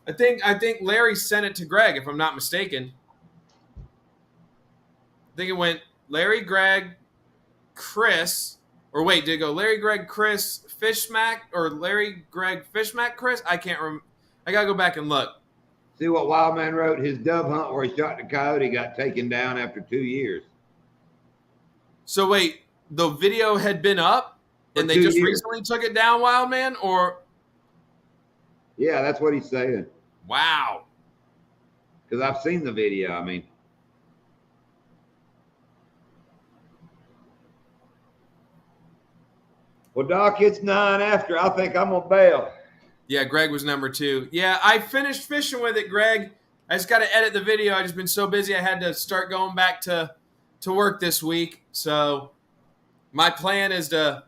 I think Larry sent it to Greg, if I'm not mistaken. I think it went Larry, Greg, Chris. Or wait, did it go Larry, Greg, Chris, Fishmack, or Larry, Greg, Fishmack, Chris? I can't remember. I gotta go back and look. See what Wildman wrote? His dove hunt where he shot the coyote got taken down after 2 years. So wait, the video had been up, and they 2 just years. recently took it down, Wildman? Or Yeah, that's what he's saying. wow. Because I've seen the video. I mean, well, Doc, it's 9 after. I think I'm gonna bail. Yeah, Greg was number 2. Yeah, I finished fishing with it, Greg. I just got to edit the video. I just been so busy. I had to start going back to work this week. So my plan is to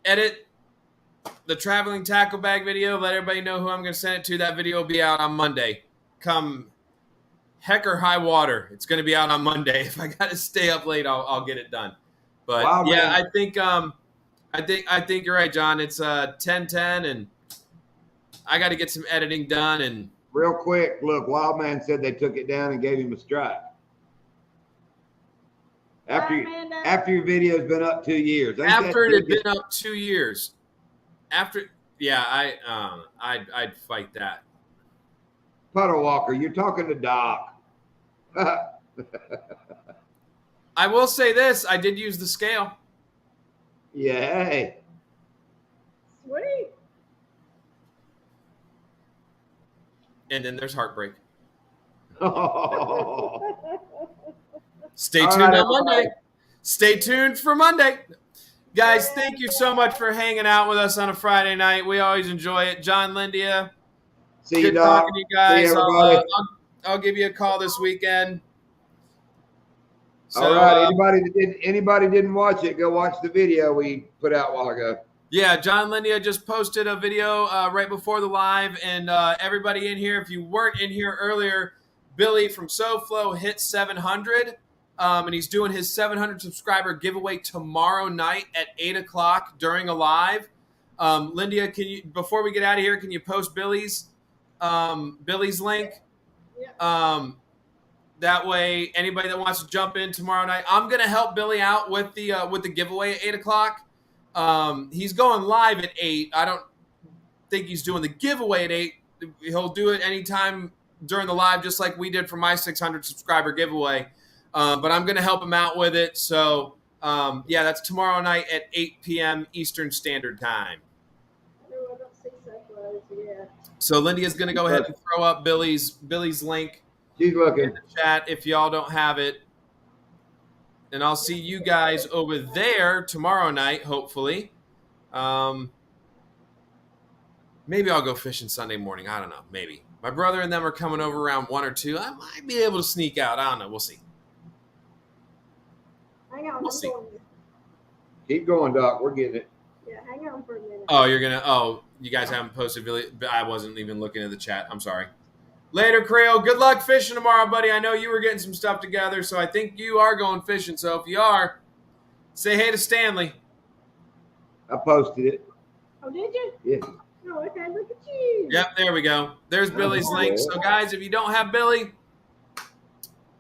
edit the traveling tackle bag video, let everybody know who I'm going to send it to. That video will be out on Monday. Come heck or high water, it's going to be out on Monday. If I got to stay up late, I'll get it done. But Wow, yeah, man. I think you're right, John. It's 10:10, and I got to get some editing done. And Real quick, look, Wildman said they took it down and gave him a strike. After your video's been up 2 years. Ain't that after it had biggest- been up 2 years, I'd fight that. Puddle Walker, you're talking to Doc. I will say this: I did use the scale. Yeah, hey. Sweet. And then there's heartbreak. Oh. Stay All tuned right, on Monday. everybody. Stay tuned for Monday. Guys, thank you so much for hanging out with us on a Friday night. We always enjoy it. John Lindia, See you, good Doc. talking to you guys. See everybody. I'll give you a call this weekend. So, All right. Anybody didn't watch it, go watch the video we put out a while ago. yeah, John Lindia just posted a video right before the live. And everybody in here, if you weren't in here earlier, Billy from SoFlo hit 700. And he's doing his 700 subscriber giveaway tomorrow night at 8 o'clock during a live. Lindia, can you, before we get out of here, can you post Billy's link? Yeah. That way, anybody that wants to jump in tomorrow night, I'm gonna help Billy out with the giveaway at 8 o'clock. He's going live at 8. I don't think he's doing the giveaway at 8. He'll do it anytime during the live, just like we did for my 600 subscriber giveaway. But I'm gonna help him out with it. So yeah, that's tomorrow night at 8 p.m. Eastern Standard Time. No, I don't see such yet. So Lindia's gonna go ahead and throw up Billy's link She's in looking. the chat if y'all don't have it. And I'll see you guys over there tomorrow night, hopefully. Maybe I'll go fishing Sunday morning. I don't know. Maybe. My brother and them are coming over around 1 or 2. I might be able to sneak out. I don't know. We'll see. Hang on, We'll I'm see. going. Keep going, Doc. We're getting it. Yeah, hang on for a minute. Oh, you're going to. Oh, you guys haven't posted. I wasn't even looking at the chat. I'm sorry. Later, Creel. Good luck fishing tomorrow, buddy. I know you were getting some stuff together, so I think you are going fishing. So if you are, say hey to Stanley. I posted it. Oh, did you? Yeah. Oh, okay, look at you. Yep, there we go. There's Billy's link. So, guys, if you don't have Billy,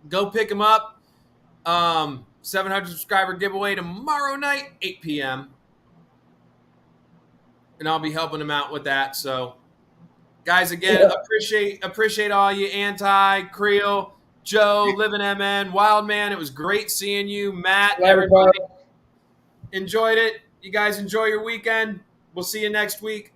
go pick him up. 700 subscriber giveaway tomorrow night, 8 p.m. And I'll be helping him out with that. So, guys, again, appreciate all you, Anti, Creel, Joe, Living MN, Wildman. It was great seeing you, Matt, everybody. Enjoyed it. You guys enjoy your weekend. We'll see you next week.